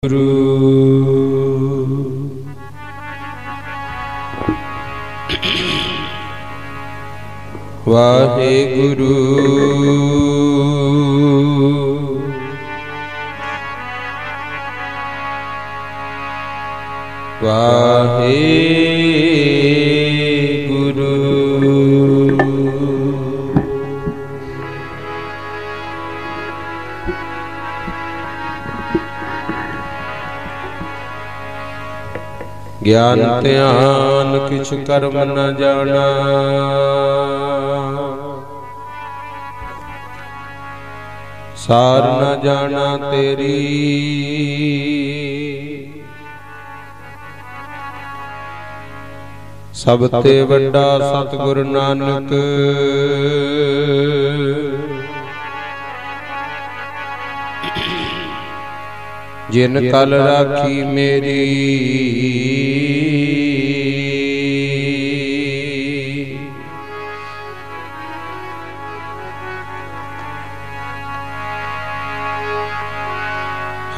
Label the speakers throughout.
Speaker 1: गुरु वाहेगुरु वाहेगुरु ज्ञान ध्यान किछ कर्म न जाना सार न जाना तेरी सब ते वड्डा सतगुरु नानक जिन कल राखी मेरी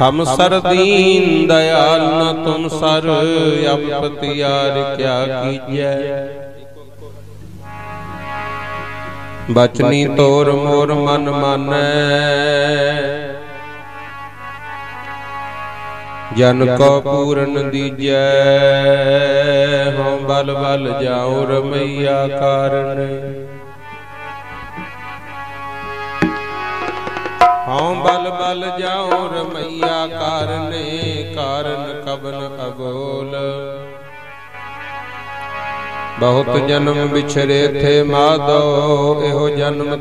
Speaker 1: हम सर दीन दयाल न तुम सर अपतियार क्या कीजै बचनी तोर मोर मन मानै जन को पूरन दीजै हों बल बल जाऊं रमैया कारण हों बल बल जाऊं रमैया कारने कारण कबन अबोल बहुत जन्म बिछरे थे माधो एहो जन्म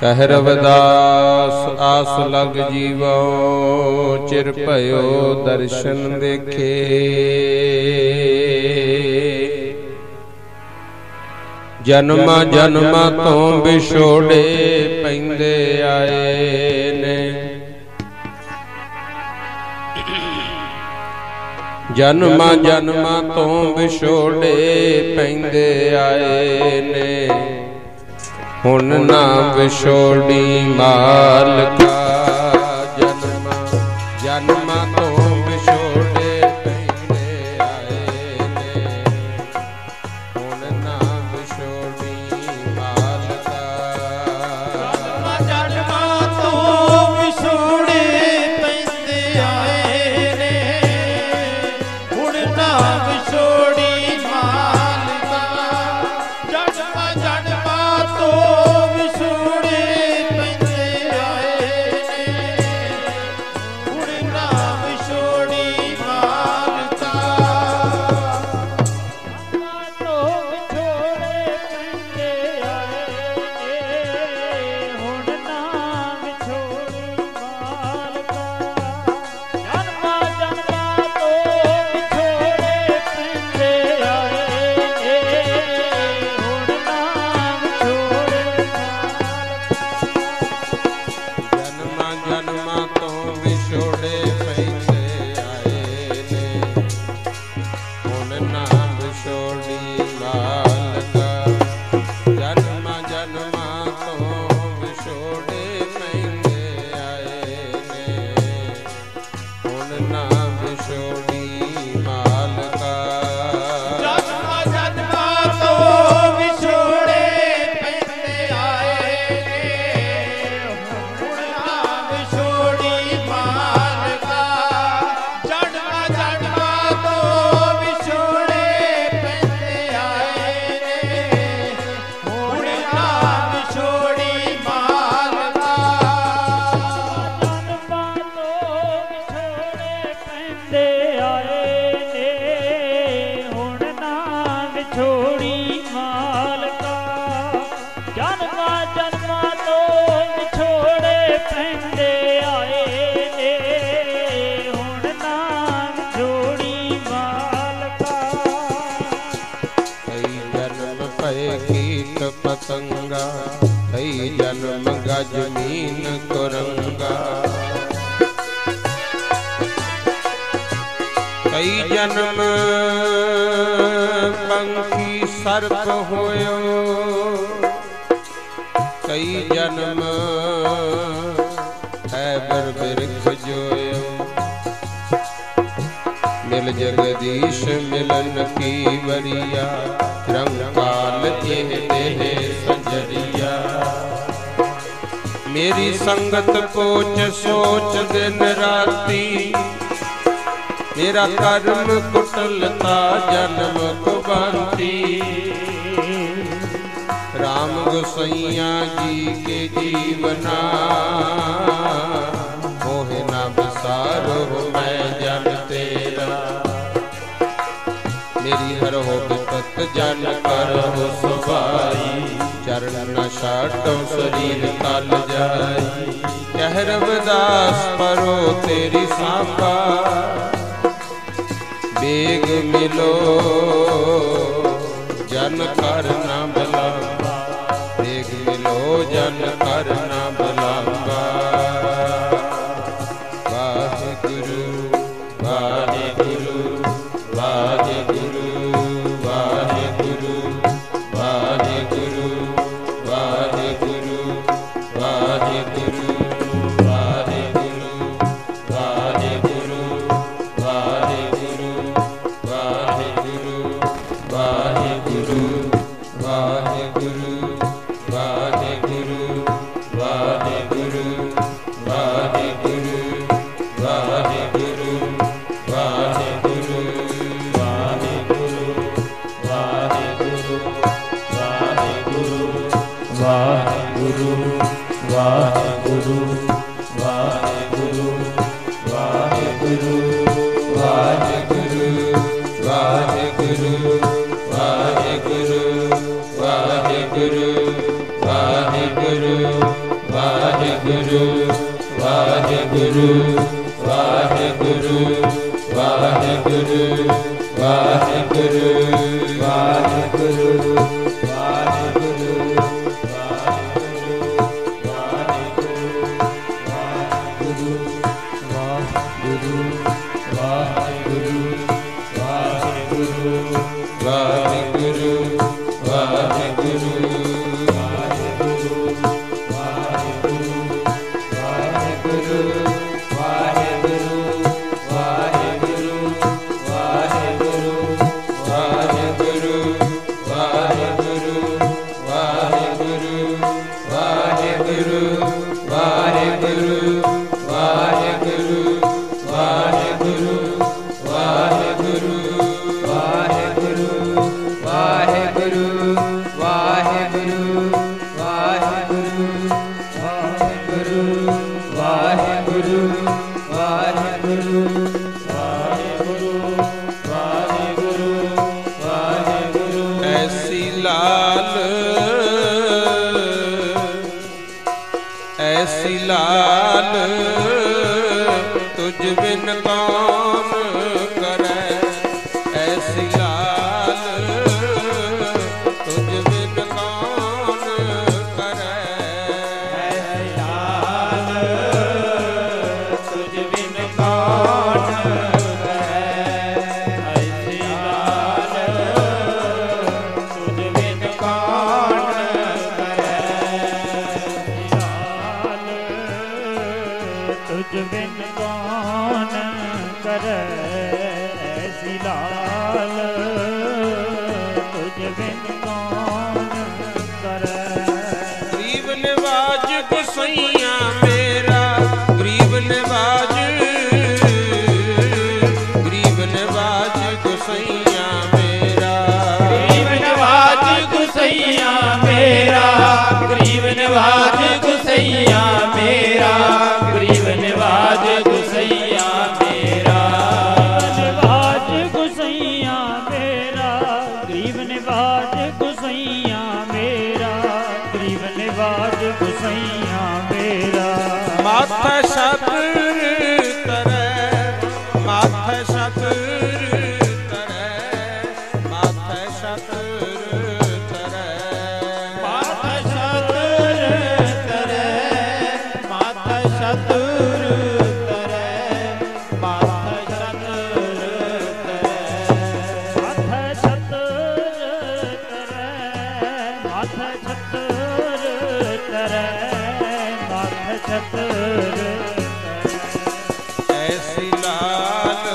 Speaker 1: कह रविदास आस लग जीवो चिर भयो दर्शन देखे जन्मा जन्मा तो विछोड़े पैंदे आए ने जन्मा जन्मा तो विछोड़े पैंदे आए ने हुन ना विछोड़ी मालका जन्मा जन्मा तो विछोड़े पैंदे आए ने हुन ना विछोड़ी मालका जन्मा जन्मा तो विछोड़े पैंदे आए ने हुन ना विछोड़ी मालका जन्मा जन्मा तो पतंगा कई जन्म गजमीन कुरंगा कई जन्म पंखी सर्प होयो कई जन्म है बर बिरख जो मिल जगदीश मिलन की वरिया, रंगाल ये देह संजरिया। मेरी संगत पोच सोच दिन राती, मेरा कर्म कुटलता जन्म कुबंती। राम गोसैया जी के जीवना, मोहे न बिसारो मैं जन तेरा। मेरी हर हो विपत जन कर हो सुभाई, चरण न छाटो शरीर कल जाई। कह रविदास परो तेरी सांबा, बेग मिलो जन कर न बुलावा, बेग मिलो जन कर न बुलावा। वाहिगुरु वाहिगुरु वाहिगुरु वाहिगुरु वाहिगुरु वाहिगुरु वाहिगुरु ऐसी लाल तुझ बिन कौन करे, ऐसी लाल तुझ बिन कौन करे।
Speaker 2: ऐसी लाल तुझ बिन कौन करे, ऐसी लाल तुझ बिन कौन करे। तुझ बिन कौन करे, ऐसी लाल तुझ बिन कौन करे।
Speaker 1: गरीब निवाज गोसैया मेरा, गरीब निवाज, गरीब निवाज गोसैया मेरा,
Speaker 2: गरीब निवाज गोसैया मेरा, गरीब निवाज गोसैया मेरा, गरीब निवाज गोसैया मेरा। निवाज गोसैया मेरा, गरीब निवाज गोसैया मेरा, गरीब निवाज गोसैया मेरा।
Speaker 1: माथा छात्र तरे, माथा छात्र तरे, माथा छात्र तरे,
Speaker 2: माथा छात्र तरे, माथा छात्र तरे, माथा छात्र तरे, माथा छात्र तरे, माथा छात्र तरे, माथा छात्र तरे।
Speaker 1: ऐसी लाल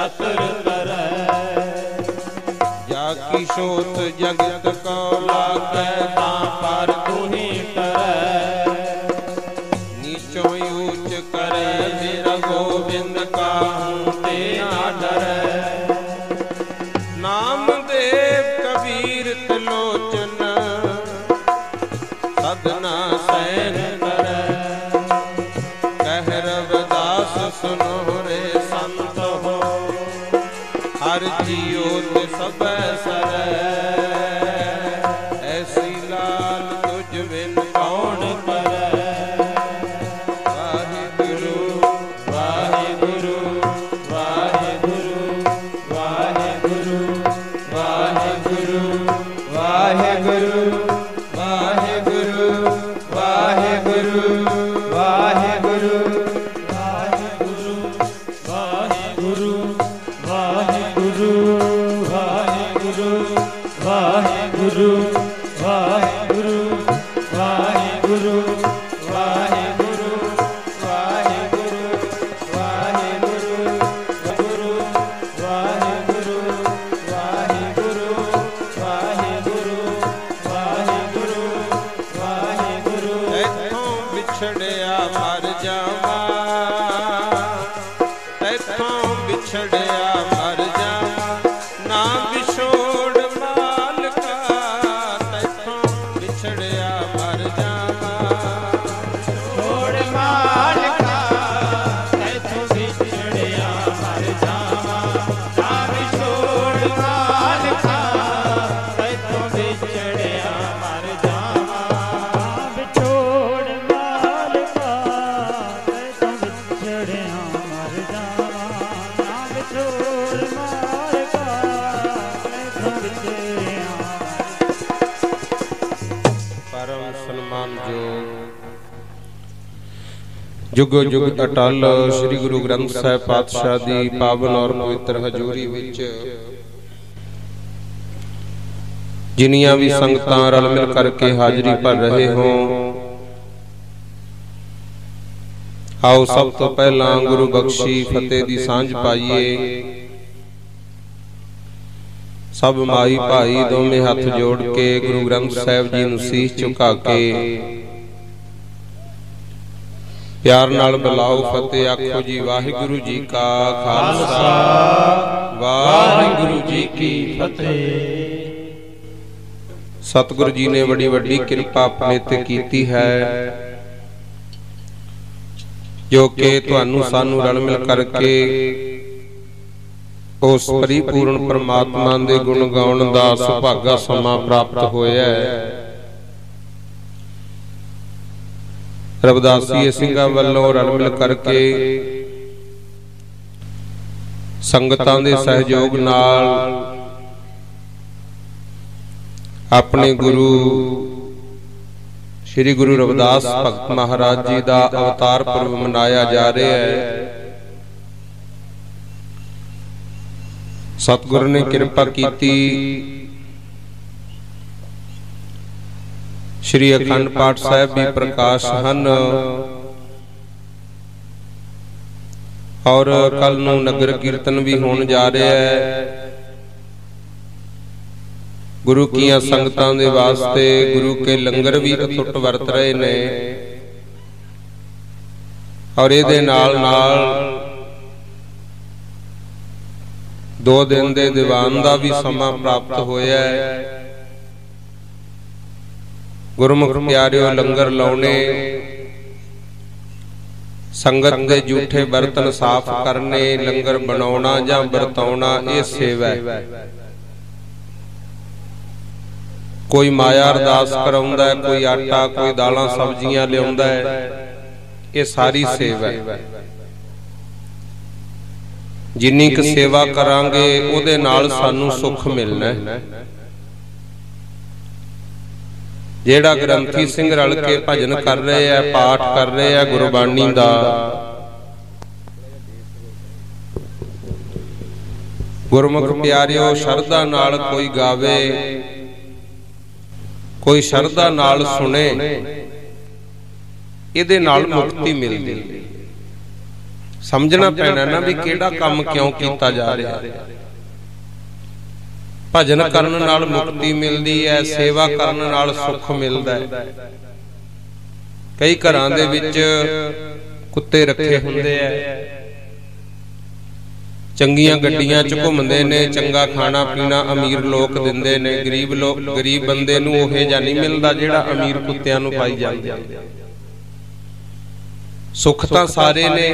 Speaker 2: शत्रु तरह।
Speaker 1: जाकी शोत जगत को लागै
Speaker 2: तां पर तू ही तरह।
Speaker 1: नीचों ऊंच करे मेरा गोविंद काहू ते ना डरै। नामदेव कबीर त्रिलोचन सदना सैन करे। कह रविदास सुनो रे संत हो हर जियो ते सब सरै। ऐसी लाल तुझ बिन कौन करे। वाहिगुरु
Speaker 2: वाहिगुरु वाहिगुरु वाहिगुरु वाहिगुरु वाहिगुरु वाहिगुरु वाहिगुरु वाहिगुरु वाहिगुरु वाहिगुरु वाहिगुरु वाहिगुरु वाहिगुरु वाहिगुरु वाहिगुरु वाहिगुरु वाहिगुरु गुरु वाहिगुरु वाहिगुरु वाहिगुरु वाहिगुरु वाहिगुरु।
Speaker 1: तैथों बिछड़िया मर जावा तैथों बिछड़िया मर जावा ना बिछोड़ मालका। तैथों बिछड़िया मर जावा
Speaker 2: छोड़ मालका। तैथों बिछड़िया मर जावा ना बिछोड़ मालका। तैथों बिछड़िया मर जावा
Speaker 3: बिछोड़ मालका। तैथों बिछड़िया मर जावा ना बिछोड़ मालका। तैथों बिछड़िया।
Speaker 1: परम सन्मान जुगो जुग अटल श्री गुरु ग्रंथ साहिब पातशाह दी पावन और पवित्र हजूरी विच जिन्नियां भी संगतां रल मिल करके हाजरी भर रहे हो। आओ सब तो पहला गुरु बख्शी फतेह दी सांझ पाइए। सब माई भाई दोवें हथ जोड़ के गुरु ग्रंथ साहिब जी नूं सीस झुका के प्यार नाल बुलाओ फतेह आखो जी वाहिगुरु जी का खालसा वाहिगुरु जी की फतेह। सतगुरु जी ने बड़ी वड्डी किरपा अपने ते कीती है जो कि तुहानू सानू रल मिल करके उस परिपूर्ण परमात्मा दे गुण गाउण दा सुभागा समा प्राप्त होया है। रविदासी ਸਿੰਘਾਂ ਵੱਲੋਂ रल मिल करके संगतां दे सहयोग नाल अपने गुरु श्री गुरु रविदास भगत महाराज जी दा अवतार पर्व मनाया जा रहा है। सतगुरु ने कृपा कीती श्री अखंड पाठ साहिब भी प्रकाश हन और कल नूं नगर कीर्तन भी होने जा रहा है। गुरु कीआं संगतां दे वास्ते गुरु के लंगर भी अटुट वरत रहे ने और इहदे नाल नाल 2 दिन दे दीवान दा भी समा प्राप्त होया है। गुरमुख प्यारिओ लंगर लाउने संगत दे झूठे बर्तन साफ करने लंगर बनाउणा जां बरताउणा ये सेवा है। कोई माया अरदास कराउंदा है, कोई आटा कोई दालां सब्जियां लियाउंदा है, ये सारी सेवा है। जिन्नी क सेवा करांगे उहदे नाल सानू सुख मिलना है। जेड़ा ग्रंथी सिंह रल के भजन कर रहे हैं, पाठ कर रहे हैं गुरबाणी दा, गुरमुख प्यारिओ शरधा नाल कोई गावे कोई शरधा नाल सुने, इहदे नाल मुक्ति मिलदी। समझना पैना ना भी केड़ा काम क्यों कीता जा रहा। भजन करन नाल मुक्ति मिलदी है, सेवा करन नाल सुख मिलदा है। कई घरां दे विच कुत्ते रखे हुंदे है, चंगियां गड्डियां च घुमदे ने, चंगा खाना पीना अमीर लोक दिंदे ने, गरीब बंदे नूं ओहे जिहा नहीं मिलदा जिहड़ा अमीर कुत्तियां नूं पाई जांदे। सुख तां सारे ने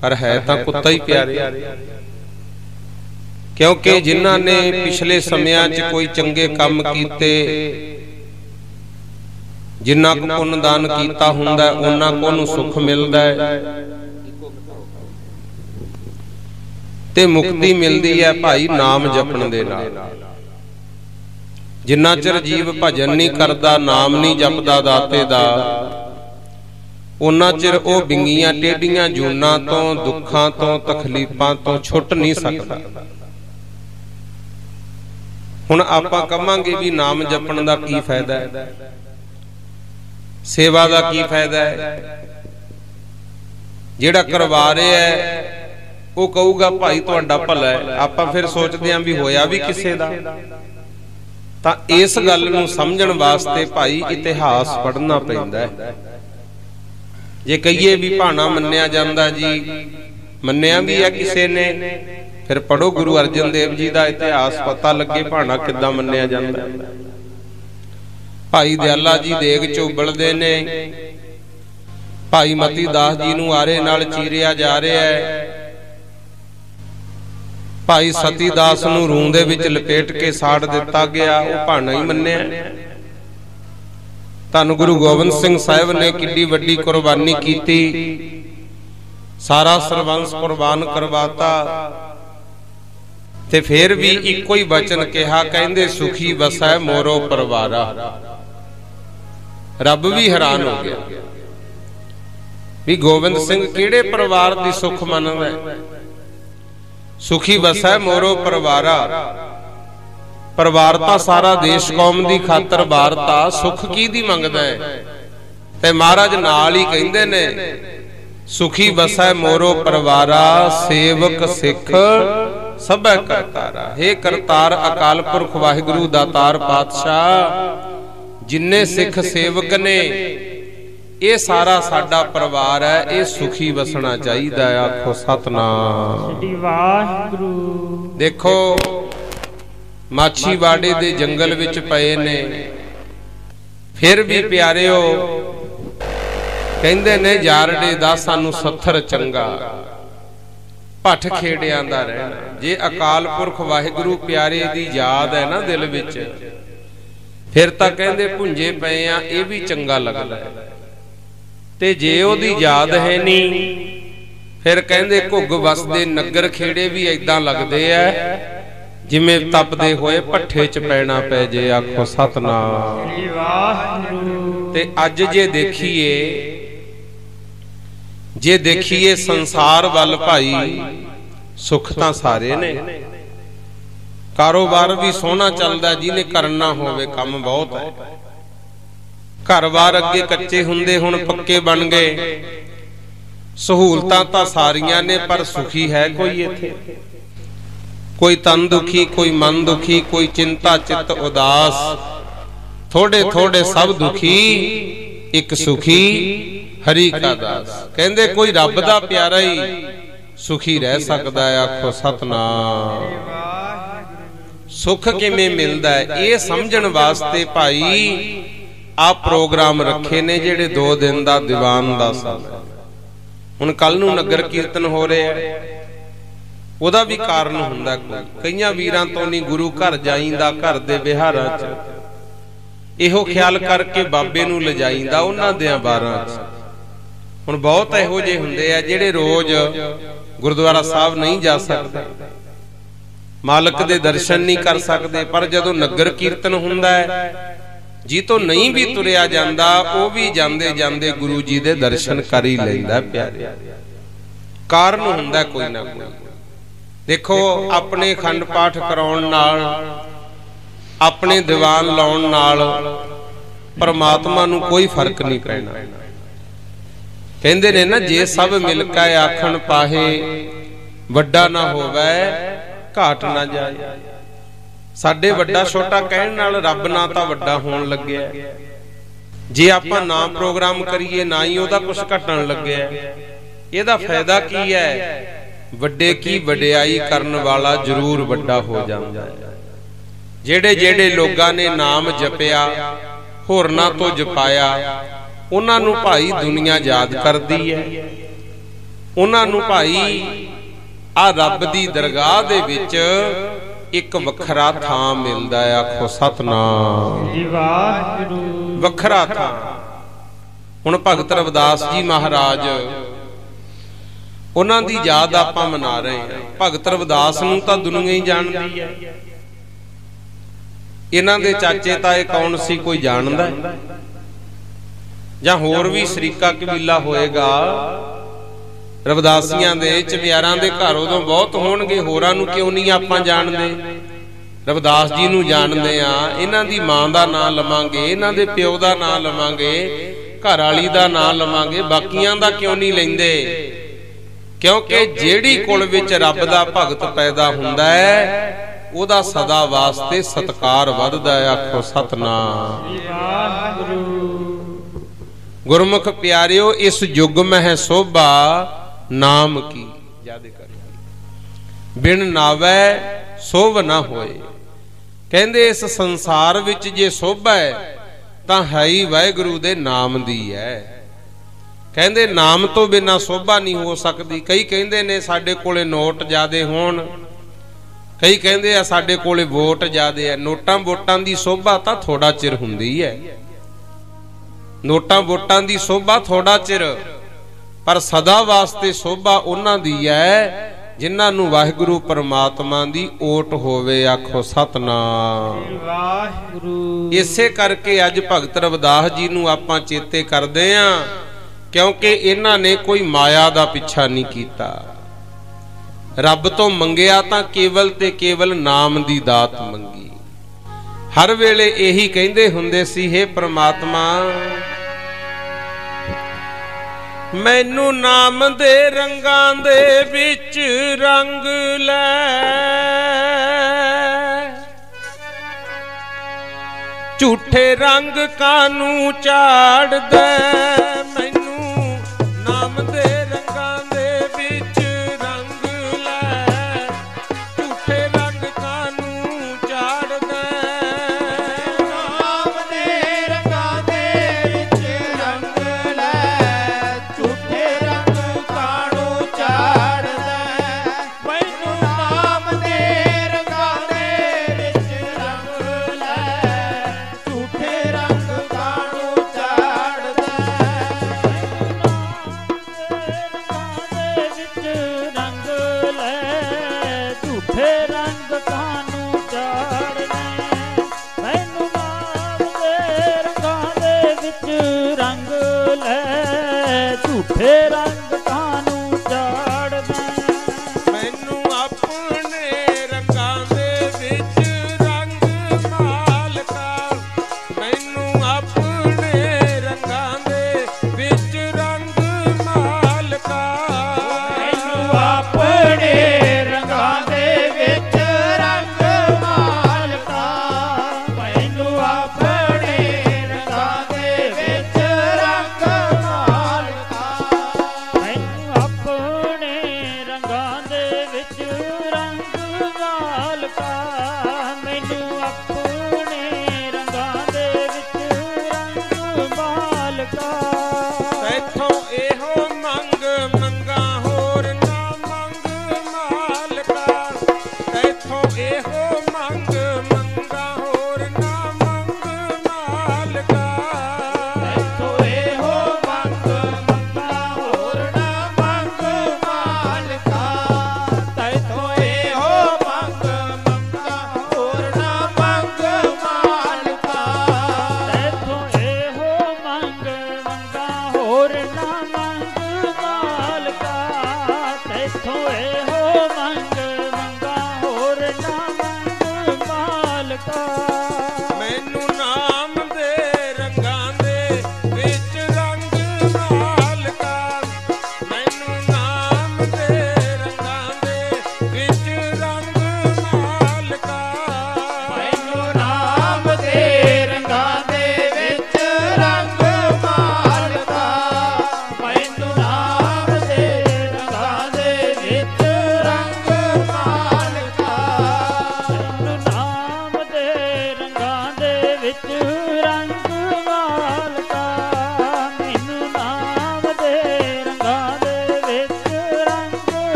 Speaker 1: पर है तां कुत्ता ही प्यारे, क्योंकि जिन्हां ने पिछले समयां च कोई चंगे काम कीते, जिन्ना को पुण्य दान कीता हुंदा उन्ना को नूं सुख मिलदा है ते मुक्ति मिलदी है भाई नाम जपण दे नाल। जिन्ना चिर जीव भजन नहीं करदा, नाम नहीं जपदा दाते दा, उन्ना चिर ओ बिंगियां टेढ़ियां जूनां तो, दुखां तो, तकलीफां तो छुट नहीं सकदा। हुण आपां कहांगे भी नाम जपण दा की फायदा है, सेवा दा की फायदा है। जिहड़ा करवा रहा है वो कहूगा भाई तुहाडा भला है, आपां फिर सोचदे हां भी होया भी किसे दा। तां इस गल नूं समझण वास्ते भाई इतिहास पढ़ना पैंदा है। जे कहिए भी भाना मन्निया जांदा जी, मन्निया भी है किसे ने, फिर पढ़ो गुरु अर्जन देव जी दा इतिहास, पता लगे भाना किद्दां मन्निया जांदा है। भाई दयाला जी देग चोबलदे ने, भाई मती दास जी नूं आरे नाल चीरिया जा रहा है, भाई सती दास नूं रूं दे विच लपेट के साड़ दिता गया, वो भाना ही मन्निया। धन गुरु गोबिंद सिंह साहिब ने किड्डी वड्डी कुर्बानी कीती, सारा सरबंस कुर्बान करवाता, ते फिर भी इको ही वचन कहा, कहंदे सुखी वसै मोरो परवारा। रब भी हैरान हो गया भी गोबिंद सिंह किहड़े परिवार दी सुख मनदा है। सुखी वसै मोरो परवारा, परवारता सारा देश कौम दी खातर वारता, सुख की दी मंगदा है। ते महाराज नाल ही कहंदे ने सुखी वसै मोरो परवारा, सेवक सिख सबै करतारा। हे करतार अकाल पुरख वाहिगुरु दातार पातशाह, जिन्ने सिख सेवक ने ये सारा साडा परिवार है, ये सुखी वसना चाहिदा है। आखो सतनाम। देखो माछीवाड़े दे जंगल विच पए ने, फिर भी प्यारिओ कहंदे ने जारड़े दा सानू सत्थर चंगा, भट्ठ खेड़ियां दा रहना। जे अकाल पुरख वाहिगुरु प्यारे दी याद है ना दिल विच, फिर तां कहंदे भुंजे पए आ, ये भी चंगा लगदा है। ते जे ओदी याद है नहीं, फिर कहंदे घुग वसदे नगर खेड़े भी ऐदां लगदे आ जिवें तपदे होए भट्ठे च पैना पै जे। आखो सतनाम। ते अज जे देखिए संसार वल भाई, सुख तां सारे ने, कारोबार भी सोहना चलदा, जिन्हें करना होवे काम बहुत है। घर बार अगे कच्चे हुंदे हुण पक्के बन गए, सहूलतां तां सारियां ने, पर सुखी है कोई इत्थे? कोई तन दुखी, कोई मन दुखी, कोई चिंता चित उदास, थोड़े थोड़े सब दुखी, एक सुखी हरि का दास। कहंदे कोई रब दा प्यारा ही सुखी रह सकदा है। आखो सतनाम। सुख किवें मिलदा है, ये समझण वास्ते भाई आप प्रोग्राम रखे ने, जेड़े 2 दिन दा दीवान दा समय। हुण कल नूं नगर कीर्तन हो रहा है, ਉਹਦਾ भी कारण हुंदा। कईयां वीरां तो नहीं गुरु घर जाइंदा, घर दे बिहारां च इहो ख्याल करके बाबे नूं लिजाइंदा उन्हां देयां बारां च। हुण बहुत इहो जे हुंदे आ जेड़े रोज गुरुद्वारा साहब नहीं जा सकदे, मालक दे दर्शन नहीं कर सकदे, पर जदों नगर कीर्तन हुंदा है, जी तो नहीं भी तुरिया जांदा, वो भी जांदे जांदे गुरु जी दे दर्शन कर ही लैंदा। प्यारे कारण हुंदा कोई ना कोई। देखो अपने खंड पाठ कराउण नाल, अपने दीवान लाउण नाल परमात्मा नूं कोई फर्क नहीं पैना। कहते ने ना, जे सब मिलकर आखन पाहे, वड्डा ना होवे घाट ना जाए। साडे वड्डा छोटा कहण नाल रब ना तां वड्डा होण लग्या। जे आपां ना प्रोग्राम करिए ना ही ओहदा कुछ घटण लग्या। ਇਹਦਾ फायदा की है? ਵੱਡੇ की ਵਡਿਆਈ ਕਰਨ वाला जरूर ਵੱਡਾ हो ਜਾਂਦਾ है। ਜਿਹੜੇ ਜਿਹੜੇ ਲੋਕਾਂ ਨੇ ਨਾਮ ਜਪਿਆ, ਹੋਰਨਾਂ ਤੋਂ ਜਪਾਇਆ, ਉਹਨਾਂ ਨੂੰ ਭਾਈ ਦੁਨੀਆ ਯਾਦ ਕਰਦੀ ਹੈ। ਉਹਨਾਂ ਨੂੰ ਭਾਈ ਆ ਰੱਬ ਦੀ ਦਰਗਾਹ ਦੇ ਵਿੱਚ ਇੱਕ ਵੱਖਰਾ ਥਾਂ ਮਿਲਦਾ ਹੈ। ਆਖੋ ਸਤਨਾਮ ਜੀ ਵਾਹਿਗੁਰੂ। ਵੱਖਰਾ ਥਾਂ। ਹੁਣ ਭਗਤ ਰਵਿਦਾਸ ਜੀ ਮਹਾਰਾਜ, ਉਹਨਾਂ ਦੀ ਯਾਦ ਆਪਾਂ ਮਨਾ ਰਹੇ ਹਾਂ। ਭਗਤ ਰਵਿਦਾਸ ਨੂੰ ਤਾਂ ਦੁਨੀਆ ਹੀ ਜਾਣਦੀ ਹੈ। ਇਹਨਾਂ ਦੇ ਚਾਚੇ ਤਾਏ ਕੌਣ ਸੀ, ਕੋਈ ਜਾਣਦਾ ਜਾਂ ਹੋਰ ਵੀ ਸ਼ਰੀਕਾ ਕਬੀਲਾ ਹੋਏਗਾ? ਰਵਿਦਾਸੀਆਂ ਦੇ ਚਮਿਆਰਾਂ ਦੇ ਘਰ ਉਦੋਂ ਬਹੁਤ ਹੋਣਗੇ, ਹੋਰਾਂ ਨੂੰ ਕਿਉਂ ਨਹੀਂ ਆਪਾਂ ਜਾਣਦੇ? ਰਵਿਦਾਸ ਜੀ ਨੂੰ ਜਾਣਦੇ ਆ। ਇਹਨਾਂ ਦੀ ਮਾਂ ਦਾ ਨਾਂ ਲਵਾਂਗੇ, ਇਹਨਾਂ ਦੇ ਪਿਓ ਦਾ ਨਾਂ ਲਵਾਂਗੇ, ਘਰ ਵਾਲੀ ਦਾ ਨਾਂ ਲਵਾਂਗੇ, ਬਾਕੀਆਂ ਦਾ ਕਿਉਂ ਨਹੀਂ ਲੈਂਦੇ? ਕਿਉਂਕਿ ਜਿਹੜੀ ਕੁਲ ਵਿੱਚ ਰੱਬ ਦਾ ਭਗਤ ਪੈਦਾ ਹੁੰਦਾ ਹੈ, ਉਹਦਾ ਸਦਾ ਵਾਸਤੇ ਸਤਕਾਰ ਵੱਧਦਾ ਹੈ। ਆਖੋ ਸਤਨਾਮ ਗੁਰਮੁਖ ਪਿਆਰਿਓ, ਇਸ ਯੁੱਗ ਮਹਿ ਸੋਭਾ ਨਾਮ ਕੀ ਯਾਦ ਕਰਿਓ। ਬਿਨ ਨਾਵੈ ਸੋਭ ਨਾ ਹੋਏ। ਕਹਿੰਦੇ ਇਸ ਸੰਸਾਰ ਵਿੱਚ ਜੇ ਸੋਭਾ ਹੈ ਤਾਂ ਹੈ ਹੀ ਵਾਹਿਗੁਰੂ ਦੇ ਨਾਮ ਦੀ ਹੈ। ਕਹਿੰਦੇ ਨਾਮ ਤੋਂ ਬਿਨਾਂ ਸੋਭਾ ਨਹੀਂ ਹੋ ਸਕਦੀ। ਕਈ ਕਹਿੰਦੇ ਨੇ ਸਾਡੇ ਕੋਲੇ ਨੋਟ ਜ਼ਿਆਦੇ ਹੋਣ, ਕਈ ਕਹਿੰਦੇ ਆ ਸਾਡੇ ਕੋਲੇ ਵੋਟ ਜ਼ਿਆਦੇ ਆ। ਨੋਟਾਂ ਵੋਟਾਂ ਦੀ ਸੋਭਾ ਤਾਂ ਥੋੜਾ ਚਿਰ ਹੁੰਦੀ ਹੈ। ਨੋਟਾਂ ਵੋਟਾਂ ਦੀ ਸੋਭਾ ਥੋੜਾ ਚਿਰ, ਪਰ ਸਦਾ ਵਾਸਤੇ ਸੋਭਾ ਉਹਨਾਂ ਦੀ ਹੈ ਜਿਨ੍ਹਾਂ ਨੂੰ ਵਾਹਿਗੁਰੂ ਪਰਮਾਤਮਾ ਦੀ ਓਟ ਹੋਵੇ। ਆਖੋ ਸਤਨਾਮ ਵਾਹਿਗੁਰੂ। ਇਸੇ ਕਰਕੇ ਅੱਜ ਭਗਤ ਰਵਿਦਾਸ ਜੀ ਨੂੰ ਆਪਾਂ ਚੇਤੇ ਕਰਦੇ ਆਂ, ਕਿਉਂਕਿ ਇਹਨਾਂ ਨੇ ਕੋਈ ਮਾਇਆ ਦਾ ਪਿੱਛਾ ਨਹੀਂ ਕੀਤਾ। ਰੱਬ ਤੋਂ ਮੰਗਿਆ ਤਾਂ ਕੇਵਲ ਤੇ ਕੇਵਲ ਨਾਮ ਦੀ ਦਾਤ ਮੰਗੀ। ਹਰ ਵੇਲੇ ਇਹੀ ਕਹਿੰਦੇ ਹੁੰਦੇ ਸੀ, ਹੇ ਪ੍ਰਮਾਤਮਾ ਮੈਨੂੰ ਨਾਮ ਦੇ ਰੰਗਾਂ ਦੇ ਵਿੱਚ ਰੰਗ ਲੈ, ਝੂਠੇ ਰੰਗ ਕਾਨੂੰ ਝਾੜਦਾ। ਮੈਨੂੰ ਨਾਮ ਦੇ ਰੰਗਾਂ ਦੇ ਵਿੱਚ ਰੰਗ ਲੈ, ਝੂਠੇ ਰੰਗ ਕਾਨੂੰ ਝਾੜਦਾ।
Speaker 2: ਨਾਮ ਦੇ ਰੰਗਾਂ ਦੇ ਵਿੱਚ ਰੰਗ ਲੈ, ਝੂਠੇ ਰੰਗ ਕਾਨੂੰ ਝਾੜਦਾ। ਮੈਨੂੰ ਨਾਮ ਦੇ ਰੰਗਾਂ ਦੇ ਵਿੱਚ ਰੰਗ ਲੈ, ਝੂਠੇ ਰੰਗ ਕਾਨੂੰ ਝਾੜਦਾ।
Speaker 3: ਝੂਠੇ ਰੰਗ ਕਾਨੂੰ ਝਾੜਦਾ।
Speaker 1: ਮੈਨੂੰ ਆਪਣੇ ਰੰਗਾਂ ਦੇ ਵਿੱਚ ਰੰਗ ਮਾਲਕਾ, ਮੈਨੂੰ ਆਪਣੇ ਰੰਗਾਂ ਦੇ ਵਿੱਚ ਰੰਗ ਮਾਲਕਾ।
Speaker 2: ਮੈਨੂੰ ਆਪਣੇ ਰੰਗਾਂ ਦੇ ਵਿੱਚ ਰੰਗ ਮਾਲਕਾ, ਮੈਨੂੰ ਆਪਣੇ ਰੰਗਾਂ ਦੇ ਵਿੱਚ ਰੰਗ ਮਾਲਕਾ।
Speaker 3: ਮੈਨੂੰ ਆਪਣੇ ਰੰਗਾਂ ਦੇ ਵਿੱਚ ਰੰਗ ਮਾਲਕਾ, ਮੈਨੂੰ ਆਪਣੇ ਰੰਗਾਂ ਦੇ ਵਿੱਚ ਰੰਗ ਮਾਲਕਾ।
Speaker 1: ਤੈਥੋਂ ਇਹੋ ਮੰਗ ਮੰਗਾ ਹੋਰ ਨਾ ਮੰਗ ਮਾਲਕਾ, ਤੈਥੋਂ ਇਹੋ ਮੰਗ ਮੰਗਾ ਹੋਰ ਨਾ ਮੰਗ ਮਾਲਕਾ।
Speaker 2: ਤੈਥੋਂ ਇਹੋ ਮੰਗ ਮੰਗਾ ਹੋਰ ਨਾ ਮੰਗ ਮਾਲਕਾ, ਤੈਥੋਂ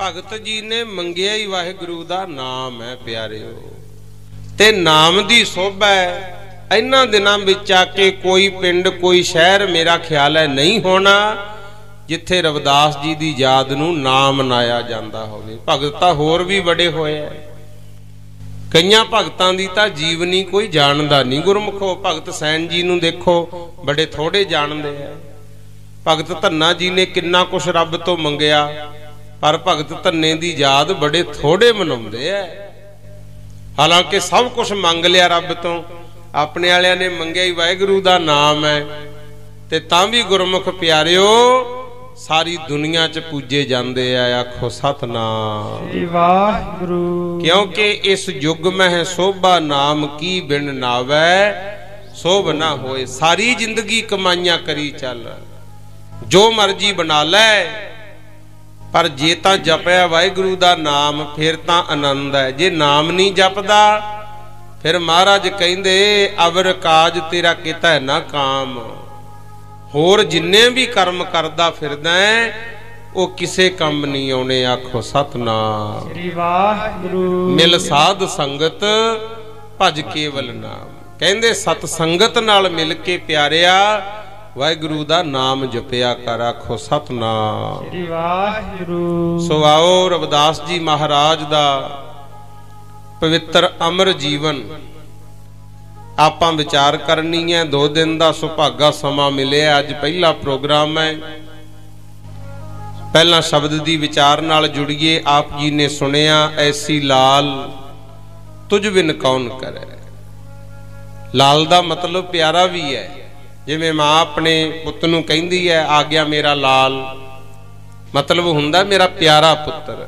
Speaker 1: भगत जी ने मंगिया ही वाहिगुरु दा नाम है प्यारिओ, ते नाम दी शोभा है। इन्हां दिनां विच आके कोई पिंड कोई शहर मेरा ख्याल है नहीं होना जिथे रविदास जी दी याद नूं नाम मनाया जांदा होवे। भगत तां होर भी बड़े होए है, कईयां भगतां दी तां जीवनी कोई जानदा नहीं। गुरमुखो भगत सैन जी नूं देखो, बड़े थोड़े जानदे है। भगत धन्ना जी ने किन्ना कुछ रब तो मंगिया, पर भगत धन्ने दी याद बड़े थोड़े मनाउंदे है। हालांकि सब कुछ मंग लिया रब तो, अपने वालियां ने मंगिया ही वाहिगुरु दा नाम है, ते तां भी गुरमुख प्यारिओ सारी दुनिया च पूजे जाते हैं। आखो सतनाम
Speaker 3: वाहिगुरु।
Speaker 1: क्योंकि इस युग में है शोभा नाम की बिन नावै शोभ ना होए। सारी जिंदगी कमाइयां करी चल, जो मर्जी बना लै, पर जे तां जपया वाहिगुरु दा नाम फिर तां आनंद है। जे नाम नहीं जपदा फिर महाराज कहंदे अवर काज तेरा किता है ना काम। होर जिन्ने भी कर्म करदा फिरदा है वो किसे काम नहीं आने। आखो सतनाम मिल साध संगत भज केवल नाम। कहंदे सत संगत नाल मिल के प्यारिया वाहिगुरु दा नाम जपिया कर। आखो सतनाम। सो आओ रविदास जी महाराज दा पवित्र अमर जीवन आपां विचार करनी है। 2 दिन का सुभागा समा मिले। अज पहला प्रोग्राम है, पहला शब्द दी विचार नाल जुड़िए। आप जी ने सुनिया ऐसी लाल तुझ बिन कौन करे। लाल दा मतलब प्यारा भी है, जिवें मां अपने पुत नूं कहंदी है आ गया मेरा लाल, मतलब हुंदा मेरा प्यारा पुत्र।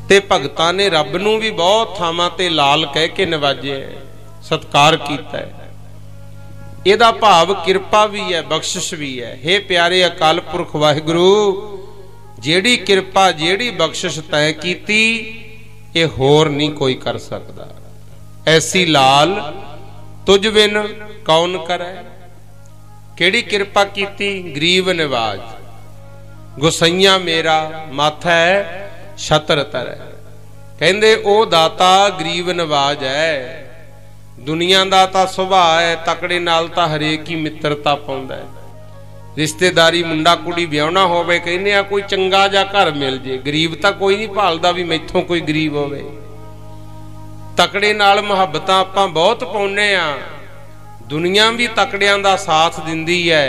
Speaker 1: ते भगतां ने रब नूं भी बहुत थावां ते लाल कह के नवाजे, सत्कार कीता है। इहदा भाव किरपा भी है, बख्शिश भी है। हे प्यारे अकाल पुरख वाहिगुरु, जेड़ी किरपा जेड़ी बख्शिश तैं कीती ये होर नहीं कोई कर सकदा। ऐसी लाल तुझ बिन कौन करे। केड़ी किरपा कीती। गरीब निवाज गुसैया मेरा माथा है छतर तर। कहंदे ओ दाता गरीब निवाज है। दुनिया दा तां सुभाअ है, तकड़े नाल तां हरेक ही मित्रता पाउंदा है। रिश्तेदारी मुंडा कुड़ी विआहना होवे कहने आ कोई चंगा जा घर मिल जे। गरीब तां कोई नहीं भालदा भी मैथों कोई गरीब होवे। तकड़े नाल मुहब्बतां आपां बहुत पाउंदे आ। दुनिया भी तकड़ियां दा साथ दिंदी है,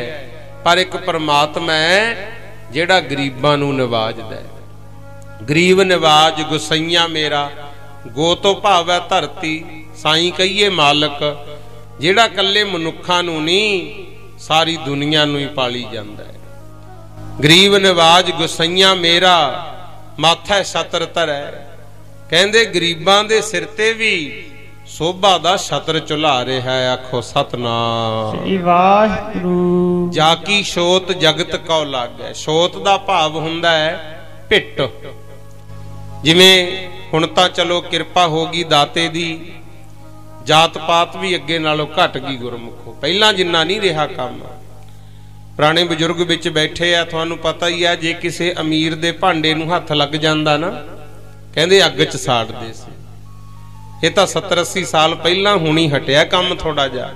Speaker 1: पर एक परमात्मा है जिहड़ा गरीबां नूं नवाजदा है। गरीब निवाज गुसैया मेरा। गो तो भाव है धरती, साईं कहिए मालक, जिहड़ा कल्ले मनुखां नूं नहीं सारी दुनिया नूं ही पाली जांदा है। गरीब निवाज गुसैया मेरा माथा छतर धरै। कहंदे गरीबां दे सिर ते भी शोभा दा छतर झुला रहा है। आखो सतनाम जाकी शोत जगत कौ लागै। शोत दा भाव हुंदा है पिट। जिवें हुण तां चलो किरपा होगी दाते दी, जात पात भी अगे नालों घट गई गुरमुखो। पहला जिन्ना नहीं रहा काम। पुराने बजुर्ग विच बैठे आ, तुहानूं पता ही है, जे किसी अमीर दे भांडे नूं हथ लग जांदा ना कहंदे अग च साड़दे सी। ये तो 70-80 साल पहला हुणी हटिया काम थोड़ा जा।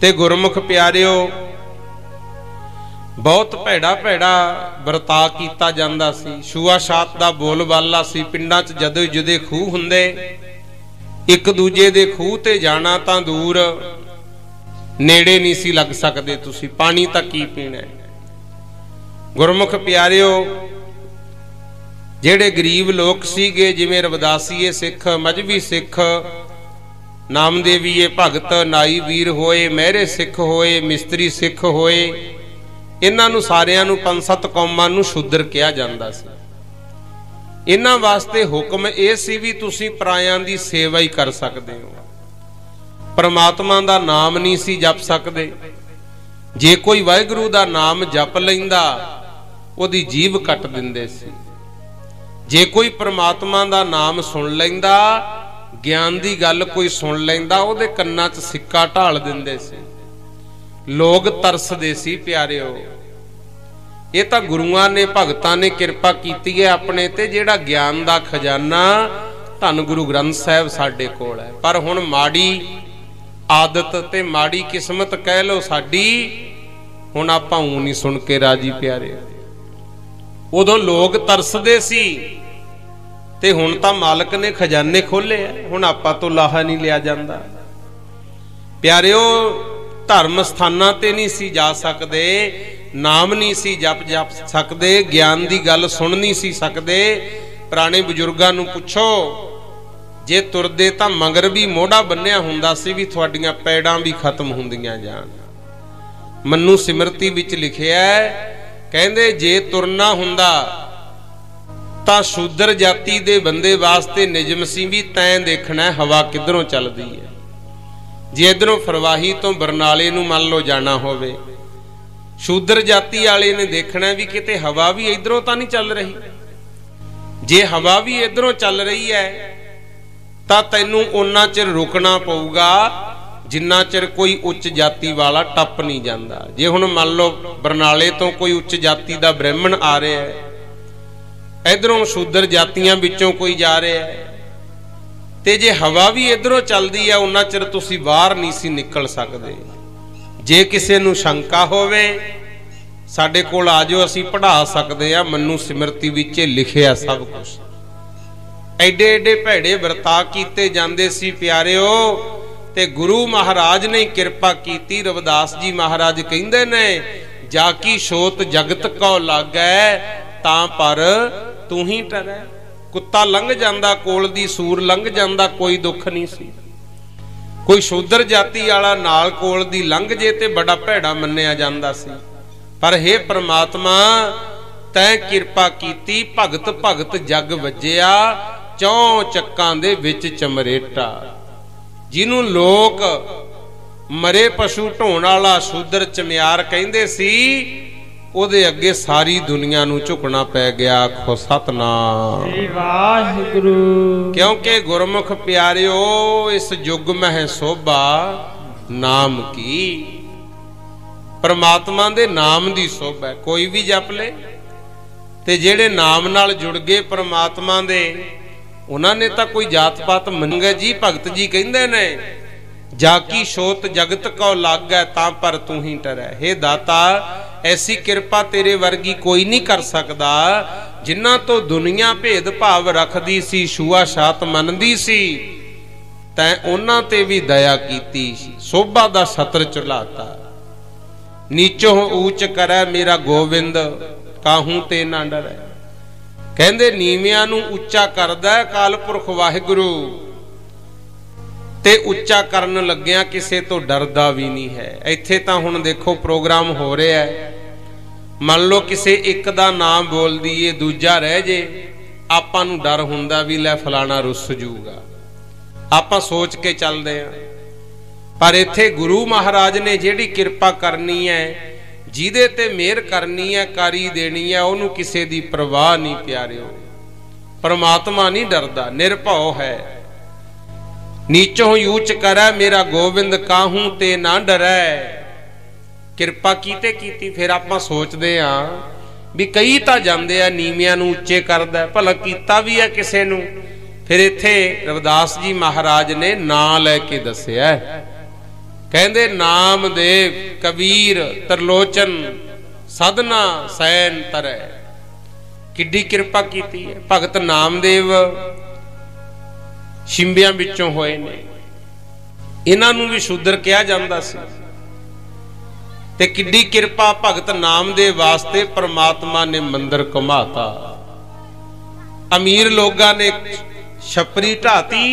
Speaker 1: ते गुरमुख प्यारिओ बहुत भैड़ा भैड़ा वरता कीता जांदा सी। छुआछात दा बोलबाला सी। पिंडां च जदों जुदे खूह हुंदे, एक दूजे दे खूह ते जाना तां दूर, नेड़े नहीं सी लग सकदे। तुसीं पानी तां की पीना है। गुरमुख प्यारिओ जेड़े गरीब लोग सीगे, जिवें रविदासीए सिख, मजहबी सिख, नामदेवीए भगत, नाई वीर होए, महरे सिख होए, मिस्त्री सिख होए, इन्हां नूं सारियां नूं 5-7 कौमां नूं शूद्र कहा जांदा सी। इन्हां वास्ते हुक्म यह सी भी तुसीं परायां दी सेवा ही कर सकदे हो, परमात्मा दा नाम नहीं सी जप सकदे। जे कोई वाहिगुरू दा नाम जप लैंदा ओदी जीभ कट दिंदे सी। जे कोई परमात्मा दा नाम सुन लैंदा, ज्ञान दी गल कोई सुन लैंदा, ओदे कन्नां च सिक्का ढाल दिंदे सी। लोग तरसदे सी प्यारिओ। ये तो गुरुआं ने भगतां ने किरपा कीती है अपने ते, जिहड़ा ज्ञान दा खजाना धन गुरु ग्रंथ साहिब साडे कोल है। पर हुण माड़ी आदत ते माड़ी किस्मत कह लो साडी, हुण आपां ऊं नहीं सुन के राजी प्यारे। उदों लोग तरसदे सी ते हुण तां मालक ने खजाने खोले है, हुण आपां तो लाहा नहीं लिया जांदा। प्यारिओ धर्म स्थानां ते नहीं सी जा सकदे, नाम नहीं सी जप सकदे, ज्ञान दी गल सुन नहीं सी सकदे। पुराने बजुर्गां नूं पुछो, जे तुरदे तां मगर भी मोढ़ा बन्निया हुंदा सी भी तुहाडीआं पैड़ां भी खत्म हुंदियां जाण। मन्नू सिमरती विच लिखिआ है, कहंदे जे तुरना हुंदा तां शूदर जाति दे बंदे वास्ते निजम सी भी तैं देखना हवा किधरों चलदी है। जे इधरों फरवाही तो बरनाले नूं मान लो जाना होवे, शूदर जाति वाले ने देखना भी किते हवा भी इधरों तां नहीं चल रही। जे हवा भी इधरों चल रही है तां तैनूं उन्ना चिर रुकना पऊगा जिन्ना चिर कोई उच्च जाति वाला टप नहीं जाता। जे हुण मान लो बरनाले तो कोई उच्च जाति का ब्राह्मण आ रहा है, इधरों शूदर जातियां विचों कोई जा रहा है, ते जे हवा भी इधरों चलती है उन्ना चिर तुसीं बाहर नहीं सी निकल सकते। जे किसी नूं शंका होवे साडे कोल आ जाओ, असीं पढ़ा सकते हैं। मन्नू सिमरती विच लिखिआ सब कुछ। एडे एडे भैड़े वरता कीते जांदे सी प्यारिओ, ते गुरु महाराज ने किरपा कीती। रविदास जी महाराज कहंदे ने, जाकी शोत जगत को लागै तां पर तू ही टरै। कुत्ता लंघ जांदा कोल दी, सूर लंघ जांदा, कोई दुख नहीं सी। कोई शूदर जाति वाला नाल कोल दी लंघ जे ते बड़ा भैड़ा मन्निया जांदा सी। पर हे परमात्मा तैं किरपा कीती, भगत भगत जग वजिया, चौं चक्कां दे विच चमरेटा। जिन्हों लोग मरे पशु ढोण वाला शूदर चमियार कहंदे सी, उहदे अगे सारी दुनिया नूं झुकना पै गया। आखो सतनाम
Speaker 3: वाहिगुरू।
Speaker 1: क्योंकि गुरमुख प्यारिओ इस युग में शोभा नाम की, परमात्मा दे नाम दी शोभा है। कोई भी जप ले ते जेड़े नाम नाल जुड़ गए परमात्मा दे, उन्होंने तो कोई जात पात मंगे जी। भगत जी कहंदे ने, जाकी शोत जगत को लागै तां पर तू ही टरै। हे दाता ऐसी किरपा तेरे वर्गी कोई नहीं कर सकदा, जिन्हां तो दुनिया भेद भाव रखदी सी, छुआ छात मनदी सी, तैं उन्हां ते भी दया कीती, शोभा दा छत्र चढ़ाता। नीचों ऊंच करै मेरा गोविंद, काहू ते ना डरै। कहंदे नीवियां नूं उच्चा करदा अकाल पुरख वाहिगुरू, ते उच्चा करन लग्गिया किसे तो डरदा भी नहीं है। इत्थे तां हुण देखो प्रोग्राम हो रहा है, मान लो किसे एक दा नाम बोल दीए, दूजा रह जे, आपां नूं डर हुंदा भी लै फलाना रुस जूगा, आपां सोच के चलदे आ। पर इत्थे गुरु महाराज ने जिहड़ी किरपा करनी है, जिहदे ते मेहर करनी है, कारी देनी है, उहनूं किसे दी परवाह नहीं प्यारिओ। परमात्मा नहीं डरदा, निर्भौ है। नीचों ऊंच करै मेरा गोविंद, काहू ते ना डरै। किरपा कीते कीती। फिर आपां सोचदे आ भी कई तां जांदे आ नीवियां नूं उच्चे करदा, भला कीता भी है किसे नूं। फिर इत्थे रविदास जी महाराज ने नां लैके दस्सिआ, कहंदे नामदेव कबीर तरलोचन सदना सैन तरै। किड्डी किरपा कीती है। भगत नामदेव शिंबियां विचों होए ने, इन्हां नूं भी शूदर कहा जांदा सी, ते किड्डी किरपा भगत नामदेव वास्ते परमात्मा ने मंदिर घुमाता। अमीर लोगां ने छपरी ढाती,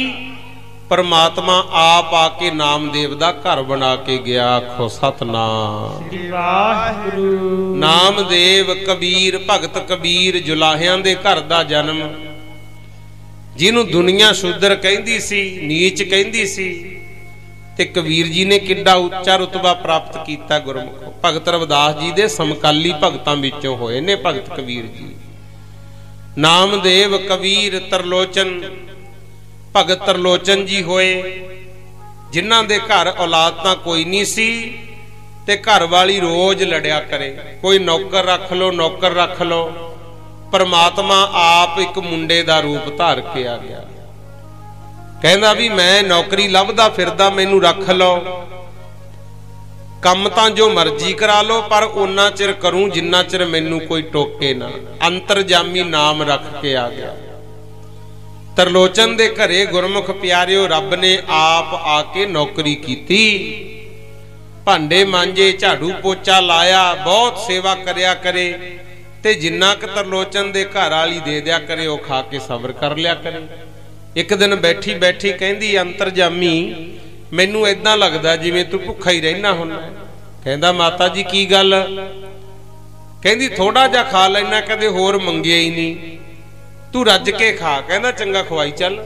Speaker 1: परमात्मा आप आके नामदेव दा घर बना के गया। आखो सतनाम नामदेव कबीर, भगत कबीर जुलाहियां दे घर दा जन्म, जिन्हों दुनिया शूदर कहंदी सी, नीच कहंदी सी, ते कबीर जी ने किड्डा उच्चा रुतबा प्राप्त किया। गुरमुखो भगत रविदास जी दे समकाली भगतां विचों होए ने भगत कबीर जी। नामदेव कबीर तरलोचन, भगत तरलोचन जी होए, जिन्हां दे घर औलाद तां कोई नहीं सी, ते घर वाली रोज लड़िया करे, कोई नौकर रख लो नौकर रख लो। परमात्मा आप एक मुंडे दा रूप धार के आ गया, कहंदा भी मैं नौकरी लभदा फिरदा, मैनू रख लो, कम तां जो मर्जी करा लो, पर उन्ना चिर करूं जिन्ना चिर मैनू कोई टोके ना। अंतरजामी नाम रख के आ गया। तरलोचन दे घरे गुरमुख प्यारिओ रब ने आप आके नौकरी कीती, भांडे मांजे, झाड़ू पोचा लाया, बहुत सेवा करया करे, ते जिन्ना क तरलोचन दे घर वाली दे दिया करे वो खा के सबर कर लिया करे। एक दिन बैठी बैठी कहंदी अंतरजामी मैनू इदां लगदा जिवें तू भुखा ही रहना हुंदा। कहंदा माता जी की गल? कहंदी थोड़ा जा खा लेना, कदे होर मंगिया ही नहीं, तू रज के खा। कहंदा चंगा खवाई चल।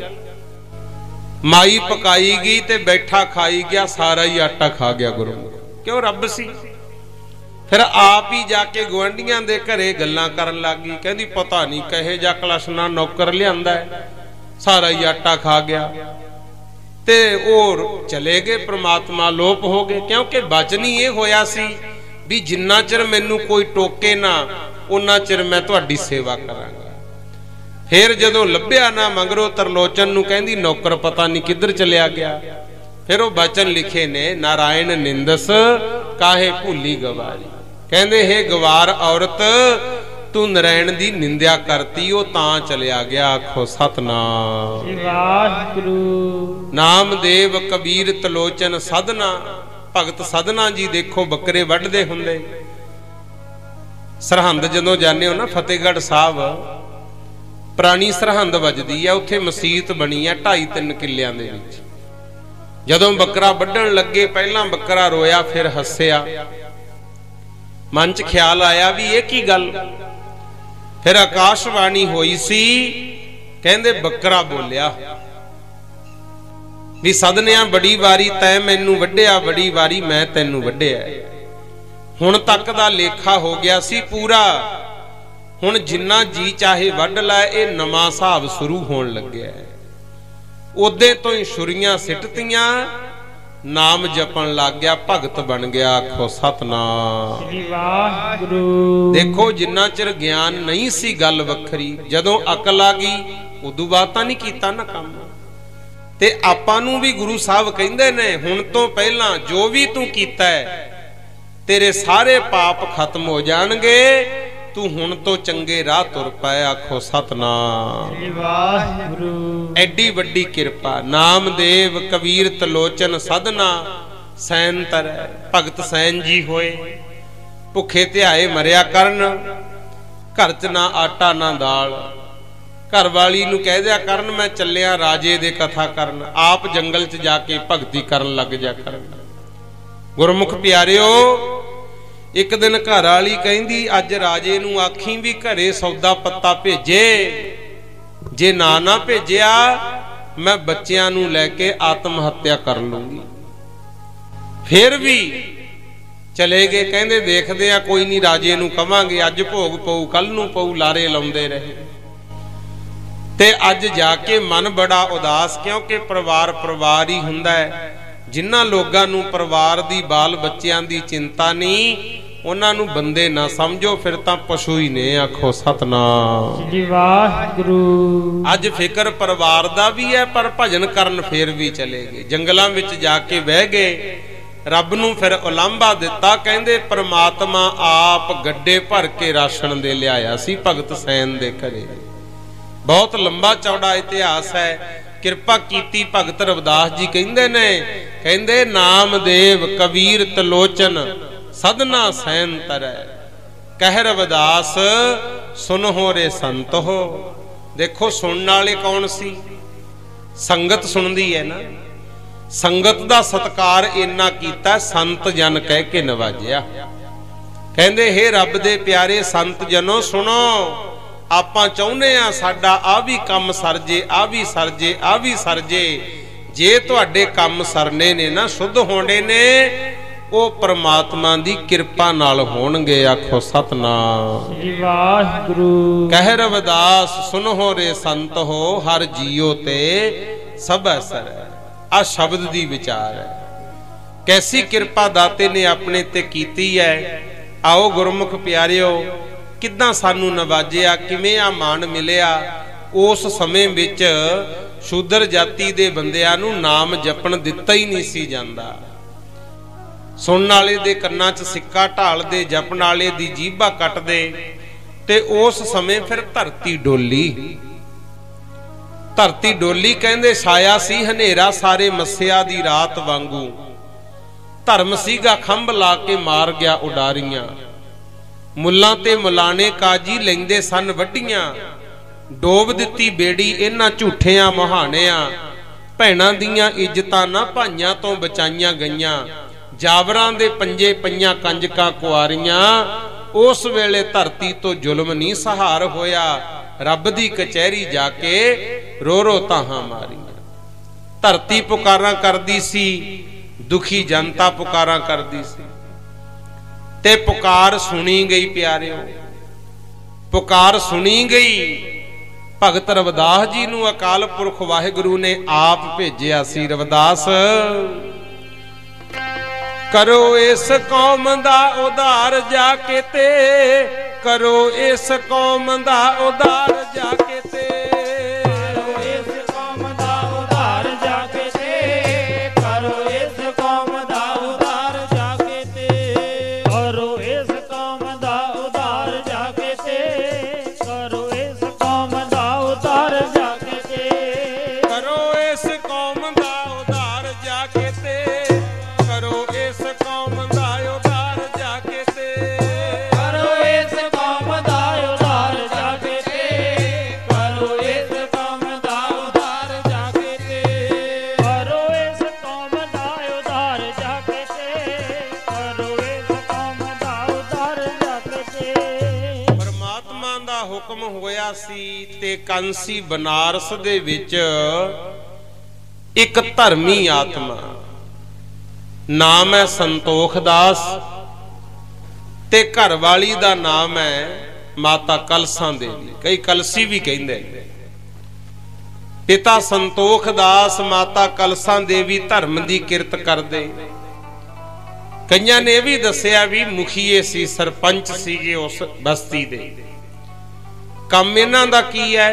Speaker 1: माई पकाई गई ते बैठा खाई गया, सारा ही आटा खा गया गुरु, क्यों रब सी। फिर आप ही जाके गुआंढियां दे घरे गल्लां करन लग गई, कहंदी पता नहीं कहे जा कलशना नौकर लियांदा है, सारा ही आटा खा गया। ते और चले गए, परमात्मा लोप हो गए, क्योंकि वचन ही ये होया सी भी जिन्ना चिर मैनू कोई टोके ना उन्ना चिर मैं तुहाडी सेवा करांगा। फिर जदों लभ्या ना मगरों तरलोचन नूं कहंदी नौकर पता नहीं किधर चलिया गया। फिर वो वचन लिखे ने, नारायण निंदस काहे भूली गवारी। कहंदे हे गवार औरत तू नारायण दी निंदिया करती, वो तां चलिया गया। आखो सतनाम
Speaker 3: वाहिगुरू।
Speaker 1: नामदेव कबीर तलोचन सदना, भगत सदना जी देखो बकरे वड्डदे हुंदे। सरहंद जदों जाने हो ना फतेहगढ़ साहब, पुरानी सरहंद वजदी है, उत्थे मसीत बनी है 2.5-3 किल्लियां दे विच। जदों बकरा वड्डण लगे पहला बकरा रोया फिर हस्सिया, मन च ख्याल आया भी ये की गल। फिर आकाशवाणी होई सी, कहंदे बकरा बोलिया भी सदनिया बड़ी वारी तै मैनू वड्डिया, बड़ी वारी मैं तैनू वड्डिया। हुण तक दा लेखा हो गया सी पूरा, हुण जिन्ना जी चाहे वड्ड लै, ये नवां हिसाब शुरू होण लग्या। उदे तो ही छुरियां सिटतियां, नाम जपन लग गया, भगत बन गया। आखो सतनाम
Speaker 3: वाहिगुरू।
Speaker 1: देखो जिन्ना चिर ज्ञान नहीं सी गल वखरी, जदों अकल आ गई उदों बात तां नहीं कीता ना काम। ते आपां नूं भी गुरु साहब कहिंदे ने हुण तो पहला जो भी तू कीता है तेरे सारे पाप खत्म हो जाणगे, तू हुण तो चंगे राह तुर पाए। आखो सतनाम
Speaker 3: वाहिगुरू।
Speaker 1: एडी वड्डी किरपा। नामदेव कबीर तलोचन सदना सैन तर, भगत सैन जी होए। भुखे ध्याए मरिया करन, घर च ना आटा ना दाल। घर वाली नूं कह दिया करन मैं चलिया राजे दे कथा करन, आप जंगल च जाके भगती करन लग जा करन। गुरमुख प्यारिओ एक दिन घर वाली कहंदी अज राजे नूं आखी भी घरे सौदा पत्ता भेजे, जे ना ना भेजिया मैं बच्चियां नूं लैके आत्म हत्या कर लूंगी। फिर भी चले गए, कहंदे देखदे आ कोई नहीं राजे नूं कवांगे, अज भोग पऊ कल नूं पऊ, लारे लाउंदे रहे। ते अज जाके मन बड़ा उदास, क्योंकि परिवार परिवार ही हुंदा है। जिन्हां लोगां नूं परिवार दी बाल बच्चियां दी चिंता नहीं, उन्हां नूं बंदे ना समझो, फिर तां पशु ही ने। आखो सतनाम
Speaker 3: वाहिगुरू।
Speaker 1: अज फिकर परिवार दा भी है, पर भजन करन फिर भी चले गए, जंगलां विच जाके बह गए। रब नूं फिर उलांभा दिता, कहंदे परमात्मा आप गड्डे भर के राशन दे लिआया सी भगत सैन दे घरे। बहुत लंबा चौड़ा इतिहास है। किरपा कीती भगत रविदास जी कहंदे ने, कहंदे नामदेव कबीर तलोचन सदना सैन तरੈ, कह रविदास सुनहो रे संत हो। देखो सुनने वाले कौन सी? संगत सुनदी है ना। संगत दा सत्कार इन्ना कीता, संत जन कह के नवाजिया। कहंदे हे रब दे प्यारे संत जनो सुनो, आपां चाहुंदे आ साडा आ भी काम सरजे, आ भी सरजे, आ भी सरजे। जे तुहाडे काम सरने ने ना, शुद्ध होने ने, वो परमात्मा दी किरपा नाल होणगे। आखो सतनाम
Speaker 3: वाहिगुरू। कह
Speaker 1: रविदास सुनहो रे संत हो, हर जियो ते सब असर है। आ शब्द दी विचार है। कैसी कृपा दाते ने अपने ते कीती है। आओ गुरमुख प्यारिओ किद्दां सानू नवाजिया, किवें आ मान मिलिया। उस समय विच शूदर जाति दे बंदियां नू नाम जपण दिता ही नहीं सी जांदा। सुनने वाले दे कन्नां च सिक्का ढाल दे, जपण वाले दी जीभा कट दे। ते उस समय फिर धरती डोली। धरती डोली कहंदे छाया सी हनेरा सारे मस्सिया दी रात वांगू। धर्म सीगा खंभ ला के मार गया उडारियां। मुल्लां ते मुलाने काजी लैंदे सन वड्डियां। डोब दित्ती बेड़ी इन्हां झूठियां मुहाणियां। भैणां दियां इज्जतां ना भाइयां तो बचाईयां गईयां। जावरां दे पंजे पईयां कंजकां कुआरियां। उस वेले धरती तो जुल्म नहीं सहार होया। रब दी कचहरी जाके रो रो ताहां मारियां। धरती पुकारां करदी सी, दुखी जनता पुकारां करदी सी। ते पुकार सुनी गई प्यारिओ, पुकार सुनी गई। भगत रविदास जी नूं अकाल पुरख वाहिगुरु ने आप भेजिया सी। रविदास करो इस कौम दा उधार जाके ते, करो इस कौम दा उधार जाके ते,
Speaker 2: करो इस कौम दा उधार जाके ते, करो इस कौम दा उधार जाके ते, करो इस कौम दा उधार जाके ते, करो इस कौम दा उधार जाके ते,
Speaker 1: करो इस कौम दा उधार जाके ते, करो इस कौम दा उधार जाके ते,
Speaker 2: करो इस कौम दा उधार जाके ते, करो इस कौम दा उधार जाके ते, करो इस कौम दा उधार जाके ते, करो इस कौम दा उधार जाके ते।
Speaker 1: परमात्मा दा हुक्म होया सी ते कांसी बनारस दे विच एक धर्मी आत्मा नाम है संतोख दास ते घर वाली दा नाम है माता कलसा देवी, कई कलसी भी कहंदे। पिता संतोख दास माता कलसा देवी धर्म दी किरत करदे। कईयां ने भी दसिया भी मुखीए सी, सरपंच सीगे उस बस्ती दे। काम इन्हां दा की है?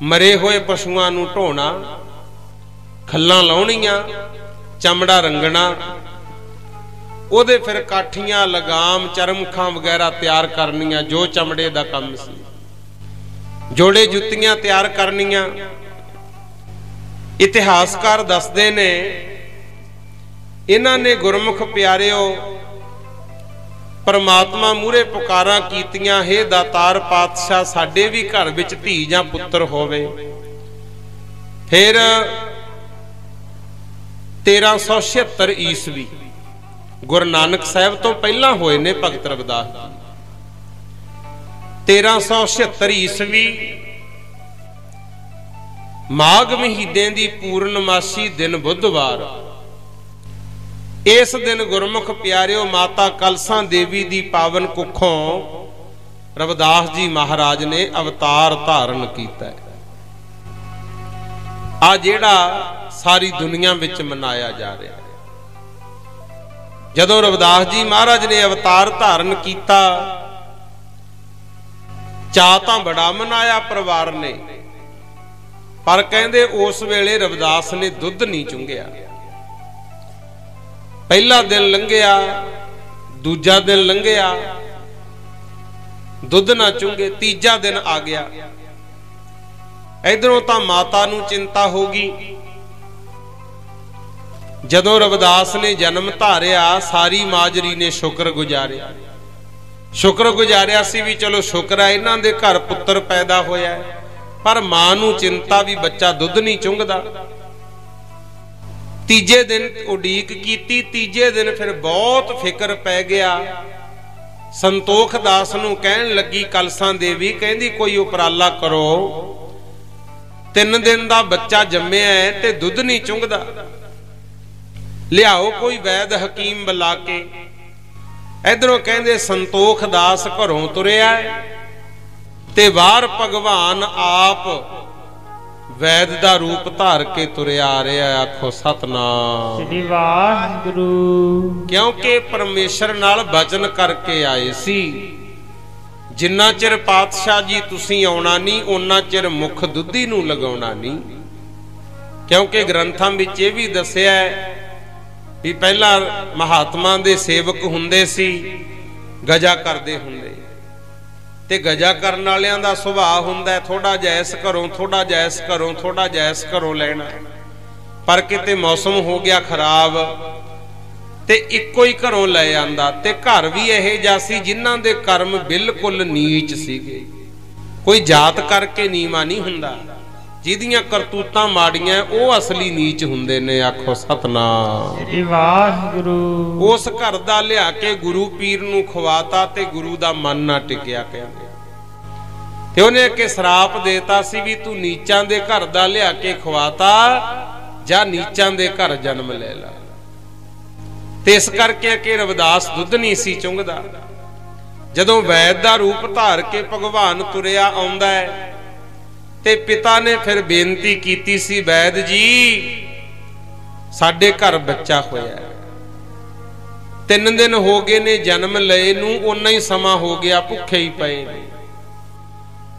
Speaker 1: मरे होए पशुआं नूं ढोना, खल्लां लाउणीਆਂ, चमड़ा रंगना, ਉਹਦੇ फिर काठियां लगाम चरमखां वगैरह तैयार करनियां, जो चमड़े दा काम सी। जोड़े जुत्तियां तैयार करनियां। इतिहासकार दसदे ने इन्हां ने गुरमुख प्यारिओ परमात्मा मूहरे पुकारां कीतियां, हे दातार पातशाह साडे भी घर विच धी जां पुत्तर होवे। फिर 1376 ईस्वी गुरु नानक साहब तो पहला होए ने भगत रविदास जी। 1376 ईस्वी माघ महीने दी पूर्णमासी दिन बुधवार। इस दिन गुरमुख प्यारिओ माता कलसा देवी दी पावन कुखों रविदास जी महाराज ने अवतार धारण कीता है। आ जेड़ा सारी दुनिया विच मनाया जा रहा है। जदों रविदास जी महाराज ने अवतार धारण किया, चा तां बड़ा मनाया परिवार ने, पर कहंदे उस वेले रविदास ने दुध नहीं चुंगिया। पहला दिन लंघिया, दूजा दिन लंघिया, दुध ना चुंगे, तीजा दिन आ गया। इधरों तां माता नूं चिंता होगी। जदों रविदास ने जन्म धारिया, सारी माजरी ने शुक्र गुजारिया। शुक्र गुजारिया सी भी चलो शुक्र है इन्हां दे घर पुत्र पैदा होया है। पर मां नूं चिंता भी बच्चा दुध नहीं चुंगदा। तीजे दिन उडीक कीती, तीजे दिन फिर बहुत फिक्र पै गया। संतोख दास नूं कहण लगी कलसा देवी, कहंदी कोई उपराला करो, 3 दिन दा बच्चा जम्मिया है ते दुध नहीं चुंगदा, लियाओ कोई वैद हकीम बुला के। इधरों कहंदे संतोख दास घरों तुरिया ते बाहर भगवान आप वैद दा रूप धार के तुरिया आ रहा। आखो सतनाम
Speaker 3: श्री वाहिगुरु।
Speaker 1: क्योंकि परमेश्वर नाल वचन करके आए सी, जिन्ना चिर पातशाह जी तुसी आउणा नहीं उन्ना चिर मुख दुधी नूं लगाउणा नहीं। क्योंकि ग्रंथां विच इह भी दस्सिआ भी पहला महात्मा दे सेवक हुंदे सी, गजा करदे हुंदे ते गजा करन वालियां दा सुभाअ हुंदा थोड़ा जैस घरों थोड़ा जैस घरों थोड़ा जैस घरों लेना, पर किते मौसम हो गया खराब ते इक्को ही घरों ले आंदा ते घर भी इह जिहा सी जिन्हां दे कर्म बिल्कुल नीच सीगे। कोई जात करके नीवा नहीं हुंदा, जिहदियां करतूतां माड़ियां वो असली नीच हुंदे ने। आखो सतनाम
Speaker 3: श्री वाहिगुरु।
Speaker 1: उस घर दा लिया के गुरु पीर नूं खवाता ते गुरु दा मन ना टिकिया। कहंदे ते उहने के श्राप देता सी भी तू नीचां दे घर दा लिया के खवाता जां नीचां दे घर जन्म ले ला। ते इस करके कि रविदास दुध नहीं सी चुंगदा। जदों वैद दा रूप धार के भगवान तुरिया आउंदा है ते पिता ने फिर बेनती कीती सी, वैद जी साडे घर बच्चा होया, 3 दिन हो गए ने जन्म लए नूं, उन्ना ही समा हो गया भुखे ही पए,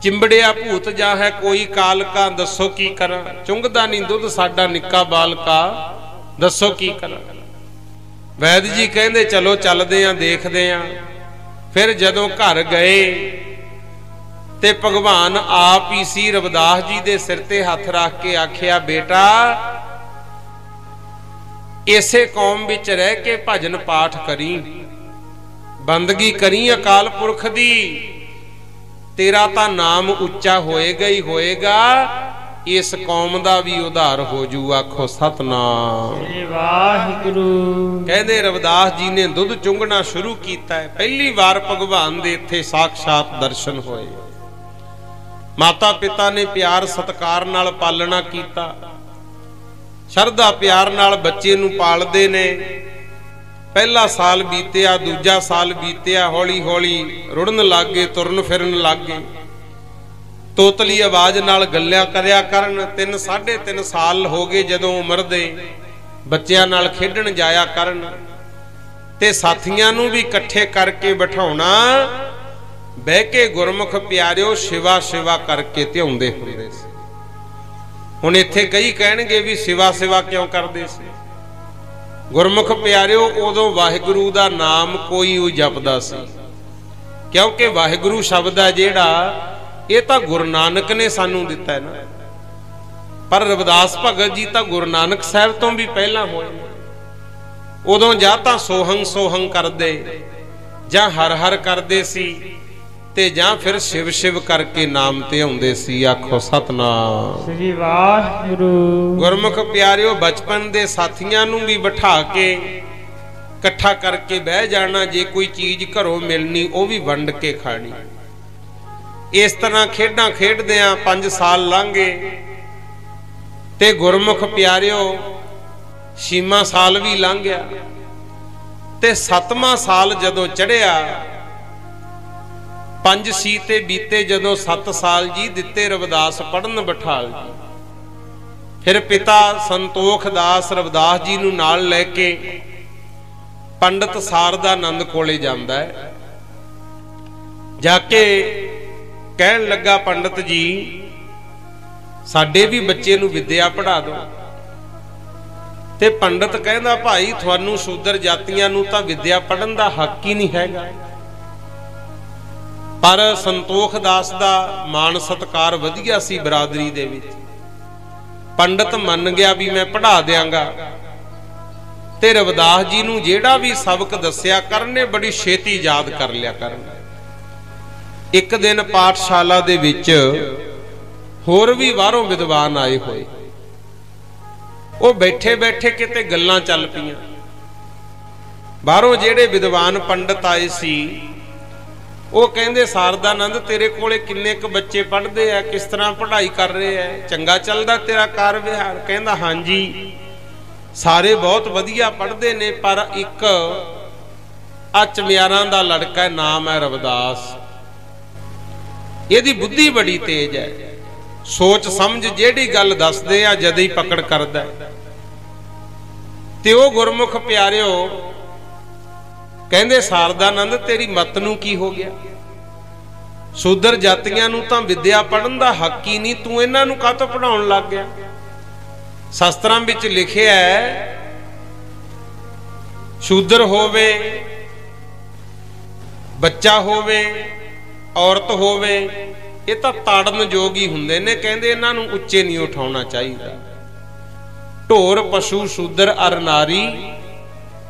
Speaker 1: चिंबड़िया भूत जा है कोई कालका, दसो की करा, चुंगदा नहीं दुध साडा निक्का बालका, दसो की करा। वैद जी कहंदे चलो चलदे आ देखदे आ। फिर जदों घर गए ते भगवान आप ही सी, रविदास जी दे सिर ते हथ रख के आखिया, बेटा इसे कौम विच रह के भजन पाठ करी, बंदगी करी अकाल पुरख दी, तेरा तां नाम उच्चा होएगा ही होएगा, इस कौम दा भी उधार हो जू। आखो सतनाम
Speaker 3: श्री वाहिगुरु।
Speaker 1: कहंदे रविदास जी ने दुध चुंगना शुरू कीता है। पहली बार भगवान दे इत्थे साक्षात दर्शन होए। माता पिता ने प्यार सत्कार नाल पालना कीता, शरधा प्यार नाल बच्चे नूं पालदे ने। पहला साल बीतिया, दूजा साल बीतिया, हौली हौली रुड़न लग गए, तुरन फिरन लग गए, तोतली आवाज नाल गल्लां करया करन। 3 साढ़े 3 साल हो गए जदों उमर दे, बच्चियां नाल खेडण जाया करन ते साथियां नूं भी इकट्ठे करके बिठाउणा, बह के गुरमुख प्यारिओ शिवा शिवा करके ध्याउंदे हुंदे सी। हुण इत्थे कई कहणगे भी शिवा शिवा क्यों करदे सी। गुरमुख प्यारिओ उदों वाहिगुरू दा नाम कोई वो जपदा सी, क्योंकि वाहिगुरू शब्द है जिहड़ा ये तो गुरु नानक ने सानू दिता है ना। पर रविदास भगत जी तो गुरु नानक साहब तो भी पहला होए। उदों जां तां सोहंग सोहंग करदे, जां हर हर करदे सी, ते जां फिर शिव शिव करके नाम ते आउंदे सी। आखो सतनाम
Speaker 3: श्री वाहिगुरु।
Speaker 1: गुरमुख प्यारिओ बचपन दे साथियां नूं भी बिठा के इकट्ठा करके बह जाना, जे कोई चीज घरों मिलनी वो भी वंड के खानी। इस तरह खेडां खेडदियां 5 साल लंघे ते गुरमुख प्यारिओ 6वां साल भी लंघ गया ते 7वां साल जदों चढ़िया, 5 सी ते बीते जदों 7 साल जी दिते रविदास पढ़न बठाल जी। फिर पिता संतोख दास रविदास जी नूं नाल लैके पंडित सारदानंद कोले जांदा है। जाके कहन लगा, पंडित जी साडे भी बच्चे नूं विद्या पढ़ा दो। ते पंडित कहंदा, भाई तुहानू शूदर जातियां नूं तां विद्या पढ़न दा हक ही नहीं हैगा। पर संतोख दास दा मान सत्कार वधिया सी बरादरी दे विच। पंडित मन गया भी मैं पढ़ा दियांगा। ते रविदास जी नूं जेड़ा भी सबक दस्सिया करने बड़ी छेती याद कर लिया करन। एक दिन पाठशाला दे विच होर भी बाहरों विद्वान आए हुए, वो बैठे बैठे किते गल्लां चल पईयां। बाहरों जेड़े विद्वान पंडित आए सी वो कहंदे, सारदानंद तेरे कोले किन्ने क बच्चे पढ़दे आ, किस तरह पढ़ाई कर रहे हैं, चंगा चलदा तेरा कार विहार? कहंदा हां जी सारे बहुत वधिया पढ़दे ने, पर एक आ चमियारां दा लड़का है, नाम है रविदास, ਇਹਦੀ बुद्धि बड़ी तेज है, सोच समझ जेड़ी गल दसदे आ जद ही पकड़ करदा ते ओ गुरमुख प्यारिओ कहंदे शारदानंद तेरी मत नूं की हो गया शूदर जातियां नूं तां विद्या पढ़न दा हक ही नहीं तूं इन्हां नूं काहतों पढ़ाउण लग गया शास्त्रां विच लिखिआ है शूदर होवे बच्चा होवे औरत होवे ये तो ताड़न योग ही हुंदे ने कहंदे इन्हां नूं उच्चे नहीं उठाउणा चाहीदा ढोर पशु शूदर अर नारी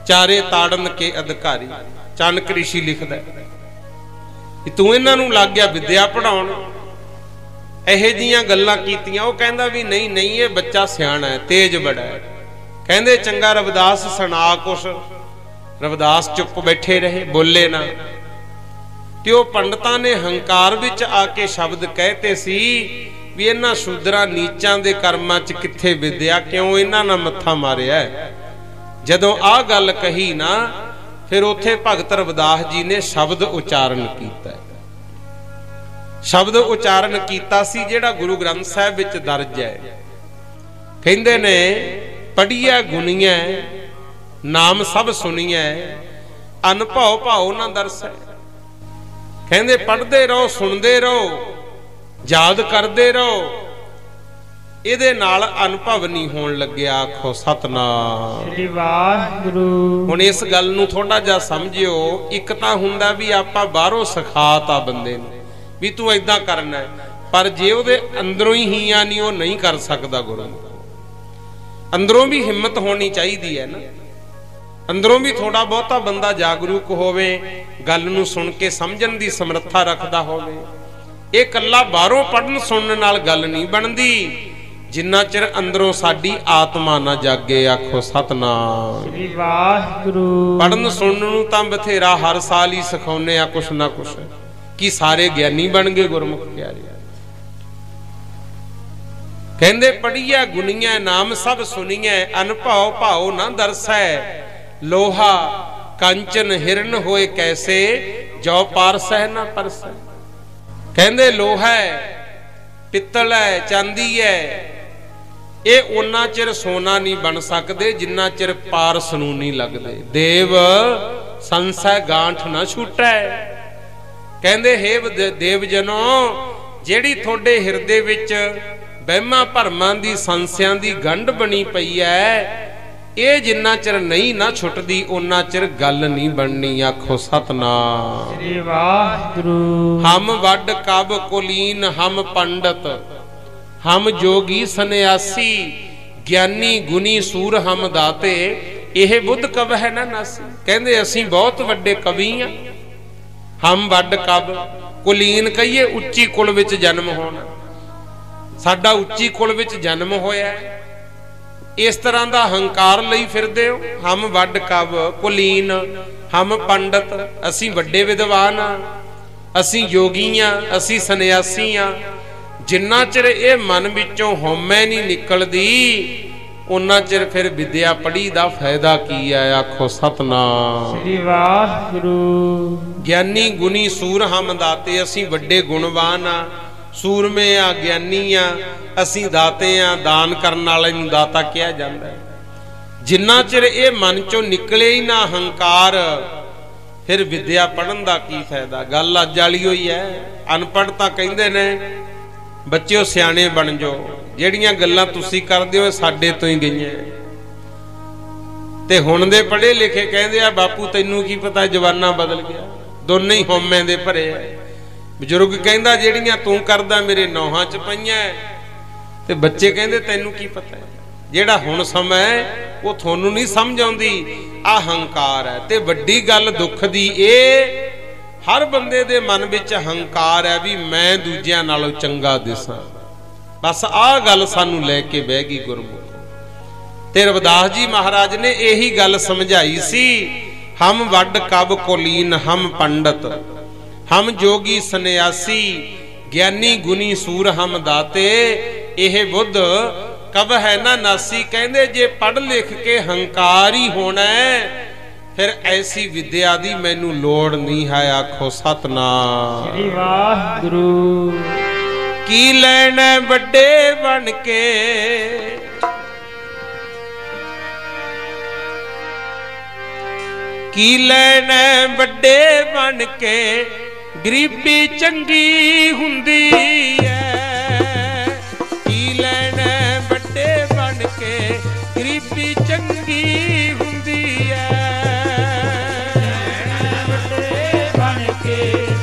Speaker 1: चारे ताड़न के अधिकारी चाणक ऋषि लिखदा है तूं इन्हां नूं लग गया विद्या पढ़ाउण इहे जिहियां गल्लां कीतियां ओह कहंदा भी नहीं नहीं ये बच्चा सियाणा है तेज बड़ा है कहंदे चंगा रविदास सुणा कुछ रविदास चुप बैठे रहे बोले ना ते ओह पंडितां ने हंकार विच आके शब्द कहते सी भी इन्हां शूदरां नीचां दे कर्मां च कित्थे विद्या क्यों इन्हां नाल मत्था मारिया जदों आ गल कही ना फिर उत्थे भगत रविदास जी ने शब्द उचारण कीता शब्द उचारण कीता सी जिहड़ा गुरु ग्रंथ साहिब विच दर्ज है कहंदे ने पढ़िया गुणिया नाम सब सुनिया अनभव भाव ना दरसै कहंदे पढ़दे रहो सुनदे रहो याद करदे रहो इहदे नाल अनुभव नहीं होण लग्या आखो सतनाम श्री वाहिगुरू हुण इस गल नूं थोड़ा जिहा समझियो एक तां हुंदा भी आपां बाहरों सिखाता बंदे नूं भी तूं इदां करना है पर जे उहदे अंदरों ही हीआं नहीं ओह नहीं कर सकदा गुरु अंदरों भी हिम्मत होनी चाहिदी है ना अंदरों भी थोड़ा बहुता बंदा जागरूक होवे गल नूं सुन के समझण दी समर्था रखदा होवे ये कल्ला बाहरों पढ़न सुनन नाल गल नहीं बनदी जिन्ना चिर अंदरों साडी आत्मा ना जागे आखो सतनाम श्री वाहिगुरू पढ़न सुनन नूं तां बथेरा हर साल ही सिखाउने आ कुछ ना कुछ कि सारे ज्ञानी बन गए गुरमुख प्यारे कहंदे पढ़िया गुनिया नाम सब सुनिया अनभव भाव ना दरसै लोहा कंचन हिरन होए कैसे जो पारसै ना परसै कहंदे लोहा है पित्तल है चांदी है ये उन्ना चिर सोना नहीं बन सकते जिन्ना चिर पारस नूं नहीं लगदे देव संसै गांठ ना छूटै कहंदे हे देव जनो जेड़ी थोड़े हिरदे विच वहमां भरमां दी संसियां दी गंढ बनी पई है ये जिन्ना चिर नहीं ना छुटदी उन्ना चिर गल नहीं बननी आखो सतनाम श्री वाहिगुरू हम वड कब कुलीन हम पंडित हम जोगी सन्यासी ज्ञानी गुनी सूर हम दाते यह बुद्ध कब है ना नासी कहंदे असीं बहुत वड्डे कवि हां हम वड कब कुलीन कहिए उच्ची कुल विच जन्म होना साडा उच्ची कुल विच जन्म होया है इस तरह का हंकार लई फिरदे हो हम वड कब कुलीन हम पंडित असीं वड्डे विद्वान आ असीं योगी आ असीं सन्यासी आ जिन्ना चिर ये मन विचों हौमै नहीं निकलदी उन्ना चिर फिर विद्या पढ़ी दा फायदा की है आखो सतनाम श्री वाहिगुरू ज्ञानी गुनी सूर हम दाते असीं वड्डे गुणवान आ सूरमे आ ज्ञानी आ असीं दाते आ दान करन वाले नूं दाता कहा जांदा है जिन्ना चिर ये मन चों निकले ही ना हंकार फिर विद्या पढ़न दा की फायदा गल अज वाली होई है अनपढ़ तां कहिंदे ने बच्चों सियाणे बन जाओ जिहड़ियां गल्लां तुसीं करदे हो साडे तों ही गईयां ते हुण दे पढ़े लिखे कहंदे आ बापू तैनूं की पता जवाना बदल गया दोनों ही हौमे दे भरे है बजुर्ग कहंदा जिहड़ियां तूं करदा मेरे नौहां च पईयां ते बच्चे कहंदे तैनूं की पता है जिहड़ा हुण समा है वो थोनू नहीं समझ आउंदी आ हंकार है ते वड्डी गल दुख दी ए हर बंदे दे मन विच हंकार है भी मैं दूजियां नालों चंगा दिसां बस आ गल सानू लैके बह गई गुरमुख ते रविदास जी महाराज ने यही गल समझाई सी हम वड कब कुलीन हम पंडित हम जोगी सन्यासी ज्ञानी गुनी सूर हम दाते यह बुद्ध कब है ना नासी कहंदे जे पढ़ लिख के हंकार ही होना है फिर ऐसी विद्या दी मैनू लोड़ नहीं है आखो सतनाम श्री वाहिगुरू की लैना बड़े बन के, की लैना बड़े बन के, गरीबी चंगी हुंदी है। की लैना बड़े बन के, गरीबी चंगी हुंदी है।
Speaker 2: बड़े बन के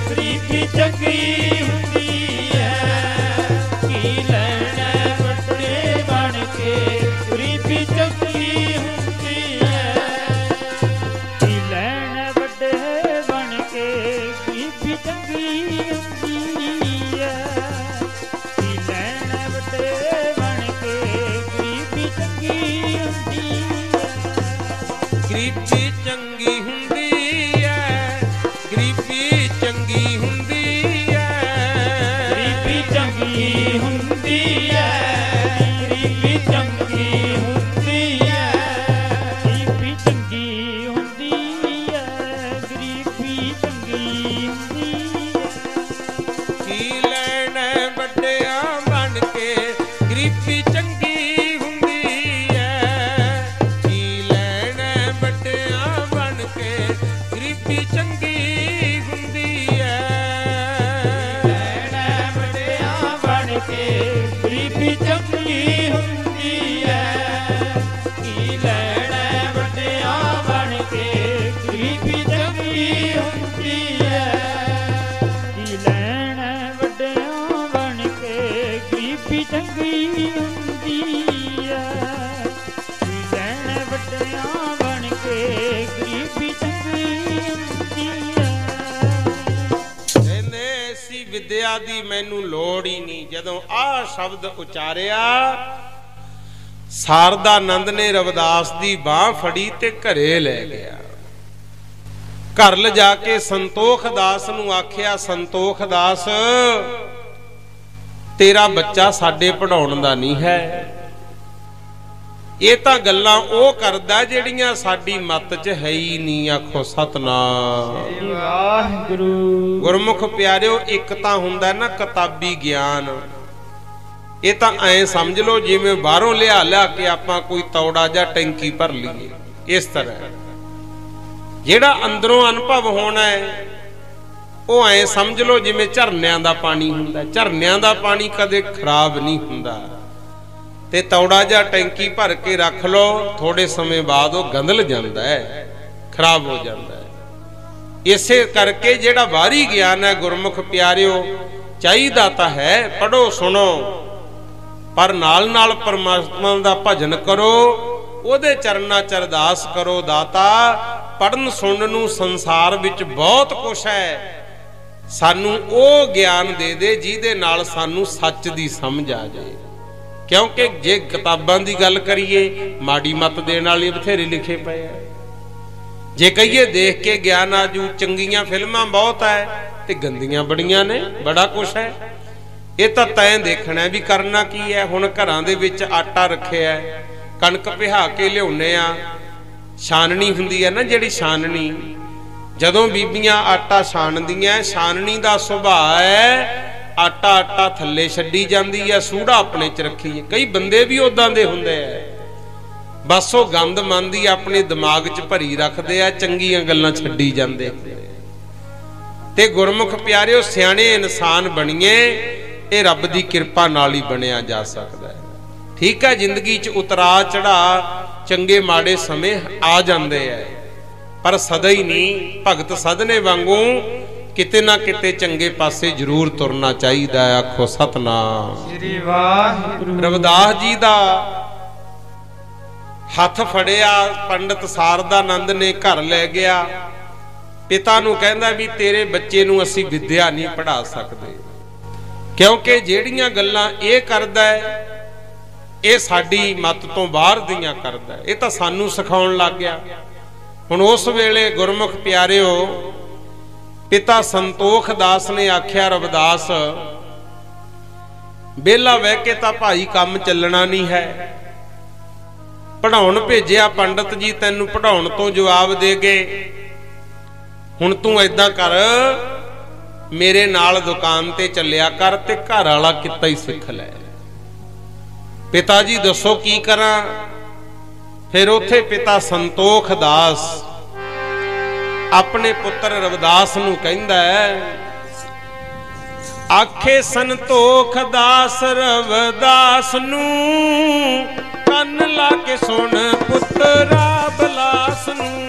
Speaker 2: गरीबी चंगी हुंदी है। की लैना बड़े बन के गरीबी चंगी हुंदी है। की लैना बड़े बन के गरीबी चंगी हुंदी है। की लैना बड़े बन के गरीबी चंगी हुंदी है।
Speaker 1: गरीबी चंगी हुंदी है, गरीबी चंगी हुंदी है।
Speaker 2: गरीबी चंगी हुंदी है। गरीबी चंगी हुंदी है। गरीबी चंगी हुंदी है। गरीबी चंगी हुंदी है।
Speaker 1: की लैना बड़िया बन के, गरीबी चंगी हुंदी है। की लैना बड़िया बन के, गरीबी चंगी हुंदी है।
Speaker 2: लैना बड़िया बन के गरीबी चंगी हुंदी है। की लैना बड़िया बन के गरीबी चंगी हुंदी है। की लैना बड़िया बन के गरीबी चंगी ਹੁੰਦੀ ਹੈ। ਕੀ ਲੈਣਾ ਵੱਡਿਆਂ ਬਣ ਕੇ ਗਰੀਬੀ ਚੰਗੀ ਹੁੰਦੀ ਹੈ।
Speaker 1: ਕਹਿੰਦੇ ਸੀ ਵਿਦਿਆ ਦੀ ਮੈਨੂੰ ਲੋੜ ਹੀ ਨਹੀਂ। ਜਦੋਂ ਆਹ ਸ਼ਬਦ ਉਚਾਰਿਆ, ਸਾਰਦਾਨੰਦ ਨੇ ਰਵਿਦਾਸ ਦੀ ਬਾਹ ਫੜੀ ਤੇ ਘਰੇ ਲੈ ਗਿਆ। ਘਰ ਲਿਜਾ ਕੇ ਸੰਤੋਖ ਦਾਸ ਨੂੰ ਆਖਿਆ, ਸੰਤੋਖ ਦਾਸ तेरा बच्चा साडे पढ़ाउण दा नहीं है। ये तां गल्लां ओह करदा जिहड़ियां साडी मत च है ही नहीं। आखो सतनाम
Speaker 3: वाहिगुरू।
Speaker 1: गुरमुख प्यारिओ, एक तां हुंदा ना किताबी ज्ञान, ये तां ऐ समझ लो जिवें बाहरों लिया के आपां कोई तौड़ा जा टैंकी भर लईए, इस तरह। जिहड़ा अंदरों अनुभव होना है ਉਹ ਐ ਸਮਝ ਲਓ ਜਿਵੇਂ ਝਰਨਿਆਂ ਦਾ ਪਾਣੀ ਹੁੰਦਾ। ਝਰਨਿਆਂ ਦਾ ਪਾਣੀ ਕਦੇ ਖਰਾਬ ਨਹੀਂ ਹੁੰਦਾ, ਤੇ ਤੌੜਾ ਜਿਹਾ ਟੈਂਕੀ ਭਰ ਕੇ ਰੱਖ ਲਓ, ਥੋੜੇ ਸਮੇਂ ਬਾਅਦ ਉਹ ਗੰਦਲ ਜਾਂਦਾ ਹੈ, ਖਰਾਬ ਹੋ ਜਾਂਦਾ ਹੈ। ਇਸੇ ਕਰਕੇ ਜਿਹੜਾ ਬਾਹਰੀ ਗਿਆਨ ਹੈ ਗੁਰਮੁਖ ਪਿਆਰਿਓ, ਚਾਹੀਦਾ ਤਾਂ ਹੈ ਪੜੋ ਸੁਣੋ, ਪਰ ਨਾਲ ਨਾਲ ਪਰਮਾਤਮਾ ਦਾ ਭਜਨ ਕਰੋ, ਉਹਦੇ ਚਰਨਾਂ ਚ ਅਰਦਾਸ ਕਰੋ। ਦਾਤਾ ਪੜਨ ਸੁਣਨ ਨੂੰ ਸੰਸਾਰ ਵਿੱਚ ਬਹੁਤ ਕੁਛ ਹੈ, ਸਾਨੂੰ ਉਹ ਗਿਆਨ ਦੇ ਦੇ ਜਿਹਦੇ ਨਾਲ ਸਾਨੂੰ ਸੱਚ ਦੀ ਸਮਝ ਆ ਜਾਏ। ਕਿਉਂਕਿ ਜੇ ਕਿਤਾਬਾਂ ਦੀ ਗੱਲ ਕਰੀਏ, ਮਾੜੀ ਮੱਤ ਦੇਣ ਵਾਲੇ ਬਥੇਰੇ ਲਿਖੇ ਪਏ ਆ। ਜੇ ਕਹੀਏ ਦੇਖ ਕੇ ਗਿਆਨ ਆਜੂ, ਚੰਗੀਆਂ ਫਿਲਮਾਂ ਬਹੁਤ ਹੈ ਤੇ ਗੰਦੀਆਂ ਬੜੀਆਂ ਨੇ, ਬੜਾ ਕੁਛ ਹੈ। ਇਹ ਤਾਂ ਤੈਂ ਦੇਖਣਾ ਵੀ ਕਰਨਾ ਕੀ ਹੈ। ਹੁਣ ਘਰਾਂ ਦੇ ਵਿੱਚ ਆਟਾ ਰੱਖਿਆ, ਕਣਕ ਪਿਹਾ ਕੇ ਲਿਆਉਨੇ ਆ, ਛਾਨਣੀ ਹੁੰਦੀ ਹੈ ਨਾ ਜਿਹੜੀ ਛਾਨਣੀ, ਜਦੋਂ ਬੀਬੀਆਂ ਆਟਾ ਛਾਣਦੀਆਂ, ਛਾਨਣੀ ਦਾ ਸੁਭਾਅ ਹੈ ਆਟਾ ਆਟਾ ਥੱਲੇ ਛੱਡੀ ਜਾਂਦੀ ਹੈ, ਸੂੜਾ ਆਪਣੇ ਚ ਰੱਖੀ ਹੈ। ਕਈ ਬੰਦੇ ਵੀ ਉਦਾਂ ਦੇ ਹੁੰਦੇ ਆ, ਬਸ ਉਹ ਗੰਦ ਮੰਦੀ ਆਪਣੇ ਦਿਮਾਗ ਚ ਭਰੀ ਰੱਖਦੇ ਆ, ਚੰਗੀਆਂ ਗੱਲਾਂ ਛੱਡੀ ਜਾਂਦੇ। ਤੇ ਗੁਰਮੁਖ ਪਿਆਰਿਓ, ਸਿਆਣੇ ਇਨਸਾਨ ਬਣੀਏ, ਇਹ ਰੱਬ ਦੀ ਕਿਰਪਾ ਨਾਲ ਹੀ ਬਣਿਆ ਜਾ ਸਕਦਾ ਹੈ। ਠੀਕ ਹੈ, ਜ਼ਿੰਦਗੀ ਚ ਉਤਰਾ ਚੜਾ, ਚੰਗੇ ਮਾੜੇ ਸਮੇਂ ਆ ਜਾਂਦੇ ਆ, ਪਰ ਸਦਾ ਹੀ ਨਹੀਂ। ਭਗਤ ਸਦਨੇ ਵਾਂਗੂ ਕਿਤੇ ਨਾ ਕਿਤੇ ਚੰਗੇ ਪਾਸੇ ਜ਼ਰੂਰ ਤੁਰਨਾ ਚਾਹੀਦਾ ਹੈ। ਆਖੋ ਸਤਨਾਮ
Speaker 3: ਸ੍ਰੀ ਵਾਹਿਗੁਰੂ।
Speaker 1: ਰਵਿਦਾਸ ਜੀ ਦਾ ਹੱਥ ਫੜਿਆ ਪੰਡਤ ਸਾਰਦਾਨੰਦ ਨੇ, ਘਰ ਲੈ ਗਿਆ। ਪਿਤਾ ਨੂੰ ਕਹਿੰਦਾ ਵੀ ਤੇਰੇ ਬੱਚੇ ਨੂੰ ਅਸੀਂ ਵਿਦਿਆ ਨਹੀਂ ਪੜ੍ਹਾ ਸਕਦੇ, ਕਿਉਂਕਿ ਜਿਹੜੀਆਂ ਗੱਲਾਂ ਇਹ ਕਰਦਾ ਹੈ ਇਹ ਸਾਡੀ ਮੱਤ ਤੋਂ ਬਾਹਰ ਦੀਆਂ ਕਰਦਾ, ਇਹ ਤਾਂ ਸਾਨੂੰ ਸਿਖਾਉਣ ਲੱਗ ਗਿਆ। ਹੁਣ ਉਸ ਵੇਲੇ ਗੁਰਮੁਖ ਪਿਆਰਿਓ, ਪਿਤਾ ਸੰਤੋਖ ਦਾਸ ਨੇ ਆਖਿਆ, ਰਵਿਦਾਸ ਵਿਹਲਾ ਬਹਿ ਕੇ ਤਾਂ ਭਾਈ ਕੰਮ ਚੱਲਣਾ ਨਹੀਂ ਹੈ। ਪੜਾਉਣ ਭੇਜਿਆ ਪੰਡਤ ਜੀ, ਤੈਨੂੰ ਪੜਾਉਣ ਤੋਂ ਜਵਾਬ ਦੇ ਗਏ। ਹੁਣ ਤੂੰ ਏਦਾਂ ਕਰ, मेरे नाल दुकान ते चलिया कर ते घर वाला किता ही सिख लै। पिता जी दसो की करा? फिर उथे पिता संतोख दास अपने पुत्र रविदास नूं कहंदा है, आखे संतोख दास रविदास नूं कन ला के सुन पुत्रा बलास नूं।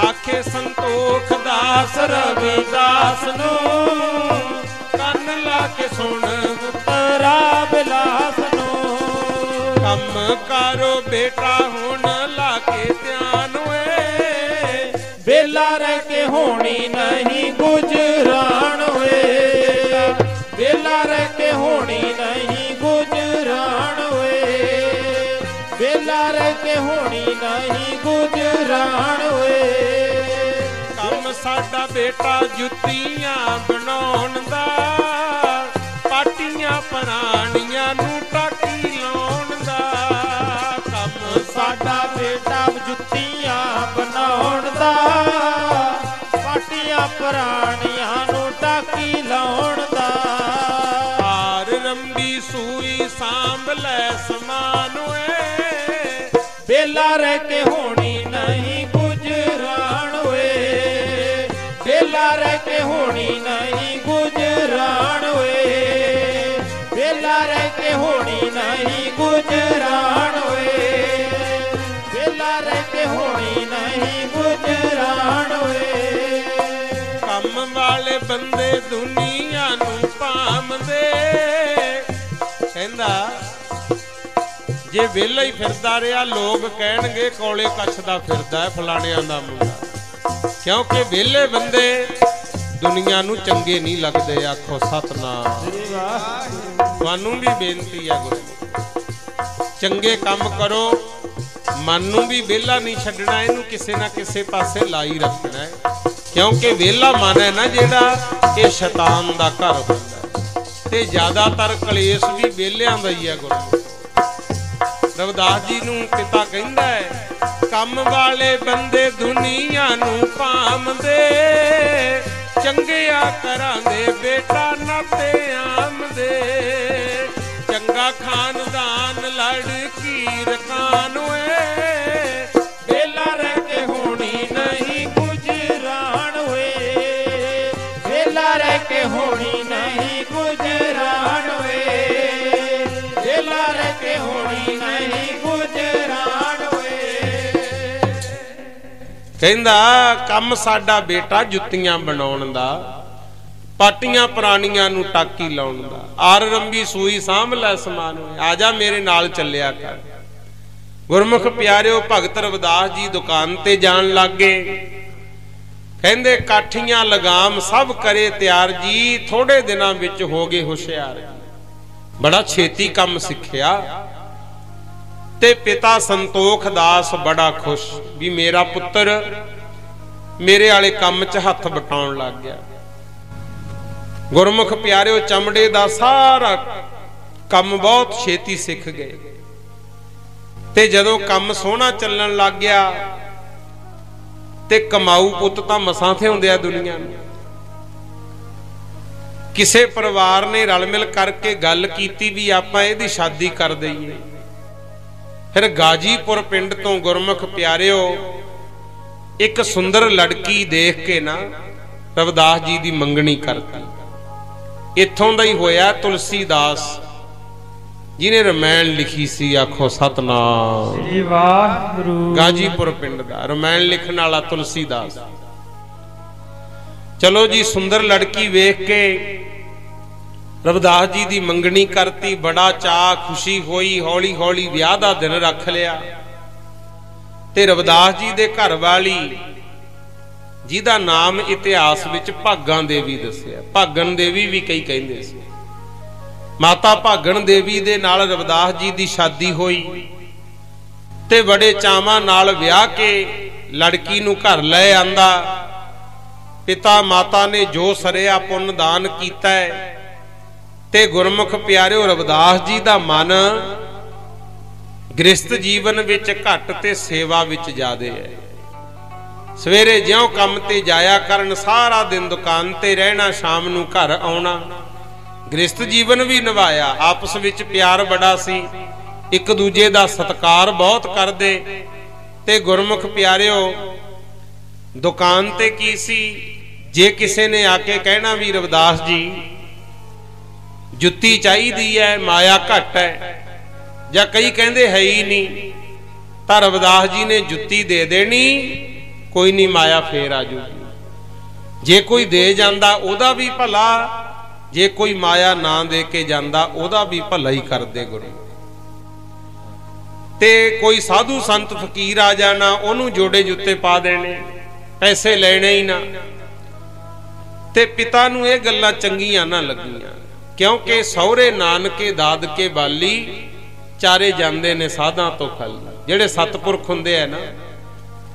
Speaker 1: आखे संतोख दास रविदास नूं कन ला के सुन पुत्रा बलास नूं। कम करो बेटा हुण ला के ध्यान वे, बेला रह के होनी नहीं गुजरान वे। बेला रह के होनी नहीं गुजरान वे। बेला रह के होनी नहीं गुजरान वे। कम साडा बेटा जुत्तियां बनाउण दा, पाटियां पराणियां नूं टाकी लाउण दा। कम साडा बेटा जुत्तियां बनाउण दा, पाटियां पराणियां नूं टाकी लाउण दा। हार रंबी सूई सांभ लै समान वे, बेला रह के होनी नहीं गुजरान वे। बेला रह के होनी नहीं गुजरान वे। बेला रह के होनी नहीं गुजरान वे। बेला रह के होनी नहीं गुजरान वे। कम वाले बंदे दुनिया नूं भामदे, कहंदा जे वेला ही फिरदा रहा लोग कहणगे कोले कछदा फिरदा है फलाणियां दा मुंडा। क्योंकि वेले बंदे दुनिया नूं चंगे नहीं लगदे। आखो सतनाम। तुहानूं भी बेनती है गुरु, चंगे काम करो, मन नूं भी वेला नहीं छड्डना, इहनूं किसे ना किसे पासे लाई रखना है। क्योंकि वेला मन है ना जिहड़ा, ये शैतान दा घर हुंदा है ते ज्यादातर कलेश भी वेलियां दा ही है गुरु। रविदास जी नूं पिता कहंदा है, कम वाले बंदे दुनिया नूं भामदे, चंगिया करांदे बेटा नाते आमदे। चंगा खानदान लड़की रखान वे, बेला रह के होनी नहीं गुजरान वे। बेला रह के होनी नहीं गुजरान वे। बेला रह के होनी नहीं गुजरान वे। कहंदा कम साडा बेटा जुत्तियां बनाउण दा, पाटियां पुरानियां नूं टाकी लाउण दा। आर रंबी सूई सांभ लै समान होए, आजा मेरे नाल चलिया कर। गुरमुख प्यारिओ भगत रविदास जी दुकान ते जान लग गए। कहंदे काठियां लगाम सब करे तैयार जी, थोड़े दिनां विच हो गए हुशियार। बड़ा छेती काम सिक्ख्या ते पिता संतोख दास बड़ा खुश भी मेरा पुत्र मेरे आले काम च हथ बटाउण लग गया। गुरमुख प्यारिओ चमड़े दा सारा काम बहुत छेती सिख गए ते जदों काम सोहना चलण लग गया ते कमाऊ पुत तां मसां थे हुंदे आ दुनिया नूं। किसे परिवार ने रल मिल करके गल कीती भी आपां इहदी शादी कर दईए। फिर गाजीपुर पिंड तो गुरमुख प्यारिओ एक सुंदर लड़की देख के ना रविदास जी दी मंगनी करती। इत्थों दा ही होया तुलसीदास जिन्हें रमैन लिखी सी। आखो सतनाम। गाजीपुर पिंड दा रमैन लिखण वाला तुलसीदास। चलो जी सुंदर लड़की वेख के रविदास जी दी मंगनी करती। बड़ा चाह खुशी होई। हौली हौली विआह दा दिन रख लिया ते रविदास जी दे घर वाली जिहदा नाम इतिहास विच भागां देवी दस्सिया। भागन देवी भी कई कहंदे सी। माता भागन देवी दे नाल रविदास जी दी शादी होई ते बड़े चावां नाल विआह के लड़की नूं घर ले आंदा। पिता माता ने जो सरिया पुन्न दान कीता है ते गुरमुख प्यारिओ रविदास जी दा मन गृहस्थ जीवन विच घट ते सेवा विच ज्यादे है। सवेरे ज्यों काम ते जाया करन, सारा दिन दुकान ते रहना, शाम नूं घर आउणा। गृहस्थ जीवन भी निभाया, आपस विच प्यार बड़ा सी, एक दूजे दा सत्कार बहुत करदे। ते गुरमुख प्यारिओ दुकान ते की सी, जे किसी ने आके कहना भी रविदास जी जुत्ती चाहिदी है, माया घट है, या कई कहंदे है ही नहीं, तां रविदास जी ने जुत्ती दे देनी, कोई नहीं माया फेर आ जूगी। जे कोई दे जांदा ओदा भी भला, जे कोई माया ना दे के जांदा ओदा भी भला ही करदे गुरु। ते कोई साधु संत फकीर आ जाना, ओनू जोड़े जुत्ते पा देने, पैसे लेने ही ना। ते पिता नू ये गल्लां चंगियां ना लगियां, क्योंकि सौरे नानके दादके बाली चारे जांदे ने साधां तो खल। जेड़े सतपुरख हुंदे है ना,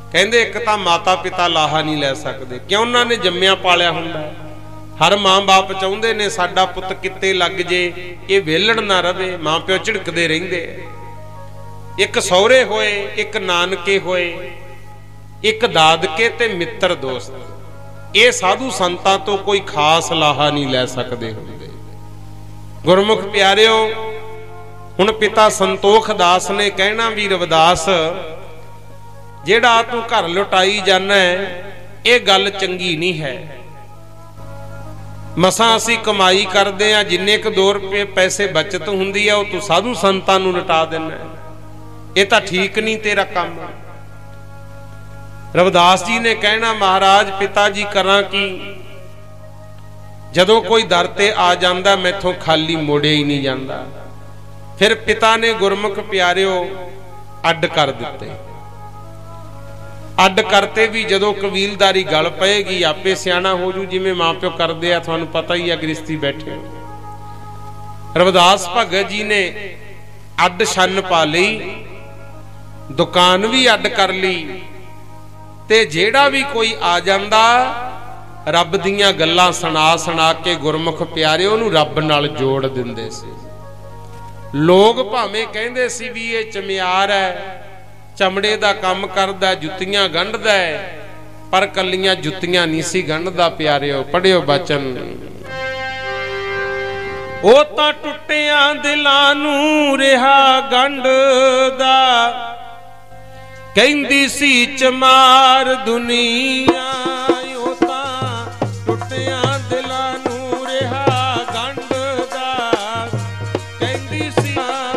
Speaker 1: कहंदे एक तां माता पिता लाहा नहीं लै सकदे, क्यों उन्हां ने जम्मिया पालिया हुंदा। हर मां बाप चाहुंदे ने साडा पुੱਤ कित्ते लग जे, ये वेलड़ ना रवे, मां प्यो झिड़कदे रहिंदे। एक सौरे होए, एक नानके होए, एक दादके ते मित्र दोस्त, ये साधु संतां तो कोई खास लाहा नहीं लै सकदे हुंदे। गुरमुख प्यारिओ, हुण पिता संतोख दास ने कहना भी रविदास जेड़ा तू घर लुटाई जाना है, ये गल चंगी नहीं है। मसां असीं कमाई करदे आ, जिन्ने क 2 रुपए पैसे बचत हुंदी है, वो तू साधु संतां नूं लुटा देना है, ये तां ठीक नहीं तेरा काम। रविदास जी ने कहना महाराज पिता जी करा की, जदों कोई दर ते आ जांदा मैथों खाली मोड़े ही नहीं जांदा। फिर पिता ने गुरमुख प्यारिओ अड्ड कर दिते। अड्ड करते भी जदों कबीलदारी गल पएगी आपे सियाणा हो जू, जिवें मां प्यो करदे आ, तुहानूं पता ही है गृहस्थी बैठे। रविदास भगत जी ने अड्ड छन पा लई, दुकान भी अड्ड कर ली, ते जेड़ा भी कोई आ जांदा रब दीयां गल्लां सुना सुना के गुरमुख प्यारे ओनू रब नाल जोड़ दिंदे सी। लोग भावें कहंदे सी भी ये चमियार है, चमड़े दा काम करदा, जुत्तियां गंढदा है, पर कल्लियां जुत्तियां नहीं सी गंढदा। प्यारिओ पढ़िओ बचन, ओ तां टुੱਟਿਆਂ दिलां नूं रिहा गंढदा, कहंदी सी चमार दुनिया। ओ तां टुੱਟਿਆਂ दिलां नूं रिहा गंढदा, कहंदी सी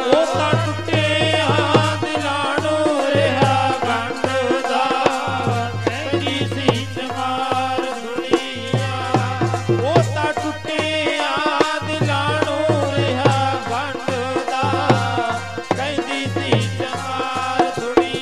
Speaker 2: ओ तां टुੱਟਿਆਂ दिलां नूं रिहा गंढदा, कहंदी सी चमार दुनिया। ओ तां टुੱਟਿਆਂ दिलां नूं रिहा गंढदा, कहंदी सी चमार दुनिया।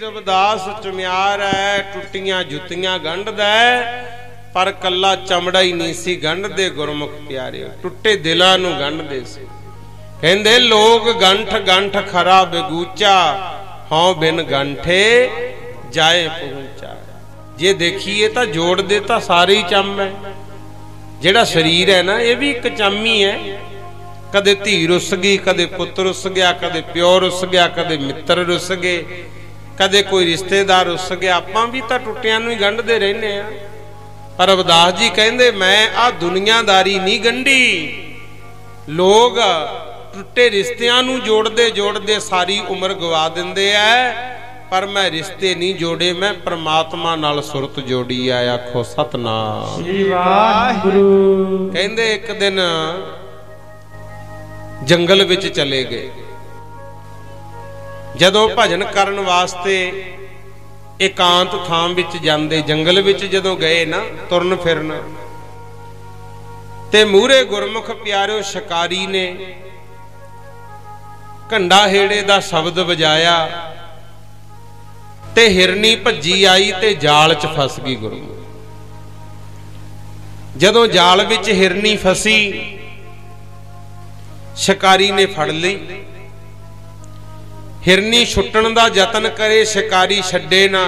Speaker 1: रविदास चुमियार है, टुटियां जुतियां गंढदा है, पर कला चमड़ा ही नहीं सी गंढदे गुरमुख प्यारे, टुटे दिलां नूं गंढदे सी। कहंदे लोग गंठ गंठ खरा बेगूचा, हों बिन गंठे जाए पहुंचा। जे देखिए तो जोड़ दे तो सारे ही चम है। जेड़ा शरीर है ना, ये भी एक चम ही है। कदे धी रुस गई, कदे पुत्र रुस गया, कदे प्यो रुस गया, कदे मित्र रुस गए, कदे कोई रिश्तेदार रुस गया। आपां भी तो टुटियां नूं ही गंढदे रहने आ। पर रविदास जी कहंदे मैं आ दुनियादारी नहीं गंढी। लोग टुटे रिश्तियां नूं जोड़दे जोड़दे सारी उम्र गवा दिंदे आ, पर मैं रिश्ते नहीं जोड़े, मैं परमात्मा नाल सुरत जोड़ी आ। आखो सतनाम
Speaker 3: श्री वाहिगुरु।
Speaker 1: कहंदे एक दिन जंगल विच चले गए। जदों भजन करन वास्ते एकांत थां विच जांदे, जंगल विच जदों गए ना तुरन फिरन, ते मूहरे गुरमुख प्यारिओ शिकारी ने घंडा हेड़े दा शब्द वजाया ते हिरनी भज्जी आई ते जाल च फस गई। गुरु जदों जाल विच हिरनी फसी, शिकारी ने फड़ ली। हिरनी छुट्टण दा यतन करे, शिकारी छड्डे ना।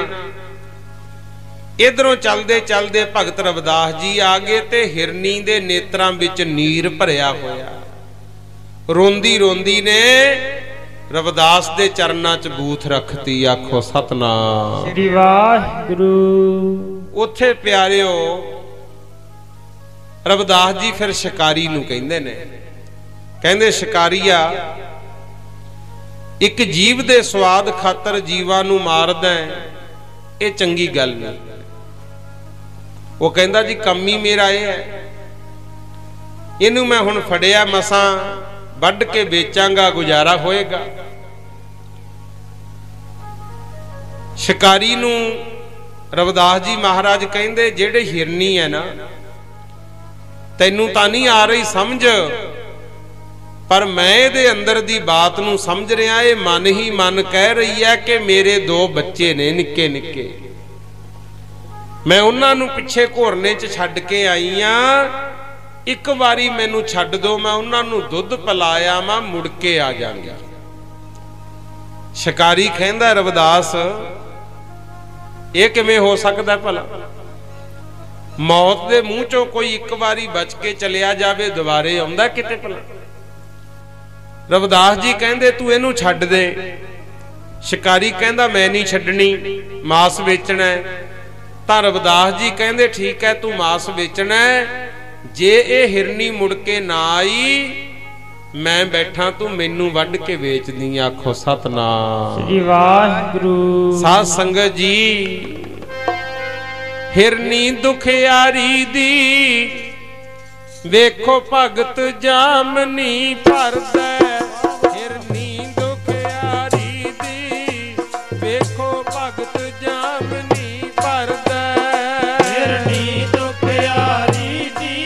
Speaker 1: इधरों चलदे चलदे भगत रविदास जी आ गए ते हिरनी दे नेत्रां विच नीर भरिया होया। रोंदी रोंदी ने रविदास दे चरनां च बूथ रखती। आखो सतनाम
Speaker 3: श्री वाहिगुरु।
Speaker 1: उथे प्यारिओ रविदास जी फिर शिकारी नूं कहंदे ने, कहंदे शिकारीआ एक जीव दे स्वाद खातर जीवां नूं मारदा ये चंगी गल नहीं। वो कहंदा जी काम ही मेरा ये है, इनू मैं हुण फड़िया मसां वड्ड के बेचांगा, गुजारा होएगा। शिकारी नूं रविदास जी महाराज कहंदे जेड़े हिरनी है ना, तैनू तां नहीं आ रही समझ, पर मैं इहदे अंदर दी बात नूं समझ रहा। ये मन ही मन कह रही है कि मेरे दो बच्चे ने निक्के निक्के, मैं उन्हां नूं पिछे घोरने च छड्ड के आई हां। एक बारी मैनू छड्ड दो, मैं उन्हां नूं दुध पिलाया मैं मुड़ के आ जांगा। शिकारी कहंदा रविदास ये किवें हो सकदा भला? मौत दे मूंह चों कोई एक बारी बच के चलिया जावे, दुबारे आउंदा किते भला? रविदास जी कहंदे तू इहनू छड्ड दे। शिकारी कहंदा मैं नहीं छड्डनी, मांस बेचना है। तां रविदास जी कहंदे ठीक है, तू मांस बेचना है, जे ये हिरनी मुड़ के ना आई मैं बैठा, तू मैनू वड्ड के बेच दी। आखो सतनाम
Speaker 3: श्री वाहिगुरु।
Speaker 1: साध संगत जी, हिरनी दुखियारी दी वेखो भगत जामनी भरदा। हिरनी दुखियारी दी वेखो भगत जामनी भरदा।
Speaker 2: हिरनी दुखियारी दी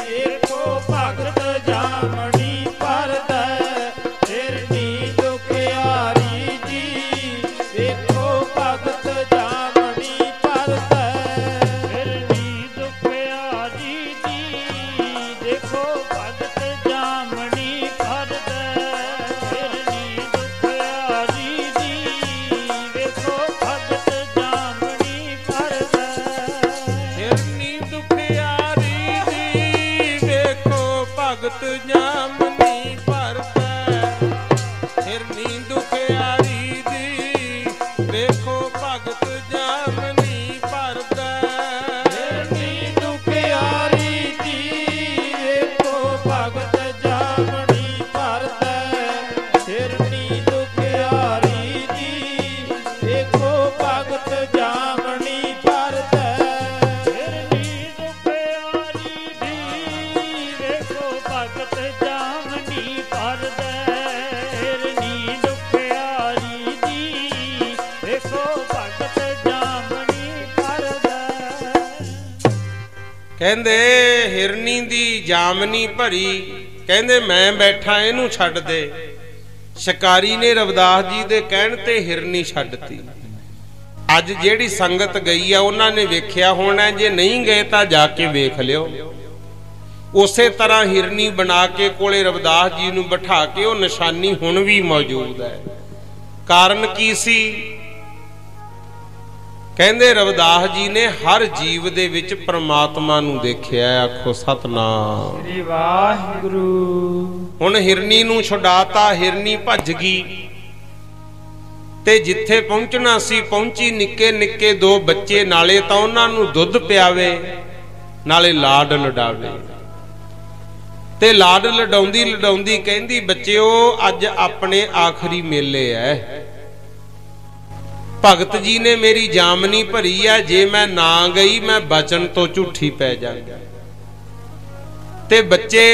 Speaker 2: वेखो भगत जामनी भरदा। हिरनी दुखियारी दी वेखो भगत जामनी भरदा। हिरनी दुखियारी दी देखो भगत जामनी भरदा। हिरनी दुखियारी दी वेखो भगत जामनी भरदा।
Speaker 1: हिरनी दुखियारी दी वेखो भगत जामनी भरदा। हिरनी दुखियारी दी वेखो भगत जामनी भरदा।
Speaker 2: हिरनी दुखियारी दी वेखो भगत जामनी भरदा। हिरनी दुखियारी दी वेखो भगत जामनी भरदा। हिरनी दुखियारी दी वेखो भगत जामनी भरदा। हिरनी दुखियारी दी वेखो भगत जामनी भरदा।
Speaker 1: कहंदे हिरनी दी जामनी भरी, कहंदे मैं बैठा इनू छड्ड दे। शिकारी ने रविदास जी दे कहण ते हिरनी छड्डती। अज जेड़ी संगत गई आ उन्हां ने वेखिया होना, जे नहीं गए तां जाके वेख लियो। ਉਸੇ ਤਰ੍ਹਾਂ ਹਿਰਨੀ ਬਣਾ ਕੇ ਕੋਲੇ ਰਵਿਦਾਸ ਜੀ ਨੂੰ ਬਿਠਾ ਕੇ ਉਹ ਨਿਸ਼ਾਨੀ ਹੁਣ ਵੀ ਮੌਜੂਦ ਹੈ। ਕਾਰਨ ਕੀ ਸੀ? ਕਹਿੰਦੇ ਰਵਿਦਾਸ ਜੀ ਨੇ ਹਰ ਜੀਵ ਦੇ ਵਿੱਚ ਪ੍ਰਮਾਤਮਾ ਨੂੰ ਦੇਖਿਆ। ਆਖੋ ਸਤਨਾਮ
Speaker 3: ਸ੍ਰੀ ਵਾਹਿਗੁਰੂ।
Speaker 1: ਹੁਣ ਹਿਰਨੀ ਨੂੰ ਛੁਡਾਤਾ, ਹਿਰਨੀ ਭੱਜ ਗਈ ਤੇ ਜਿੱਥੇ ਪਹੁੰਚਣਾ ਸੀ ਪਹੁੰਚੀ। ਨਿੱਕੇ ਨਿੱਕੇ ਦੋ ਬੱਚੇ, ਨਾਲੇ ਤਾਂ ਉਹਨਾਂ ਨੂੰ ਦੁੱਧ ਪਿਆਵੇ ਨਾਲੇ ਲਾਡ ਲਡਾਵੇ। ਤੇ ਲਾਡ ਲਡਾਉਂਦੀ ਲਡਾਉਂਦੀ ਕਹਿੰਦੀ, ਬੱਚਿਓ ਅੱਜ ਆਪਣੇ ਆਖਰੀ ਮੇਲੇ ਐ। ਭਗਤ ਜੀ ਨੇ ਮੇਰੀ ਜਾਮਨੀ ਭਰੀ ਐ, ਜੇ ਮੈਂ ਨਾ ਗਈ ਮੈਂ ਬਚਨ ਤੋਂ ਝੂਠੀ ਪੈ ਜਾਵਾਂਗਾ। ਤੇ ਬੱਚੇ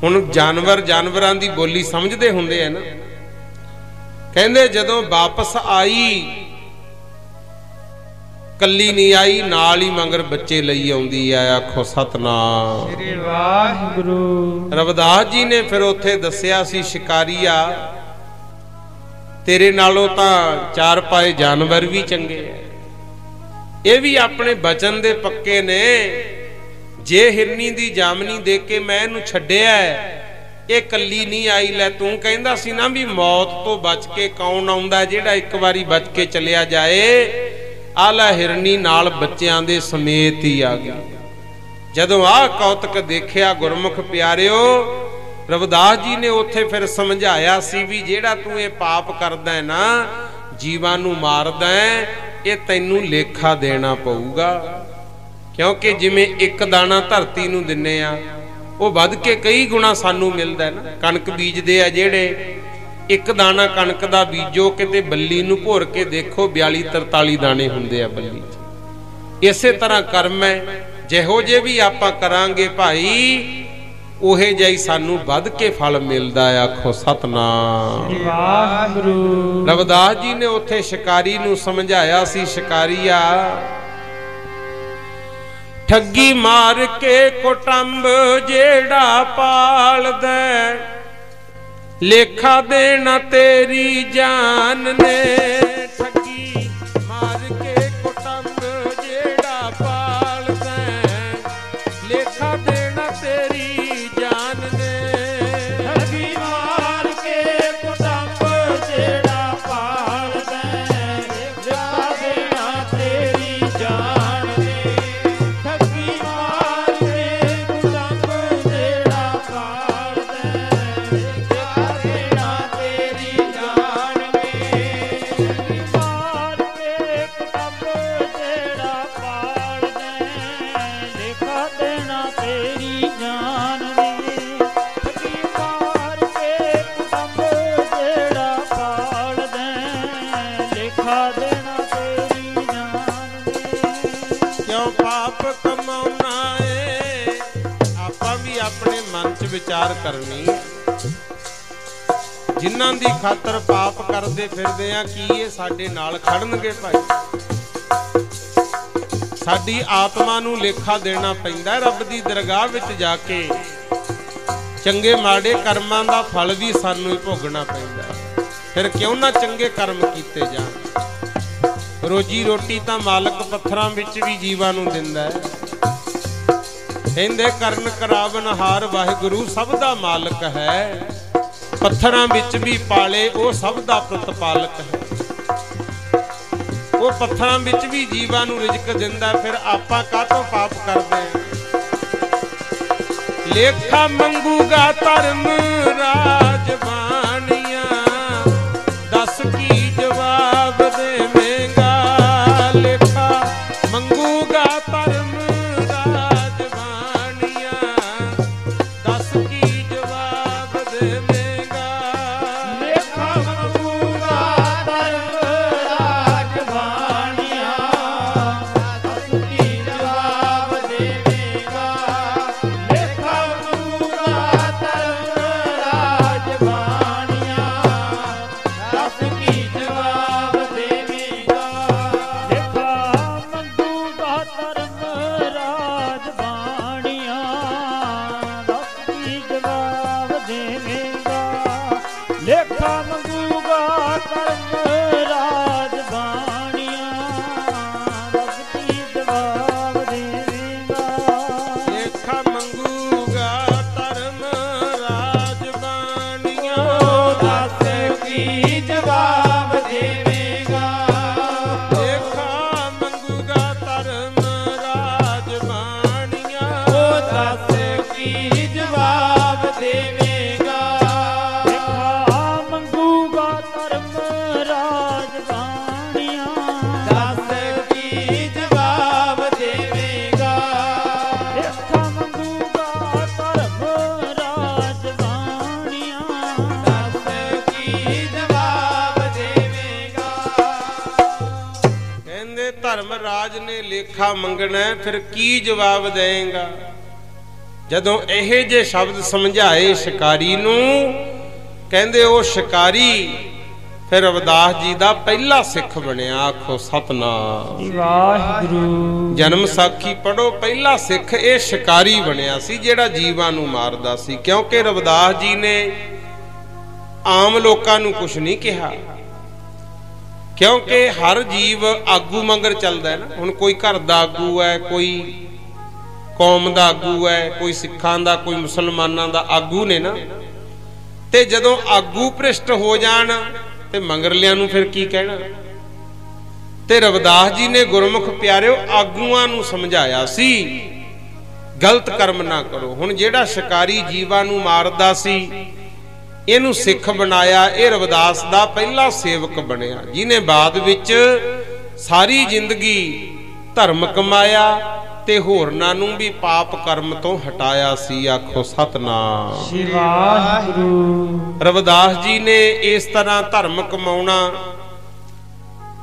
Speaker 1: ਹੁਣ ਜਾਨਵਰਾਂ ਦੀ ਬੋਲੀ ਸਮਝਦੇ ਹੁੰਦੇ ਆ ਨਾ। ਕਹਿੰਦੇ ਜਦੋਂ ਵਾਪਸ ਆਈ, ਕੱਲੀ ਨਹੀਂ ਆਈ, ਨਾਲ ਹੀ ਮਗਰ ਬੱਚੇ ਲਈ ਆਉਂਦੀ ਆ। ਆਖੋ ਸਤਨਾਮ
Speaker 3: ਸ੍ਰੀ ਵਾਹਿਗੁਰੂ।
Speaker 1: ਰਵਿਦਾਸ ਜੀ ਨੇ ਫਿਰ ਉੱਥੇ ਦੱਸਿਆ ਸੀ, ਸ਼ਿਕਾਰੀਆ ਤੇਰੇ ਨਾਲੋਂ ਤਾਂ ਚਾਰ ਪਾਏ ਜਾਨਵਰ ਵੀ ਚੰਗੇ ਐ। ਇਹ ਵੀ ਆਪਣੇ ਬਚਨ ਦੇ ਪੱਕੇ ਨੇ। ਜੇ ਹਿਰਨੀ ਦੀ ਜਾਮਨੀ ਦੇ ਕੇ ਮੈਂ ਇਹਨੂੰ ਛੱਡਿਆ, ਇਹ ਕੱਲੀ ਨਹੀਂ ਆਈ। ਲੈ ਤੂੰ ਕਹਿੰਦਾ ਸੀ ਨਾ ਵੀ ਮੌਤ ਤੋਂ ਬਚ ਕੇ ਕੌਣ ਆਉਂਦਾ, ਜਿਹੜਾ ਇੱਕ ਵਾਰੀ ਬਚ ਕੇ ਚਲਿਆ ਜਾਏ। ਆ ਲੈ ਹਿਰਨੀ ਨਾਲ ਬੱਚਿਆਂ ਦੇ ਸਮੇਤ ਹੀ ਆ ਗਈ। ਜਦੋਂ ਆਹ ਕੌਤਕ ਦੇਖਿਆ ਗੁਰਮੁਖ ਪਿਆਰਿਓ, ਰਵਿਦਾਸ ਜੀ ਨੇ ਉੱਥੇ ਫਿਰ ਸਮਝਾਇਆ ਸੀ ਵੀ ਜਿਹੜਾ ਤੂੰ ਇਹ ਪਾਪ ਕਰਦਾ ਨਾ, ਜੀਵਾਂ ਨੂੰ ਮਾਰਦਾ, ਇਹ ਤੈਨੂੰ ਲੇਖਾ ਦੇਣਾ ਪਊਗਾ। ਕਿਉਂਕਿ ਜਿਵੇਂ ਇੱਕ ਦਾਣਾ ਧਰਤੀ ਨੂੰ ਦਿੰਨੇ ਆ, ਉਹ ਵੱਧ ਕੇ ਕਈ ਗੁਣਾ ਸਾਨੂੰ ਮਿਲਦਾ ਨਾ। ਕਣਕ ਬੀਜਦੇ ਆ ਜਿਹੜੇ, ਇੱਕ ਦਾਣਾ ਕਣਕ ਦਾ ਬੀਜੋ, ਕਿਤੇ ਬੱਲੀ ਨੂੰ ਭੋਰ ਕੇ ਦੇਖੋ 42-43 ਦਾਣੇ ਹੁੰਦੇ ਆ ਬੱਲੀ 'ਚ। ਇਸੇ ਤਰ੍ਹਾਂ ਕਰਮ ਹੈ, ਜਿਹੋ ਜੇ ਵੀ ਆਪਾਂ ਕਰਾਂਗੇ ਭਾਈ, ਉਹੇ ਜਿਹੀ ਸਾਨੂੰ ਵੱਧ ਕੇ ਫਲ ਮਿਲਦਾ। ਆਖੋ ਸਤਨਾਮ
Speaker 3: ਵਾਹਿਗੁਰੂ।
Speaker 1: ਰਵਿਦਾਸ ਜੀ ਨੇ ਉੱਥੇ ਸ਼ਿਕਾਰੀ ਨੂੰ ਸਮਝਾਇਆ ਸੀ, ਸ਼ਿਕਾਰੀਆ ਠੱਗੀ ਮਾਰ ਕੇ ਕੁਟੰਬ ਜਿਹੜਾ ਪਾਲਦਾ, ਲੇਖਾ ਦੇਣਾ ਤੇਰੀ ਜਾਨ ਨੇ। ਠੱਗੀ ਮਾਰ ਕੇ ਕੁਟੰਬ ਜਿਹੜਾ ਪਾਲਦਾ, ਲੇਖਾ ਦੇਣਾ ਤੇਰੀ ਜਾਨ ਨੇ।
Speaker 2: ਠੱਗੀ ਮਾਰ ਕੇ ਕੁਟੰਬ ਜਿਹੜਾ ਪਾਲਦਾ, ਲੇਖਾ ਦੇਣਾ ਤੇਰੀ ਜਾਨ ਨੇ। ਠੱਗੀ ਮਾਰ ਕੇ ਕੁਟੰਬ ਜਿਹੜਾ ਪਾਲਦਾ, ਲੇਖਾ ਦੇਣਾ ਤੇਰੀ ਜਾਨ ਨੇ। ਠੱਗੀ ਮਾਰ ਕੇ ਕੁਟੰਬ ਜਿਹੜਾ ਪਾਲਦਾ, ਲੇਖਾ ਦੇਣਾ ਤੇਰੀ ਜਾਨ ਨੇ। ਠੱਗੀ ਮਾਰ ਕੇ ਕੁਟੰਬ ਜਿਹੜਾ ਪਾਲਦਾ, ਲੇਖਾ ਦੇਣਾ ਤੇਰੀ ਜਾਨ ਨੇ।
Speaker 1: ਕਿਉਂ ਪਾਪ ਕਮਾਉਣਾ ਏ? ਆਪਾਂ ਵੀ ਆਪਣੇ ਮਨ 'ਚ ਵਿਚਾਰ ਕਰਨੀ। ਜਿਨ੍ਹਾਂ ਦੀ ਖਾਤਰ ਪਾਪ ਕਰਦੇ ਫਿਰਦੇ ਆ, ਕੀ ਇਹ ਸਾਡੇ ਨਾਲ ਖੜਨਗੇ ਭਾਈ? ਸਾਡੀ ਆਤਮਾ ਨੂੰ ਲੇਖਾ ਦੇਣਾ ਪੈਂਦਾ ਰੱਬ ਦੀ ਦਰਗਾਹ ਵਿੱਚ ਜਾ ਕੇ। ਚੰਗੇ ਮਾੜੇ ਕਰਮਾਂ ਦਾ ਫਲ ਵੀ ਸਾਨੂੰ ਹੀ ਭੋਗਣਾ ਪੈਂਦਾ। ਫਿਰ ਕਿਉਂ ਨਾ ਚੰਗੇ ਕਰਮ ਕੀਤੇ ਜਾਣ। ਰੋਜੀ ਰੋਟੀ ਤਾਂ ਮਾਲਕ ਪੱਥਰਾਂ ਵਿੱਚ ਵੀ ਜੀਵਾਂ ਨੂੰ ਦਿੰਦਾ ਹੈ। ਕਹਿੰਦੇ ਕਰਨ ਕਰਾਵਨ ਹਾਰ ਵਾਹਿਗੁਰੂ ਸਭ ਦਾ ਮਾਲਕ ਹੈ। ਪੱਥਰਾਂ ਵਿੱਚ ਵੀ ਪਾਲੇ, ਉਹ ਸਭ ਦਾ ਪ੍ਰਤਪਾਲਕ ਹੈ। ਉਹ ਪੱਥਰਾਂ ਵਿੱਚ ਵੀ ਜੀਵਾਂ ਨੂੰ ਰਿਜ਼ਕ ਦਿੰਦਾ। ਫਿਰ ਆਪਾਂ ਕਾਹਤੋਂ ਪਾਪ ਕਰਦੇ ਹਾਂ? ਲੇਖਾ ਮੰਗੂਗਾ ਧਰਮ ਰਾਜ ਬਾਣੀਆਂ, ਦੱਸ ਕੀ ਜਵਾਬ ਦੇਵੇਂਗਾ। ਲੇਖਾ ਮੰਗੂਗਾ ਧਰਮ ਰਾਜ ਬਾਣੀਆਂ, ਦੱਸ ਕੀ ਜਵਾਬ ਦੇਵੇਂਗਾ।
Speaker 2: ਲੇਖਾ ਮੰਗੂਗਾ ਧਰਮ ਰਾਜ ਬਾਣੀਆਂ, ਦੱਸ ਕੀ ਜਵਾਬ ਦੇਵੇਂਗਾ। ਲੇਖਾ ਮੰਗੂਗਾ ਧਰਮ ਰਾਜ ਬਾਣੀਆਂ, ਦੱਸ ਕੀ ਜਵਾਬ ਦੇਵੇਂਗਾ।
Speaker 1: ਧਰਮਰਾਜ ਨੇ ਲੇਖਾ ਮੰਗਣਾ, ਫਿਰ ਕੀ ਜਵਾਬ ਦੇਵੇਂਗਾ? ਜਦੋਂ ਇਹੋ ਜਿਹੇ ਸ਼ਬਦ ਸਮਝਾਏ ਸ਼ਿਕਾਰੀ ਨੂੰ, ਕਹਿੰਦੇ ਉਹ ਸ਼ਿਕਾਰੀ ਫਿਰ ਰਵਿਦਾਸ ਜੀ ਦਾ ਪਹਿਲਾ ਸਿੱਖ ਬਣਿਆ। ਆਖੋ ਸਤਨਾਮ
Speaker 3: ਵਾਹਿਗੁਰੂ।
Speaker 1: ਜਨਮ ਸਾਖੀ ਪੜੋ, ਪਹਿਲਾ ਸਿੱਖ ਇਹ ਸ਼ਿਕਾਰੀ ਬਣਿਆ ਸੀ ਜਿਹੜਾ ਜੀਵਾਂ ਨੂੰ ਮਾਰਦਾ ਸੀ। ਕਿਉਂਕਿ ਰਵਿਦਾਸ ਜੀ ਨੇ ਆਮ ਲੋਕਾਂ ਨੂੰ ਕੁਝ ਨਹੀਂ ਕਿਹਾ, ਕਿਉਂਕਿ ਹਰ ਜੀਵ ਆਗੂ ਮੰਗਰ ਚੱਲਦਾ ਹੈ ਨਾ। ਹੁਣ ਕੋਈ ਘਰ ਦਾ ਆਗੂ ਹੈ, ਕੋਈ ਕੌਮ ਦਾ ਆਗੂ ਹੈ, ਕੋਈ ਸਿੱਖਾਂ ਦਾ, ਕੋਈ ਮੁਸਲਮਾਨਾਂ ਦਾ ਆਗੂ ਨੇ ਨਾ। ਤੇ ਜਦੋਂ ਆਗੂ ਭ੍ਰਿਸ਼ਟ ਹੋ ਜਾਣ ਤੇ ਮੰਗਰਲਿਆਂ ਨੂੰ ਫਿਰ ਕੀ ਕਹਿਣਾ? ਤੇ ਰਵਿਦਾਸ ਜੀ ਨੇ ਗੁਰਮੁਖ ਪਿਆਰਿਓ ਆਗੂਆਂ ਨੂੰ ਸਮਝਾਇਆ ਸੀ ਗਲਤ ਕਰਮ ਨਾ ਕਰੋ। ਹੁਣ ਜਿਹੜਾ ਸ਼ਿਕਾਰੀ ਜੀਵਾਂ ਨੂੰ ਮਾਰਦਾ ਸੀ, ਇਹਨੂੰ ਸਿੱਖ ਬਣਾਇਆ, ਇਹ ਰਵਿਦਾਸ ਦਾ ਪਹਿਲਾ ਸੇਵਕ ਬਣਿਆ, ਜਿਹਨੇ ਬਾਅਦ ਵਿੱਚ ਸਾਰੀ ਜ਼ਿੰਦਗੀ ਧਰਮ ਕਮਾਇਆ ਤੇ ਹੋਰਨਾਂ ਨੂੰ ਵੀ ਪਾਪ ਕਰਮ ਤੋਂ ਹਟਾਇਆ ਸੀ। ਆਖੋ ਸਤਨਾਮ
Speaker 3: ਸ੍ਰੀ ਵਾਹਿਗੁਰੂ।
Speaker 1: ਰਵਿਦਾਸ ਜੀ ਨੇ ਇਸ ਤਰ੍ਹਾਂ ਧਰਮ ਕਮਾਉਣਾ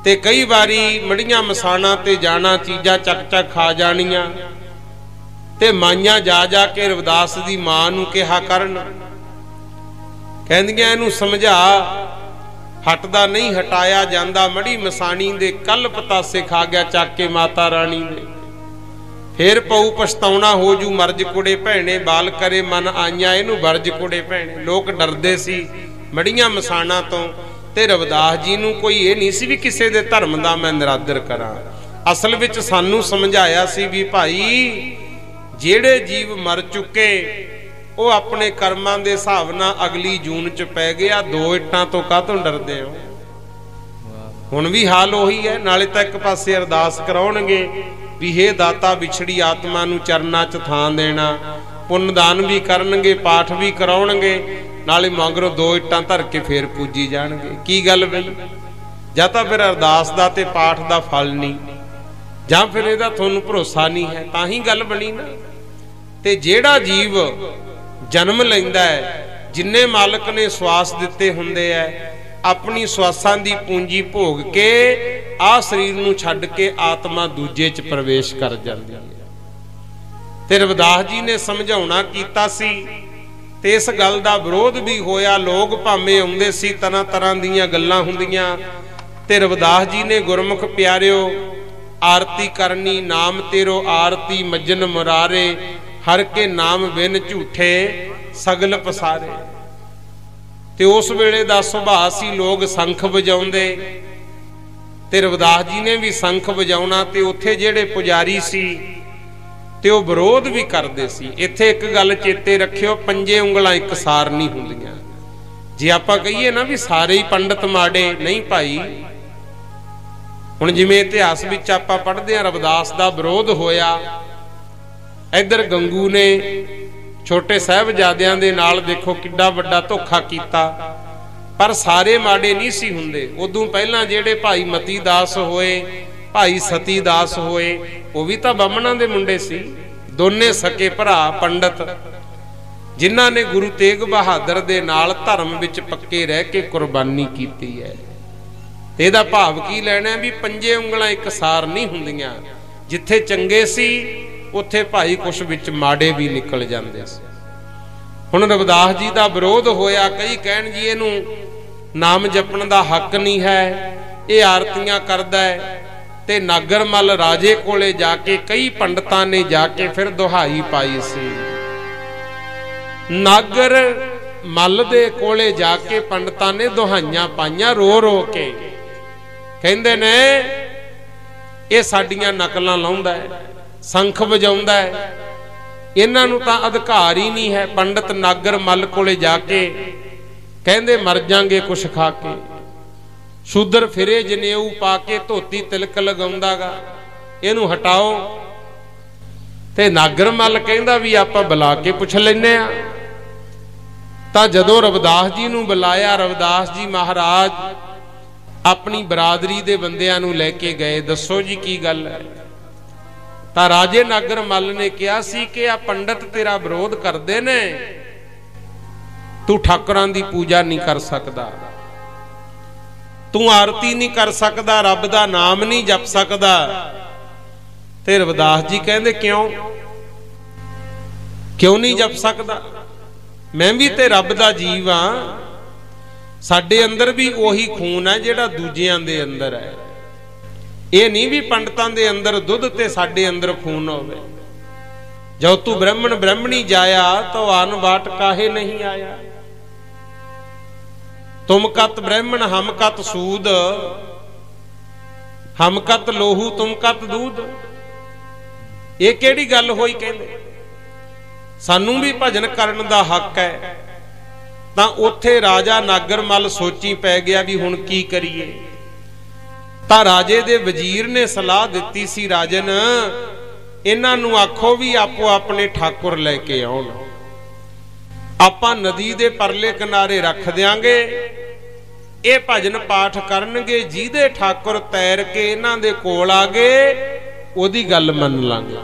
Speaker 1: ਤੇ ਕਈ ਵਾਰੀ ਮੜੀਆਂ ਮਸਾਣਾ ਤੇ ਜਾਣਾ, ਚੀਜ਼ਾਂ ਚੱਕ ਚੱਕ ਖਾ ਜਾਣੀਆਂ, ਤੇ ਮਾਈਆਂ ਜਾ ਜਾ ਕੇ ਰਵਿਦਾਸ ਦੀ ਮਾਂ ਨੂੰ ਕਿਹਾ ਕਰਨ, ਕਹਿੰਦੀਆਂ ਇਹਨੂੰ ਸਮਝਾ, ਹਟਦਾ ਨਹੀਂ, ਹਟਾਇਆ ਜਾਂਦਾ। ਮੜੀ ਮਸਾਣੀ ਦੇ ਕੱਲ ਪਤਾਸੇ ਖਾ ਗਿਆ ਚੱਕ ਕੇ ਮਾਤਾ ਰਾਣੀ ਦੇ, ਫੇਰ ਪਊ ਪਛਤਾਉਣਾ ਹੋ ਜੂ, ਮਰਜ ਕੁੜੇ ਭੈਣੇ ਬਾਲ ਕਰੇ ਮਨ ਆਈਆਂ, ਇਹਨੂੰ ਵਰਜ ਕੁੜੇ ਭੈਣੇ। ਲੋਕ ਡਰਦੇ ਸੀ ਮੜੀਆਂ ਮਸਾਣਾ ਤੋਂ, ਤੇ ਰਵਿਦਾਸ ਜੀ ਨੂੰ ਕੋਈ ਇਹ ਨਹੀਂ ਸੀ ਵੀ ਕਿਸੇ ਦੇ ਧਰਮ ਦਾ ਮੈਂ ਨਿਰਾਦਰ ਕਰਾਂ। ਅਸਲ ਵਿੱਚ ਸਾਨੂੰ ਸਮਝਾਇਆ ਸੀ ਵੀ ਭਾਈ ਜਿਹੜੇ ਜੀਵ ਮਰ ਚੁੱਕੇ ਉਹ ਆਪਣੇ ਕਰਮਾਂ ਦੇ ਹਿਸਾਬ ਨਾਲ ਅਗਲੀ ਜੂਨ ਚ ਪੈ ਗਿਆ, ਦੋ ਇੱਟਾਂ ਤੋਂ ਕਾਹਤੋਂ ਡਰਦੇ ਹੋ? ਹੁਣ ਵੀ ਹਾਲ ਉਹੀ ਹੈ। ਨਾਲੇ ਤਾਂ ਇੱਕ ਪਾਸੇ ਅਰਦਾਸ ਕਰਾਉਣਗੇ ਵੀ ਹੇ ਦਾਤਾ ਵਿਛੜੀ ਆਤਮਾ ਨੂੰ ਚਰਨਾਂ 'ਚ ਥਾਂ ਦੇਣਾ, ਪੁੰਨਦਾਨ ਵੀ ਕਰਨਗੇ, ਪਾਠ ਵੀ ਕਰਾਉਣਗੇ, ਨਾਲੇ ਮਗਰੋਂ ਦੋ ਇੱਟਾਂ ਧਰ ਕੇ ਫੇਰ ਪੂਜੀ ਜਾਣਗੇ। ਕੀ ਗੱਲ ਬਈ? ਜਾਂ ਤਾਂ ਫਿਰ ਅਰਦਾਸ ਦਾ ਤੇ ਪਾਠ ਦਾ ਫਲ ਨਹੀਂ, ਜਾਂ ਫਿਰ ਇਹਦਾ ਤੁਹਾਨੂੰ ਭਰੋਸਾ ਨਹੀਂ ਹੈ, ਤਾਂ ਹੀ ਗੱਲ ਬਣੀ ਨਾ। ਤੇ ਜਿਹੜਾ ਜੀਵ ਜਨਮ ਲੈਂਦਾ ਹੈ, ਜਿੰਨੇ ਮਾਲਕ ਨੇ ਸਵਾਸ ਦਿੱਤੇ ਹੁੰਦੇ ਐ, ਆਪਣੀ ਸਵਾਸਾਂ ਦੀ ਪੂੰਜੀ ਭੋਗ ਕੇ ਆ ਸਰੀਰ ਨੂੰ ਛੱਡ ਕੇ ਆਤਮਾ ਦੂਜੇ 'ਚ ਪ੍ਰਵੇਸ਼ ਕਰ ਜਾਂਦੀ ਹੈ। ਤੇ ਰਵਿਦਾਸ ਜੀ ਨੇ ਸਮਝਾਉਣਾ ਕੀਤਾ ਸੀ ਤੇ ਇਸ ਗੱਲ ਦਾ ਵਿਰੋਧ ਵੀ ਹੋਇਆ। ਲੋਕ ਭਾਵੇਂ ਆਉਂਦੇ ਸੀ, ਤਰ੍ਹਾਂ ਤਰ੍ਹਾਂ ਦੀਆਂ ਗੱਲਾਂ ਹੁੰਦੀਆਂ, ਤੇ ਰਵਿਦਾਸ ਜੀ ਨੇ ਗੁਰਮੁਖ ਪਿਆਰਿਓ ਆਰਤੀ ਕਰਨੀ, ਨਾਮ ਤੇਰੋ ਆਰਤੀ ਮੱਜਨ ਮੁਰਾਰੇ, ਹਰ ਕੇ ਨਾਮ ਬਿਨ ਝੂਠੇ ਸਗਲ ਪਸਾਰੇ। ਤੇ ਉਸ ਵੇਲੇ ਦਾ ਸੁਭਾਅ ਸੀ ਲੋਕ ਸੰਖ ਵਜਾਉਂਦੇ, ਤੇ ਰਵਿਦਾਸ ਜੀ ਨੇ ਵੀ ਸੰਖ ਵਜਾਉਣਾ, ਤੇ ਉੱਥੇ ਜਿਹੜੇ ਪੁਜਾਰੀ ਸੀ ਤੇ ਉਹ ਵਿਰੋਧ ਵੀ ਕਰਦੇ ਸੀ। ਇੱਥੇ ਇੱਕ ਗੱਲ ਚੇਤੇ ਰੱਖਿਓ, ਪੰਜੇ ਉਂਗਲਾਂ ਇੱਕਸਾਰ ਨਹੀਂ ਹੁੰਦੀਆਂ। ਜੇ ਆਪਾਂ ਕਹੀਏ ਨਾ ਵੀ ਸਾਰੇ ਹੀ ਪੰਡਤ ਮਾੜੇ, ਨਹੀਂ ਭਾਈ। ਹੁਣ ਜਿਵੇਂ ਇਤਿਹਾਸ ਵਿੱਚ ਆਪਾਂ ਪੜ੍ਹਦੇ ਹਾਂ, ਰਵਿਦਾਸ ਦਾ ਵਿਰੋਧ ਹੋਇਆ, ਇੱਧਰ ਗੰਗੂ ਨੇ ਛੋਟੇ ਸਾਹਿਬਜ਼ਾਦਿਆਂ ਦੇ ਨਾਲ ਦੇਖੋ ਕਿੱਡਾ ਵੱਡਾ ਧੋਖਾ ਕੀਤਾ, ਪਰ ਸਾਰੇ ਮਾੜੇ ਨਹੀਂ ਸੀ ਹੁੰਦੇ। ਉਦੋਂ ਪਹਿਲਾਂ ਜਿਹੜੇ ਭਾਈ ਮਤੀ ਦਾਸ ਹੋਏ, ਭਾਈ ਸਤੀ ਦਾਸ ਹੋਏ, ਉਹ ਵੀ ਤਾਂ ਬਾਹਮਣਾਂ ਦੇ ਮੁੰਡੇ ਸੀ, ਦੋਨੇ ਸਕੇ ਭਰਾ ਪੰਡਤ, ਜਿਨ੍ਹਾਂ ਨੇ ਗੁਰੂ ਤੇਗ ਬਹਾਦਰ ਦੇ ਨਾਲ ਧਰਮ ਵਿੱਚ ਪੱਕੇ ਰਹਿ ਕੇ ਕੁਰਬਾਨੀ ਕੀਤੀ ਹੈ। ਤੇ ਇਹਦਾ ਭਾਵ ਕੀ ਲੈਣਾ ਵੀ ਪੰਜੇ ਉਂਗਲਾਂ ਇੱਕਸਾਰ ਨਹੀਂ ਹੁੰਦੀਆਂ। ਜਿੱਥੇ ਚੰਗੇ ਸੀ ਉੱਥੇ ਭਾਈ ਕੁਛ ਵਿੱਚ ਮਾੜੇ ਵੀ ਨਿਕਲ ਜਾਂਦੇ ਸੀ। ਹੁਣ ਰਵਿਦਾਸ ਜੀ ਦਾ ਵਿਰੋਧ ਹੋਇਆ, ਕਈ ਕਹਿਣ ਜੀ ਇਹਨੂੰ ਨਾਮ ਜਪਣ ਦਾ ਹੱਕ ਨਹੀਂ ਹੈ, ਇਹ ਆਰਤੀਆਂ ਕਰਦਾ ਹੈ। ਤੇ ਨਾਗਰ ਮੱਲ ਰਾਜੇ ਕੋਲੇ ਜਾ ਕੇ ਕਈ ਪੰਡਤਾਂ ਨੇ ਜਾ ਕੇ ਫਿਰ ਦੁਹਾਈ ਪਾਈ ਸੀ। ਨਾਗਰ ਮੱਲ ਦੇ ਕੋਲੇ ਜਾ ਕੇ ਪੰਡਤਾਂ ਨੇ ਦੁਹਾਈਆਂ ਪਾਈਆਂ ਰੋ ਰੋ ਕੇ, ਕਹਿੰਦੇ ਨੇ ਇਹ ਸਾਡੀਆਂ ਨਕਲਾਂ ਲਾਉਂਦਾ ਹੈ, ਸੰਖ ਵਜਾਉਂਦਾ ਹੈ, ਇਹਨਾਂ ਨੂੰ ਤਾਂ ਅਧਿਕਾਰ ਹੀ ਨਹੀਂ ਹੈ। ਪੰਡਤ ਨਾਗਰ ਮੱਲ ਕੋਲੇ ਜਾ ਕੇ ਕਹਿੰਦੇ ਮਰ ਜਾਾਂਗੇ ਕੁਛ ਖਾ ਕੇ, ਸ਼ੂਦਰ ਫਿਰੇ ਜਨੇਊ ਪਾ ਕੇ, ਧੋਤੀ ਤਿਲਕ ਲਗਾਉਂਦਾਗਾ, ਇਹਨੂੰ ਹਟਾਓ। ਤੇ ਨਾਗਰ ਮੱਲ ਕਹਿੰਦਾ ਵੀ ਆਪਾਂ ਬੁਲਾ ਕੇ ਪੁੱਛ ਲੈਨੇ ਆ। ਤਾਂ ਜਦੋਂ ਰਵਿਦਾਸ ਜੀ ਨੂੰ ਬੁਲਾਇਆ, ਰਵਿਦਾਸ ਜੀ ਮਹਾਰਾਜ ਆਪਣੀ ਬਰਾਦਰੀ ਦੇ ਬੰਦਿਆਂ ਨੂੰ ਲੈ ਕੇ ਗਏ, ਦੱਸੋ ਜੀ ਕੀ ਗੱਲ ਹੈ। ਤਾਂ ਰਾਜੇ ਨਾਗਰ ਮੱਲ ਨੇ ਕਿਹਾ ਸੀ ਕਿ ਆ ਪੰਡਤ ਤੇਰਾ ਵਿਰੋਧ ਕਰਦੇ ਨੇ, ਤੂੰ ਠਾਕੁਰਾਂ ਦੀ ਪੂਜਾ ਨਹੀਂ ਕਰ ਸਕਦਾ। तू आरती नहीं कर सकदा, रब दा नाम नहीं जप सकदा। ते रविदास जी कहंदे क्यों नहीं जप सकदा? मैं भी ते रब दा जीव हां, साडे अंदर भी ओही खून है जिहड़ा दूजियां दे अंदर है। ये नहीं भी पंडितां दे अंदर दुध ते साडे अंदर खून होवे। जो तू ब्राह्मण ब्राह्मणी जाया तो आन बाट काहे नहीं आया। तुम कत ब्राह्मण हम कत सूद, हम कत लोहू तुम कत दूध। ये केड़ी गल होई? कहंदे सानू भी भजन करन दा हक है। तां उत्थे राजा नागर मल सोची पै गया भी हुण की करिए। तां राजे दे वजीर ने सलाह दित्ती सी, राजन इन्हां नूं आखो भी आपो अपने ठाकुर लैके आउण, आपां नदी दे परले किनारे रख देंगे, ये भजन पाठ करनगे, जिहदे ठाकुर तैर के इन्हां दे कोल आ गए ओदी गल मन लांगे।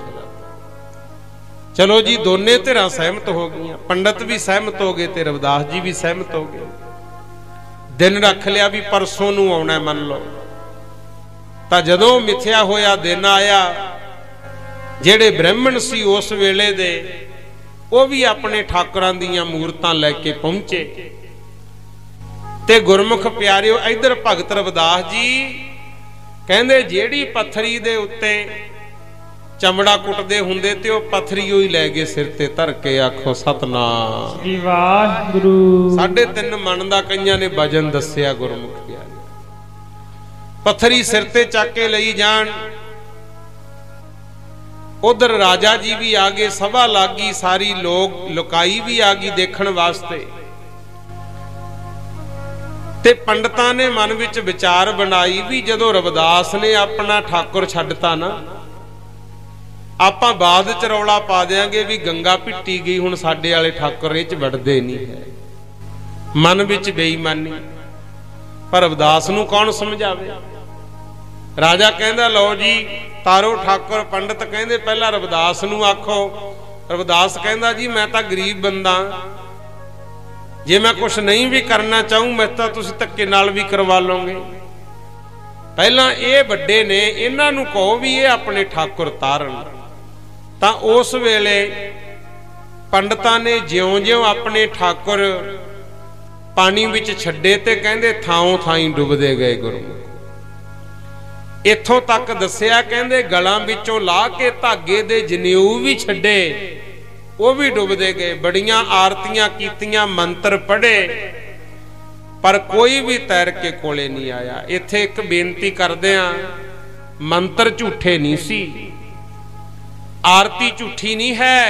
Speaker 1: चलो जी, दोने धिरां सहमत हो गई, पंडित भी सहमत हो गए ते रविदास जी भी सहमत हो गए। दिन रख लिया भी परसों नूं आउणा मन लो। तां जदों मिथ्या होया दिन आया, जेड़े ब्राह्मण सी उस वेले दे वो भी अपने ठाकुरां दीयां मूर्तां लैके पहुंचे। ते गुरमुख प्यारिओ इधर भगत रविदास जी कहंदे जेड़ी पत्थरी दे उत्ते चमड़ा कुटदे हुंदे ते ओ पत्थरी ही लै गए सिर ते धर के। आखो सतनाम
Speaker 3: श्री वाहिगुरू।
Speaker 1: 3.5 मन दा कईयां ने वजन दस्सिया गुरमुख प्यारे। पत्थरी सिर ते चक के लई जान। उधर राजा जी भी आ गए, सभा लागी, सारी लोग लुकाई भी आ गई देखण वास्ते। ते पंडितां ने मन विच विचार बनाई भी जदों रविदास ने अपना ठाकुर छड्डता ना, आपां बाद च रौला पा देंगे भी गंगा पिट्टी गई, हुण साडे वाले ठाकुर इह च वड़दे नहीं है। मन विच बेईमानी। पर रविदास नूं कौन समझावे? राजा कहंदा लो जी तारो ठाकुर। पंडित कहंदे पहला रविदास नूं आखो। रविदास कहंदा जी मैं तां गरीब बंदा, जे मैं कुछ नहीं भी करना चाहूं मैं तां तुसीं धक्के नाल भी करवा लोगे। पहला ये वड्डे ने, इन्हां नूं कहो भी ये अपने ठाकुर तारन। तां उस वेले पंडितां ने ज्यों-ज्यों अपने ठाकुर पानी विच छड्डे ते कहंदे थाओं थाई डुबदे गए। गुरमुख इत्थों तक दस्सिया, कहंदे गलां विचों ला के धागे दे जनेऊ भी छड्डे, वो भी डुबदे गए। बड़ियां आरतियां कीतियां, मंत्र पढ़े, पर कोई भी तैर के कोले नहीं आया। इत्थे एक बेनती करदे आ, मंत्र झूठे नहीं सी, आरती झूठी नहीं है।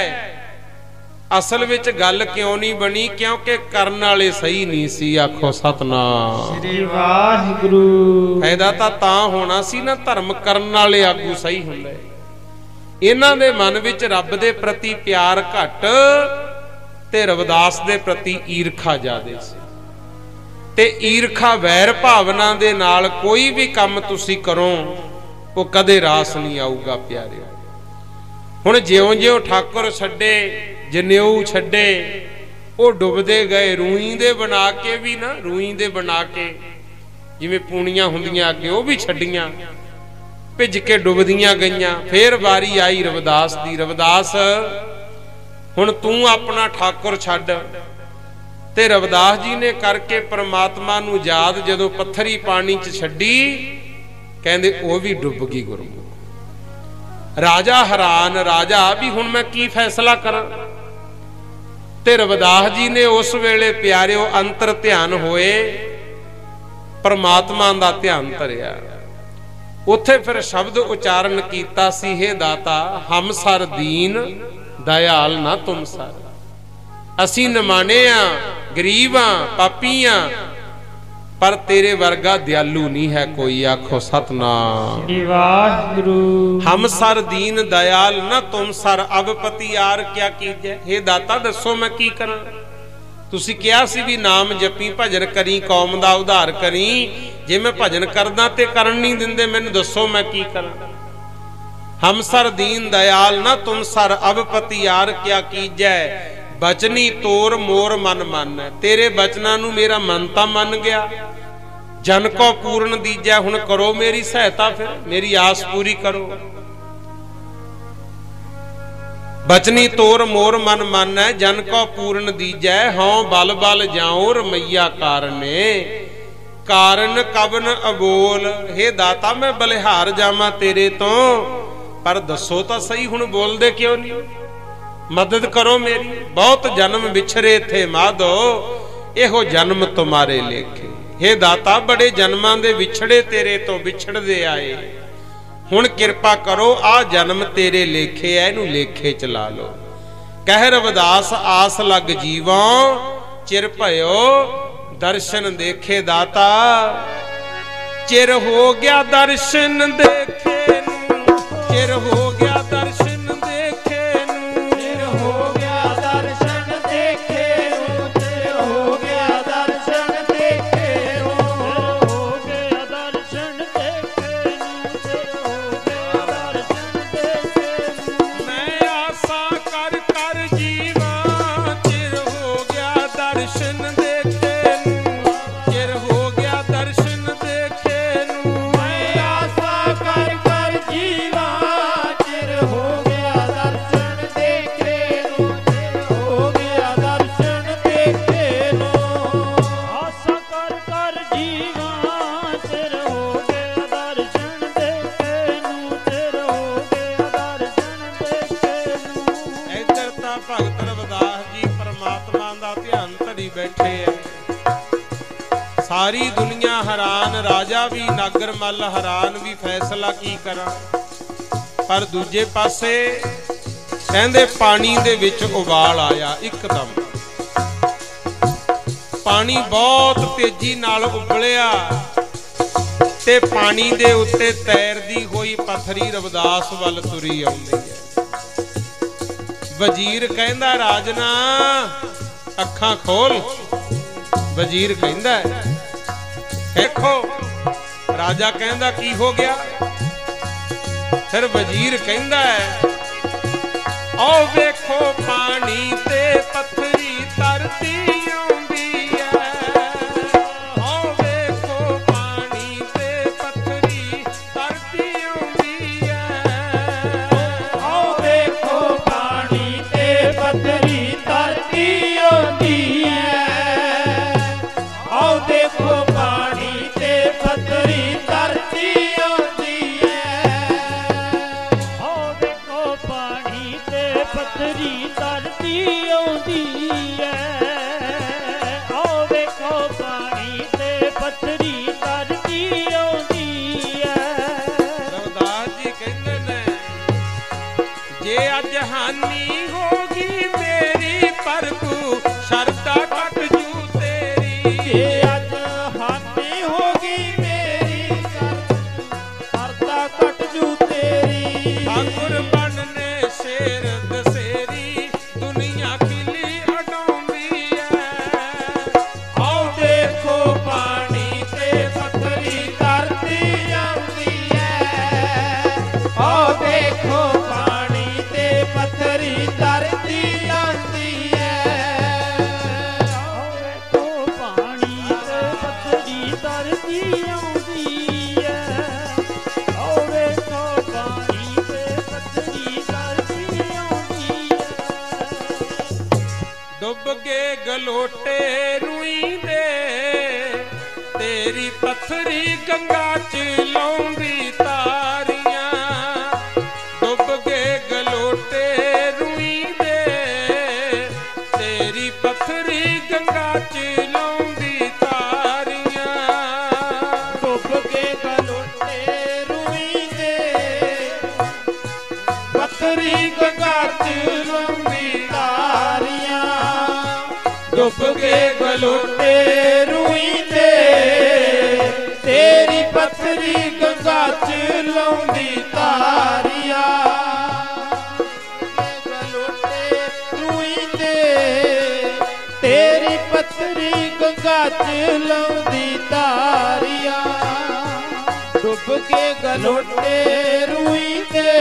Speaker 1: असल विच गल क्यों नहीं बनी? क्योंकि करन वाले सही नहीं सी। आखो सतनाम
Speaker 3: श्री वाहिगुरू।
Speaker 1: फायदा तां होना सी ना, धर्म करन वाले आगू सही हुंदे। इन्हां दे मन विच रब दे प्रति प्यार घट ते रविदास दे प्रति ईरखा ज्यादा सी। ते ईरखा वैर भावना दे नाल कोई भी काम तुसी करो वो कदे रास नहीं आऊगा प्यारे। हुण ज्यों-ज्यों ठाकुर छड्डे, जनेऊ छड्डे, वो डुबदे गए। रूई दे बना के भी ना, रूई दे बना के जिवें पूणियां हुंदियां अगे वो भी छड्डियां, भिज के डुबदियां गईयां। फिर वारी आई रविदास दी। रविदास हुण तू अपना ठाकुर छड्ड। ते रविदास जी ने करके परमात्मा नूं याद जदों पत्थरी पानी च छड्डी, कहंदे वो भी डुब गई। गुरमुख राजा हैरान, राजा भी हुण मैं की फैसला करा। ते रविदास जी ने उस वेले प्यारिओ अंतर ध्यान होए, परमात्मा दा ध्यान धरिया। उत्थे फिर शब्द उचारण कीता सी, हे दाता हम सर दीन दयाल ना तुम सर। असी नमाने आ, गरीब आ, पापी आ, पर तेरे वर्गा दयालु नहीं है कोई। आखो सतनाम
Speaker 3: वाहिगुरू।
Speaker 1: हम सर दीन दयाल ना तुम सर, अब पति यार क्या कीजे। हे दाता दसो मैं की करा। तुसी कहा सी भी नाम जपी भजन करी कौम दा उधार करी, जे मैं भजन करदा ते करन नहीं दिंदे, मैनू दसो मैं की करा। हम सर दीन दयाल ना तुम सर, अब पति यार क्या कीजे। बचनी तोर मोर मन मन, तेरे बचना नू मेरा मन ता मन गया, जन को पूर्ण दीजै, हुण करो मेरी सहायता, फिर मेरी आस पूरी करो। बचनी तोर मोर मन मानै, जन को पूर्ण दीजै, हों बल बल जाओ रमैया कारने, कारण कबन अबोल। हे दाता मैं बलिहार जावां तेरे तो, पर दसो तो सही हुण बोलदे क्यों नहीं, मदद करो मेरी। बहुत जन्म बिछरे थे माधो, एहो जन्म तुम्हारे लेखे। हे दाता बड़े जन्मां दे विछड़े तेरे तो विछड़दे आए, हुण किरपा करो आ जन्म तेरे लेखे है, इनू लेखे चला लो। कह रविदास आस लग जीवों, चिर भयो दर्शन देखे दाता। चिर हो गया दर्शन देखे नू, चिर हो गया दर्शन देखे नू,
Speaker 2: चिर हो गया दर्शन देखे नू, चिर हो गया दर्शन देखे नू, चिर हो गया दर्शन देखे नू, चिर हो गया दर्शन देखे नू।
Speaker 1: मैं आशा कर कर जीवा, चिर हो गया दर्शन देखे नू, चिर हो गया दर्शन देखे नू।
Speaker 2: मैं आशा कर कर जीवा, चिर हो गया दर्शन देखे नू, चिर हो गया दर्शन देखे नू। आशा कर कर जीवा, चिर हो गया दर्शन देखे नू, चिर हो गया दर्शन देखे नू।
Speaker 1: इधर ਤਾਂ ਭਗਤ ਰਵਿਦਾਸ ਜੀ परमात्मा ਦਾ ਧਿਆਨ ਧਰੀ ਬੈਠੇ ਐ। ਸਾਰੀ ਦੁਨੀਆ ਹੈਰਾਨ, ਰਾਜਾ ਵੀ ਨਾਗਰ ਮੱਲ ਹੈਰਾਨ ਵੀ ਫੈਸਲਾ ਕੀ ਕਰਾਂ। ਪਰ ਦੂਜੇ ਪਾਸੇ ਕਹਿੰਦੇ ਪਾਣੀ ਦੇ ਵਿੱਚ ਉਬਾਲ ਆਇਆ ਇੱਕਦਮ, ਪਾਣੀ ਬਹੁਤ ਤੇਜ਼ੀ ਨਾਲ ਉਬਲਿਆ ਤੇ ਪਾਣੀ ਦੇ ਉੱਤੇ ਤੈਰਦੀ ਹੋਈ ਪੱਥਰੀ ਰਵਿਦਾਸ ਵੱਲ ਤੁਰੀ ਆਉਂਦੀ ਹੈ। ਵਜ਼ੀਰ ਕਹਿੰਦਾ ਰਾਜਨਾ ਅੱਖਾਂ ਖੋਲ। ਵਜ਼ੀਰ ਕਹਿੰਦਾ ਦੇਖੋ, ਰਾਜਾ ਕਹਿੰਦਾ ਕੀ ਹੋ ਗਿਆ। ਫਿਰ ਵਜ਼ੀਰ ਕਹਿੰਦਾ ਆਓ ਵੇਖੋ ਪਾਣੀ ਤੇ ਪੱਥਰੀ ਧਰਤੀ ਆਉਂਦੀ ਐ, ਆਓ ਵੇਖੋ ਪਾਣੀ ਤੇ ਪੱਥਰੀ ਧਰਤੀ ਆਉਂਦੀ ਐ,
Speaker 2: ਆਓ ਵੇਖੋ ਪਾਣੀ ਤੇ ਪੱਥਰੀ ਧਰਤੀ ਆਉਂਦੀ ਐ, ਆਓ ਦੇਖੋ ਪਾਣੀ ਤੇ ਪੱਥਰੀ ਧਰਤੀ ਆਉਂਦੀ ਐ, ਆਓ ਵੇਖੋ ਪਾਣੀ ਤੇ ਪੱਥਰੀ ਧਰਤੀ ਆਉਂਦੀ ਐ, ਆਓ ਵੇਖੋ ਪਾਣੀ ਤੇ ਪੱਥਰੀ ਧਰਤੀ ਆਉਂਦੀ ਐ।
Speaker 1: ਰਵਿਦਾਸ ਜੀ ਕਹਿੰਦੇ ਨੇ ਜੇ ਅੱਜ ਹਾਨੀ ਹੋਗੀ ਮੇਰੀ ਪ੍ਰਭੂ ਸ਼ਰਧਾ ਕੱਟ ਜੂ ਤੇਰੀ।
Speaker 2: ਜੇ ਅੱਜ ਹਾਨੀ ਹੋ ਗਈ ਮੇਰੀ ਸਰਦਾ ਕੱਟ ਜੂ ਤੇਰੀ।
Speaker 1: ਠਾਕੁਰ ਬਣਨੇ ਸ਼ੇਰ ਦਸੇਰੀ ਦੁਨੀਆ ਖਿਲੀ ਅਡਾਉਂਦੀ ਐ,
Speaker 2: ਆਓ ਦੇਖੋ ਪਾਣੀ ਤੇ ਪੱਥਰੀ ਧਰਤੀ ਆਉਂਦੀ ਐ, ਆਓ ਦੇਖੋ ਪਾਣੀ ਤੇ ਪੱਥਰੀ ਧਰਤੀ ਆਉਂਦੀ ਐ, ਆਓ ਦੇਖੋ ਪਾਣੀ ਤੇ ਪੱਥਰੀ ਧਰਤੀ ਆਉਂਦੀ ਐ, ਆਓ ਦੇਖੋ ਪਾਣੀ ਤੇ ਪੱਥਰੀ ਧਰਤੀ ਆਉਂਦੀ ਐ।
Speaker 1: ਡੁੱਬ ਗਏ ਗਲੋਟੇ ਰੂਈ ਦੇ ਤੇਰੀ ਪੱਥਰੀ ਗੰਗਾ ਚ ਲਾਉਂਦੀ ਤਾਰੀਆਂ। ਡੁੱਬ ਗਏ ਗਲੋਟੇ ਰੂਈ ਦੇ ਤੇਰੀ ਪੱਥਰੀ ਗੰਗਾ ਚ ਲਾਉਂਦੀ ਤਾਰੀਆਂ।
Speaker 2: ਡੁੱਬ ਕੇ ਗਲੋਟੇ ਰੂਈ ਦੇ ਪੱਥਰੀ ਗੰਗਾ ਚ ਲਾਉਂਦੀ ਤਾਰੀਆਂ। ਡੁੱਬ ਕੇ ਗਲੋਟੇ ਰੂਈ ਦੇ ਤੇਰੀ ਪੱਥਰੀ ਗੰਗਾ ਚ ਲਾਉਂਦੀ ਤਾਰੀਆਂ। ਗਲੋਟੇ ਰੂਈ ਦੇ ਤੇਰੀ ਪੱਥਰੀ ਗੰਗਾ ਚ ਲਾਉਂਦੀ ਤਾਰੀਆਂ। ਡੁੱਬ ਕੇ ਗਲੋਟੇ ਰੂਈ ਦੇ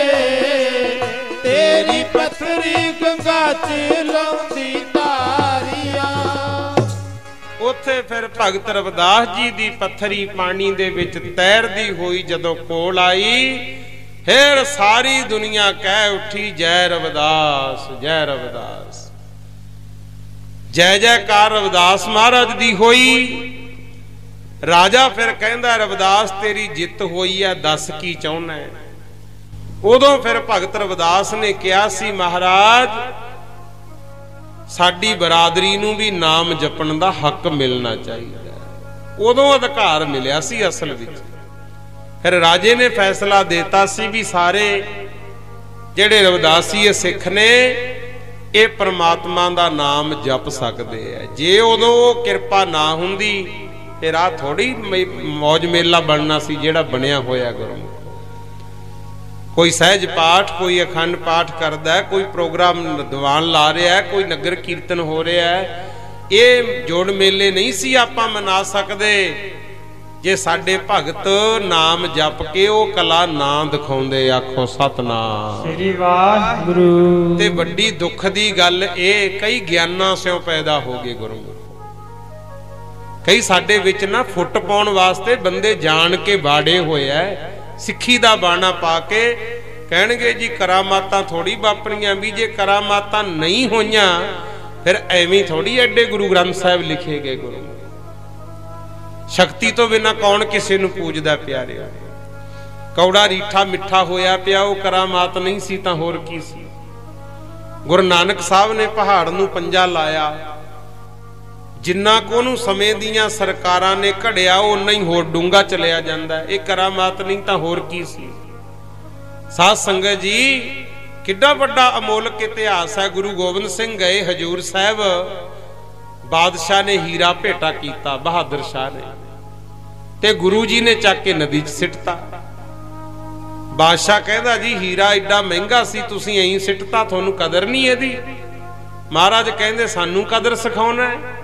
Speaker 2: ਤੇਰੀ ਪੱਥਰੀ ਗੰਗਾ ਚ ਲਾਉਂਦੀ ਤਾਰੀਆਂ।
Speaker 1: ਉੱਥੇ ਫਿਰ ਭਗਤ ਰਵਿਦਾਸ ਜੀ ਦੀ ਪੱਥਰੀ ਪਾਣੀ ਦੇ ਵਿੱਚ ਤੈਰਦੀ ਹੋਈ ਜਦੋਂ ਕੋਲ ਆਈ, ਫਿਰ ਸਾਰੀ ਦੁਨੀਆ ਕਹਿ ਉੱਠੀ ਜੈ ਰਵਿਦਾਸ, ਜੈ ਰਵਿਦਾਸ। ਜੈ ਜੈਕਾਰ ਰਵਿਦਾਸ ਮਹਾਰਾਜ ਦੀ ਹੋਈ। ਰਾਜਾ ਫਿਰ ਕਹਿੰਦਾ ਰਵਿਦਾਸ ਤੇਰੀ ਜਿੱਤ ਹੋਈ ਹੈ, ਦੱਸ ਕੀ ਚਾਹੁੰਦਾ ਹੈ। ਉਦੋਂ ਫਿਰ ਭਗਤ ਰਵਿਦਾਸ ਨੇ ਕਿਹਾ ਸੀ ਮਹਾਰਾਜ ਸਾਡੀ ਬਰਾਦਰੀ ਨੂੰ ਵੀ ਨਾਮ ਜਪਣ ਦਾ ਹੱਕ ਮਿਲਣਾ ਚਾਹੀਦਾ। ਉਦੋਂ ਅਧਿਕਾਰ ਮਿਲਿਆ ਸੀ ਅਸਲ ਵਿੱਚ। ਫਿਰ ਰਾਜੇ ਨੇ ਫੈਸਲਾ ਦਿੱਤਾ ਸੀ ਵੀ ਸਾਰੇ ਜਿਹੜੇ ਰਵਿਦਾਸੀਏ ਸਿੱਖ ਨੇ ਇਹ ਪ੍ਰਮਾਤਮਾ ਦਾ ਨਾਮ ਜਪ ਸਕਦੇ ਆ। ਜੇ ਉਦੋਂ ਉਹ ਕਿਰਪਾ ਨਾ ਹੁੰਦੀ ਫਿਰ ਆ ਥੋੜੀ ਮੌਜ ਮੇਲਾ ਬਣਨਾ ਸੀ ਜਿਹੜਾ ਬਣਿਆ ਹੋਇਆ ਗੁਰੂ। ਕੋਈ ਸਹਿਜ ਪਾਠ, ਕੋਈ ਅਖੰਡ ਪਾਠ ਕਰਦਾ, ਕੋਈ ਪ੍ਰੋਗਰਾਮ ਦੀਵਾਨ ਲਾ ਰਿਹਾ, ਕੋਈ ਨਗਰ ਕੀਰਤਨ ਹੋ ਰਿਹਾ, ਇਹ ਜੋੜ ਮੇਲੇ ਨਹੀਂ ਸੀ ਆਪਾਂ ਮਨਾ ਸਕਦੇ ਜੇ ਸਾਡੇ ਭਗਤ ਨਾਮ ਜਪ ਕੇ ਉਹ ਕਲਾ ਨਾ ਦਿਖਾਉਂਦੇ। ਆਖੋ ਸਤਨਾਮ
Speaker 3: ਸ੍ਰੀ ਵਾਹਿਗੁਰੂ।
Speaker 1: ਤੇ ਵੱਡੀ ਦੁੱਖ ਦੀ ਗੱਲ ਇਹ ਕਈ ਗਿਆਨਾਂ ਸਿਓ ਪੈਦਾ ਹੋ ਗਏ ਗੁਰੂ। ਕਈ ਸਾਡੇ ਵਿੱਚ ਨਾ ਫੁੱਟ ਪਾਉਣ ਵਾਸਤੇ ਬੰਦੇ ਜਾਣ ਕੇ ਬਾੜੇ ਹੋਏ ਐ, ਸਿੱਖੀ ਦਾ ਬਾਣਾ ਪਾ ਕੇ ਕਹਿਣਗੇ ਜੀ ਕਰਾਮਾਤਾਂ ਥੋੜੀ ਵਾਪਰੀਆਂ। ਵੀ ਜੇ ਕਰਾਮਾਤਾਂ ਨਹੀਂ ਹੋਈਆਂ ਫਿਰ ਐਵੇਂ ਥੋੜੀ ਐਡੇ ਗੁਰੂ ਗ੍ਰੰਥ ਸਾਹਿਬ ਲਿਖੇ ਗਏ ਗੁਰੂ। ਸ਼ਕਤੀ ਤੋਂ ਬਿਨਾਂ ਕੌਣ ਕਿਸੇ ਨੂੰ ਪੂਜਦਾ ਪਿਆਰਿਆ। ਕੌੜਾ ਰੀਠਾ ਮਿੱਠਾ ਹੋਇਆ ਪਿਆ ਉਹ ਕਰਾਮਾਤ ਨਹੀਂ ਸੀ ਤਾਂ ਹੋਰ ਕੀ ਸੀ। ਗੁਰੂ ਨਾਨਕ ਸਾਹਿਬ ਨੇ ਪਹਾੜ ਨੂੰ ਪੰਜਾ ਲਾਇਆ, ਜਿੰਨਾ ਕੋ ਨੂੰ ਸਮੇਂ ਦੀਆਂ ਸਰਕਾਰਾਂ ਨੇ ਘੜਿਆ ਉਨਾ ਹੀ ਹੋਰ ਡੂੰਘਾ ਚਲਿਆ ਜਾਂਦਾ। ਇਹ ਕਰਾਮਾਤ ਨਹੀਂ ਤਾਂ ਹੋਰ ਕੀ ਸੀ। ਸਾਧ ਸੰਗਤ ਜੀ ਕਿੱਡਾ ਵੱਡਾ ਅਮੋਲਕ ਇਤਿਹਾਸ ਹੈ। ਗੁਰੂ ਗੋਬਿੰਦ ਸਿੰਘ ਗਏ ਹਜੂਰ ਸਾਹਿਬ, ਬਾਦਸ਼ਾਹ ਨੇ ਹੀਰਾ ਭੇਟਾ ਕੀਤਾ, ਬਹਾਦਰ ਸ਼ਾਹ ਨੇ, ਤੇ ਗੁਰੂ ਜੀ ਨੇ ਚੱਕ ਕੇ ਨਦੀ 'ਚ ਸਿੱਟਤਾ। ਬਾਦਸ਼ਾਹ ਕਹਿੰਦਾ ਜੀ ਹੀਰਾ ਏਡਾ ਮਹਿੰਗਾ ਸੀ ਤੁਸੀਂ ਐਂ ਸਿੱਟਤਾ, ਤੁਹਾਨੂੰ ਕਦਰ ਨਹੀਂ ਇਹਦੀ। ਮਹਾਰਾਜ ਕਹਿੰਦੇ ਸਾਨੂੰ ਕਦਰ ਸਿਖਾਉਣਾ ਹੈ।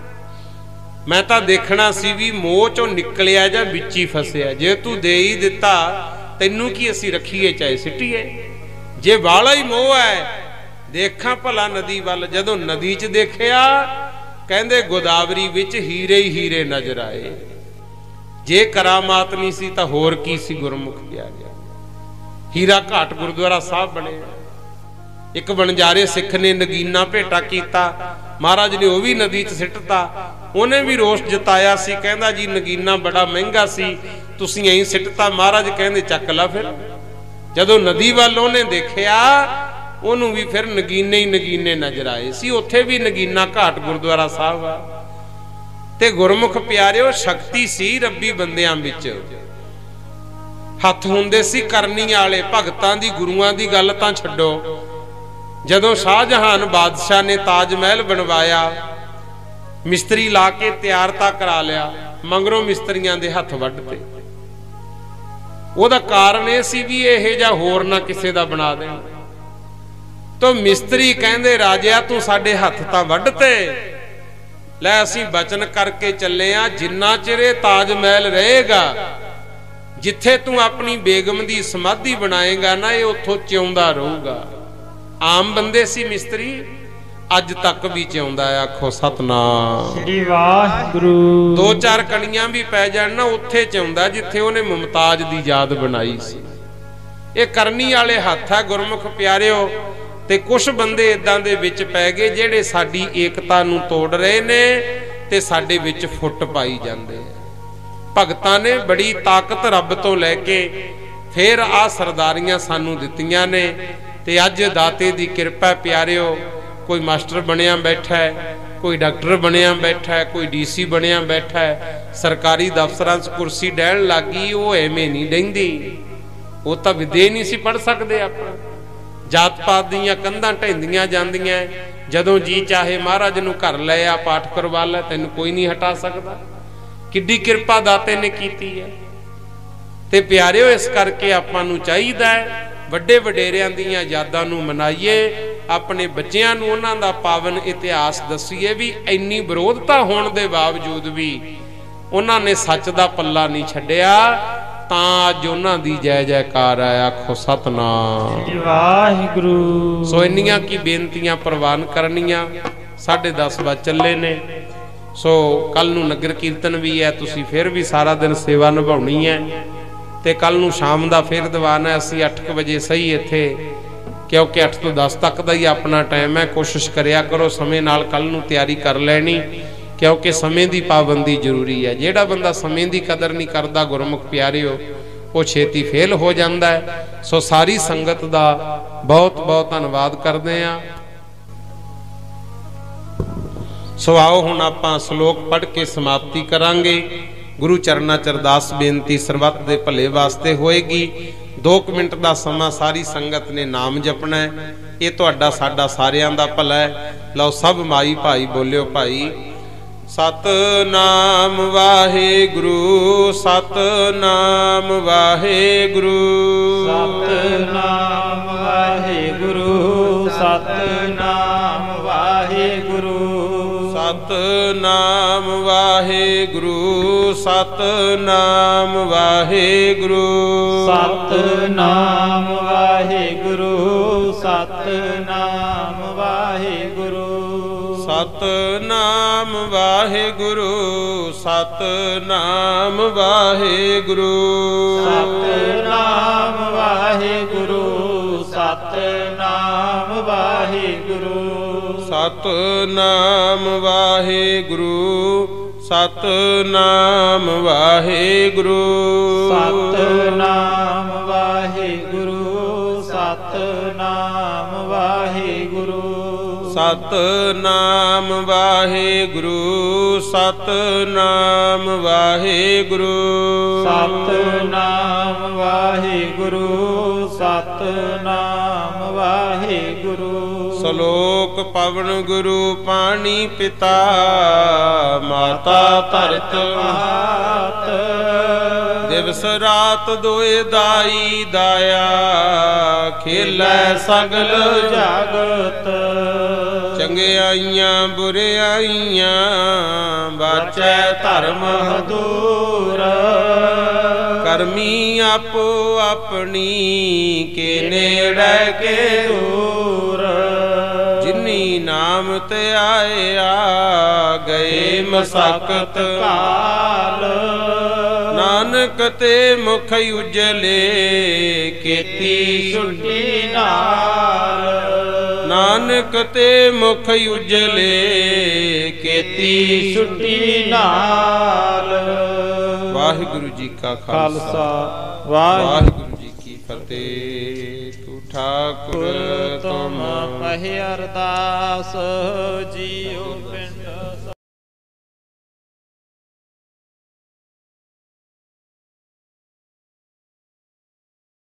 Speaker 1: ਮੈਂ ਤਾਂ ਦੇਖਣਾ ਸੀ ਵੀ ਮੋਹ ਚੋਂ ਨਿਕਲਿਆ ਜਾਂ ਵਿੱਚ ਹੀ ਫਸਿਆ। ਜੇ ਤੂੰ ਦੇ ਹੀ ਦਿੱਤਾ ਤੈਨੂੰ ਕੀ ਅਸੀਂ ਰੱਖੀਏ ਚਾਹੇ ਸਿੱਟੀਏ। ਜੇ ਵਾਲਾ ਹੀ ਮੋਹ ਹੈ ਦੇਖਾਂ ਭਲਾ ਨਦੀ ਵੱਲ। ਜਦੋਂ ਨਦੀ 'ਚ ਦੇਖਿਆ ਕਹਿੰਦੇ ਗੋਦਾਵਰੀ ਵਿੱਚ ਹੀਰੇ ਹੀ ਹੀਰੇ ਨਜ਼ਰ ਆਏ। ਜੇ ਕਰਾਮਾਤ ਨਹੀਂ ਸੀ ਤਾਂ ਹੋਰ ਕੀ ਸੀ। ਗੁਰਮੁਖ ਗਿਆ ਗਿਆ ਹੀਰਾ ਘਾਟ ਗੁਰਦੁਆਰਾ ਸਾਹਿਬ ਬਣਿਆ। ਇੱਕ ਵਣਜਾਰੇ ਸਿੱਖ ਨੇ ਨਗੀਨਾ ਭੇਟਾ ਕੀਤਾ, ਮਹਾਰਾਜ ਨੇ ਉਹ ਵੀ ਨਦੀ 'ਚ ਸਿੱਟਤਾ। ਉਹਨੇ ਵੀ ਰੋਸ ਜਤਾਇਆ ਸੀ, ਕਹਿੰਦਾ ਜੀ ਨਗੀਨਾ ਬੜਾ ਮਹਿੰਗਾ ਸੀ ਤੁਸੀਂ ਐਂ ਸਿੱਟਤਾ। ਮਹਾਰਾਜ ਕਹਿੰਦੇ ਚੱਕ ਲਾ ਫਿਰ। ਜਦੋਂ ਨਦੀ ਵੱਲ ਉਹਨੇ ਦੇਖਿਆ ਉਹਨੂੰ ਵੀ ਫਿਰ ਨਗੀਨੇ ਹੀ ਨਗੀਨੇ ਨਜ਼ਰ ਆਏ ਸੀ। ਉੱਥੇ ਵੀ ਨਗੀਨਾ ਘਾਟ ਗੁਰਦੁਆਰਾ ਸਾਹਿਬ ਆ। ਤੇ ਗੁਰਮੁਖ ਪਿਆਰਿਓ ਸ਼ਕਤੀ ਸੀ ਰੱਬੀ ਬੰਦਿਆਂ ਵਿੱਚ। ਹੱਥ ਹੁੰਦੇ ਸੀ ਕਰਨੀ ਵਾਲੇ ਭਗਤਾਂ ਦੀ, ਗੁਰੂਆਂ ਦੀ ਗੱਲ ਤਾਂ ਛੱਡੋ। ਜਦੋਂ ਸ਼ਾਹਜਹਾਨ ਬਾਦਸ਼ਾਹ ਨੇ ਤਾਜ ਮਹਿਲ ਬਣਵਾਇਆ, ਮਿਸਤਰੀ ਲਾ ਕੇ ਤਿਆਰ ਤਾਂ ਕਰਾ ਲਿਆ, ਮਗਰੋਂ ਮਿਸਤਰੀਆਂ ਦੇ ਹੱਥ ਵੱਢਤੇ। ਉਹਦਾ ਕਾਰਨ ਇਹ ਸੀ ਵੀ ਇਹ ਜਾਂ ਹੋਰ ਨਾ ਕਿਸੇ ਦਾ ਬਣਾ ਦੇਣ। ਤੋ ਮਿਸਤਰੀ ਕਹਿੰਦੇ ਰਾਜਿਆ ਤੂੰ ਸਾਡੇ ਹੱਥ ਤਾਂ ਵੱਢਤੇ, ਲੈ ਅਸੀਂ ਬਚਨ ਕਰਕੇ ਚੱਲੇ ਆ ਜਿੰਨਾ ਚਿਰ ਇਹ ਤਾਜ ਮਹਿਲ ਰਹੇਗਾ, ਜਿੱਥੇ ਤੂੰ ਆਪਣੀ ਬੇਗਮ ਦੀ ਸਮਾਧੀ ਬਣਾਏਗਾ ਨਾ ਇਹ ਉੱਥੋਂ ਜਿਉਂਦਾ ਰਹੂਗਾ। ਆਮ ਬੰਦੇ ਸੀ ਮਿਸਤਰੀ, ਅੱਜ ਤੱਕ ਵੀ ਜਿਉਂਦਾ। ਆਖੋ ਸਤਨਾਮ
Speaker 3: ਸ੍ਰੀ ਵਾਹਿਗੁਰੂ।
Speaker 1: ਦੋ ਚਾਰ ਕਣੀਆਂ ਵੀ ਪੈ ਜਾਣ ਨਾ ਉੱਥੇ ਜਿਉਂਦਾ ਜਿੱਥੇ ਉਹਨੇ ਮੁਮਤਾਜ ਦੀ ਯਾਦ ਬਣਾਈ ਸੀ। ਇਹ ਕਰਨੀ ਵਾਲੇ ਹੱਥ ਹੈ ਗੁਰਮੁਖ ਪਿਆਰਿਓ। ਤੇ ਕੁਝ ਬੰਦੇ ਇਦਾਂ ਦੇ ਵਿੱਚ ਪੈ ਗਏ ਜਿਹੜੇ ਸਾਡੀ ਏਕਤਾ ਨੂੰ ਤੋੜ ਰਹੇ ਨੇ ਤੇ ਸਾਡੇ ਵਿੱਚ ਫੁੱਟ ਪਾਈ ਜਾਂਦੇ ਆ। ਭਗਤਾਂ ਨੇ ਬੜੀ ਤਾਕਤ ਰੱਬ ਤੋਂ ਲੈ ਕੇ ਫਿਰ ਆ ਸਰਦਾਰੀਆਂ ਸਾਨੂੰ ਦਿੱਤੀਆਂ ਨੇ। ਤੇ ਅੱਜ ਦਾਤੇ ਦੀ ਕਿਰਪਾ ਪਿਆਰਿਓ, ਕੋਈ ਮਾਸਟਰ ਬਣਿਆ ਬੈਠਾ ਹੈ, ਕੋਈ ਡਾਕਟਰ ਬਣਿਆ ਬੈਠਾ ਹੈ, ਕੋਈ ਡੀਸੀ ਬਣਿਆ ਬੈਠਾ ਹੈ, ਸਰਕਾਰੀ ਦਫ਼ਤਰਾਂ 'ਚ ਕੁਰਸੀ ਡਹਿਣ ਲੱਗੀ। ਉਹ ਐਵੇਂ ਨਹੀਂ ਡਹਿੰਦੀ, ਉਹ ਤਾਂ ਵਿਦੇ ਨਹੀਂ ਸੀ ਪੜ ਸਕਦੇ ਆਪਾਂ। ਜਾਤ ਪਾਤ ਦੀਆਂ ਕੰਧਾਂ ਢਹਿੰਦੀਆਂ ਜਾਂਦੀਆਂ। ਜਦੋਂ ਜੀ ਚਾਹੇ ਮਹਾਰਾਜ ਨੂੰ ਘਰ ਲੈ ਆ, ਪਾਠ ਕਰਵਾ ਲੈ, ਤੈਨੂੰ ਕੋਈ ਨਹੀਂ ਹਟਾ ਸਕਦਾ। ਕਿੱਡੀ ਕਿਰਪਾ ਦਾਤੇ ਨੇ ਕੀਤੀ ਹੈ। ਤੇ ਪਿਆਰਿਓ ਇਸ ਕਰਕੇ ਆਪਾਂ ਨੂੰ ਚਾਹੀਦਾ ਹੈ ਵੱਡੇ ਵਡੇਰਿਆਂ ਦੀਆਂ ਯਾਦਾਂ ਨੂੰ ਮਨਾਈਏ, ਆਪਣੇ ਬੱਚਿਆਂ ਨੂੰ ਉਹਨਾਂ ਦਾ ਪਾਵਨ ਇਤਿਹਾਸ ਦੱਸੀਏ ਵੀ ਇੰਨੀ ਵਿਰੋਧਤਾ ਹੋਣ ਦੇ ਬਾਵਜੂਦ ਵੀ ਉਹਨਾਂ ਨੇ ਸੱਚ ਦਾ ਪੱਲਾ ਨਹੀਂ ਛੱਡਿਆ। ਤਾਂ ਅੱਜ ਉਹਨਾਂ ਦੀ ਜੈ ਜੈਕਾਰ ਹੈ। ਆਖੋ ਸਤਨਾਮ
Speaker 3: ਵਾਹਿਗੁਰੂ।
Speaker 1: ਸੋ ਇੰਨੀਆਂ ਕੀ ਬੇਨਤੀਆਂ ਪ੍ਰਵਾਨ ਕਰਨੀਆਂ। 10:30 ਵਜ ਚੱਲੇ ਨੇ। सो कल नूं नगर कीर्तन भी है, तुसीं फिर भी सारा दिन सेवा निभाउणी है। ते कल नूं शाम दा फिर दीवान है। असीं 8 बजे सही इत्थे, क्योंकि 8 तो 10 तक दा ही अपना टाइम है। कोशिश करिया करो समय नाल कल नूं तैयारी कर लैनी, क्योंकि समय की पाबंदी जरूरी है। जिहड़ा बंदा समय की कदर नहीं करता गुरमुख प्यारिओ, वो छेती फेल हो जाता है। सो सारी संगत दा बहुत बहुत धन्नवाद करते हैं। सो आओ हुण आपां श्लोक पढ़ के समाप्ति करांगे। गुरु चरना च अरदास बेनती सरबत दे भले वास्ते होएगी। 2 मिनट का समा सारी संगत ने नाम जपना है। ये तुहाडा साडा सारियां दा भला है। लो सब माई भाई बोलियो भाई। सतनाम वाहेगुरु, सतनाम वाहेगुरु,
Speaker 2: सतनाम वाहेगुरु, सतनाम वाहेगुरु,
Speaker 1: सतनाम वाहेगुरु, सतनाम वाहेगुरु,
Speaker 2: सतनाम वाहेगुरु, सतनाम वाहेगुरु,
Speaker 1: सतनाम वाहेगुरु, सतनाम वाहेगुरु,
Speaker 2: सतनाम वाहेगुरु, सतनाम वाहेगुरु,
Speaker 1: सतनाम वाहेगुरु, सतनाम वाहेगुरु,
Speaker 2: सतनाम वाहेगुरु, सतनाम वाहेगुरु,
Speaker 1: सतनाम वाहेगुरु, सतनाम वाहेगुरु,
Speaker 2: सतनाम वाहेगुरु, सतनाम वाहेगुरु।
Speaker 1: श्लोक पवन गुरु पानी पिता माता धरत
Speaker 2: महत,
Speaker 1: दिवस रात दोए दाई दाया खेलै सगल
Speaker 2: जगत,
Speaker 1: चंगियाइयां बुरियाइयां बाचै धर्म
Speaker 2: दूर,
Speaker 1: करमी आपो अपनी के नेड़े के दूर, जिन्नी नाम ते आया गए मसाकत
Speaker 2: काल,
Speaker 1: नानक ते मुख उजले केती
Speaker 2: छुट्टी नाल,
Speaker 1: नानक ते मुख उजले केती
Speaker 2: छुट्टी नाल।
Speaker 1: वाहिगुरु जी का खालसा, वाहिगुरु जी की फतेह। तू ठाकुर तुम
Speaker 2: पहि अरदास जियो।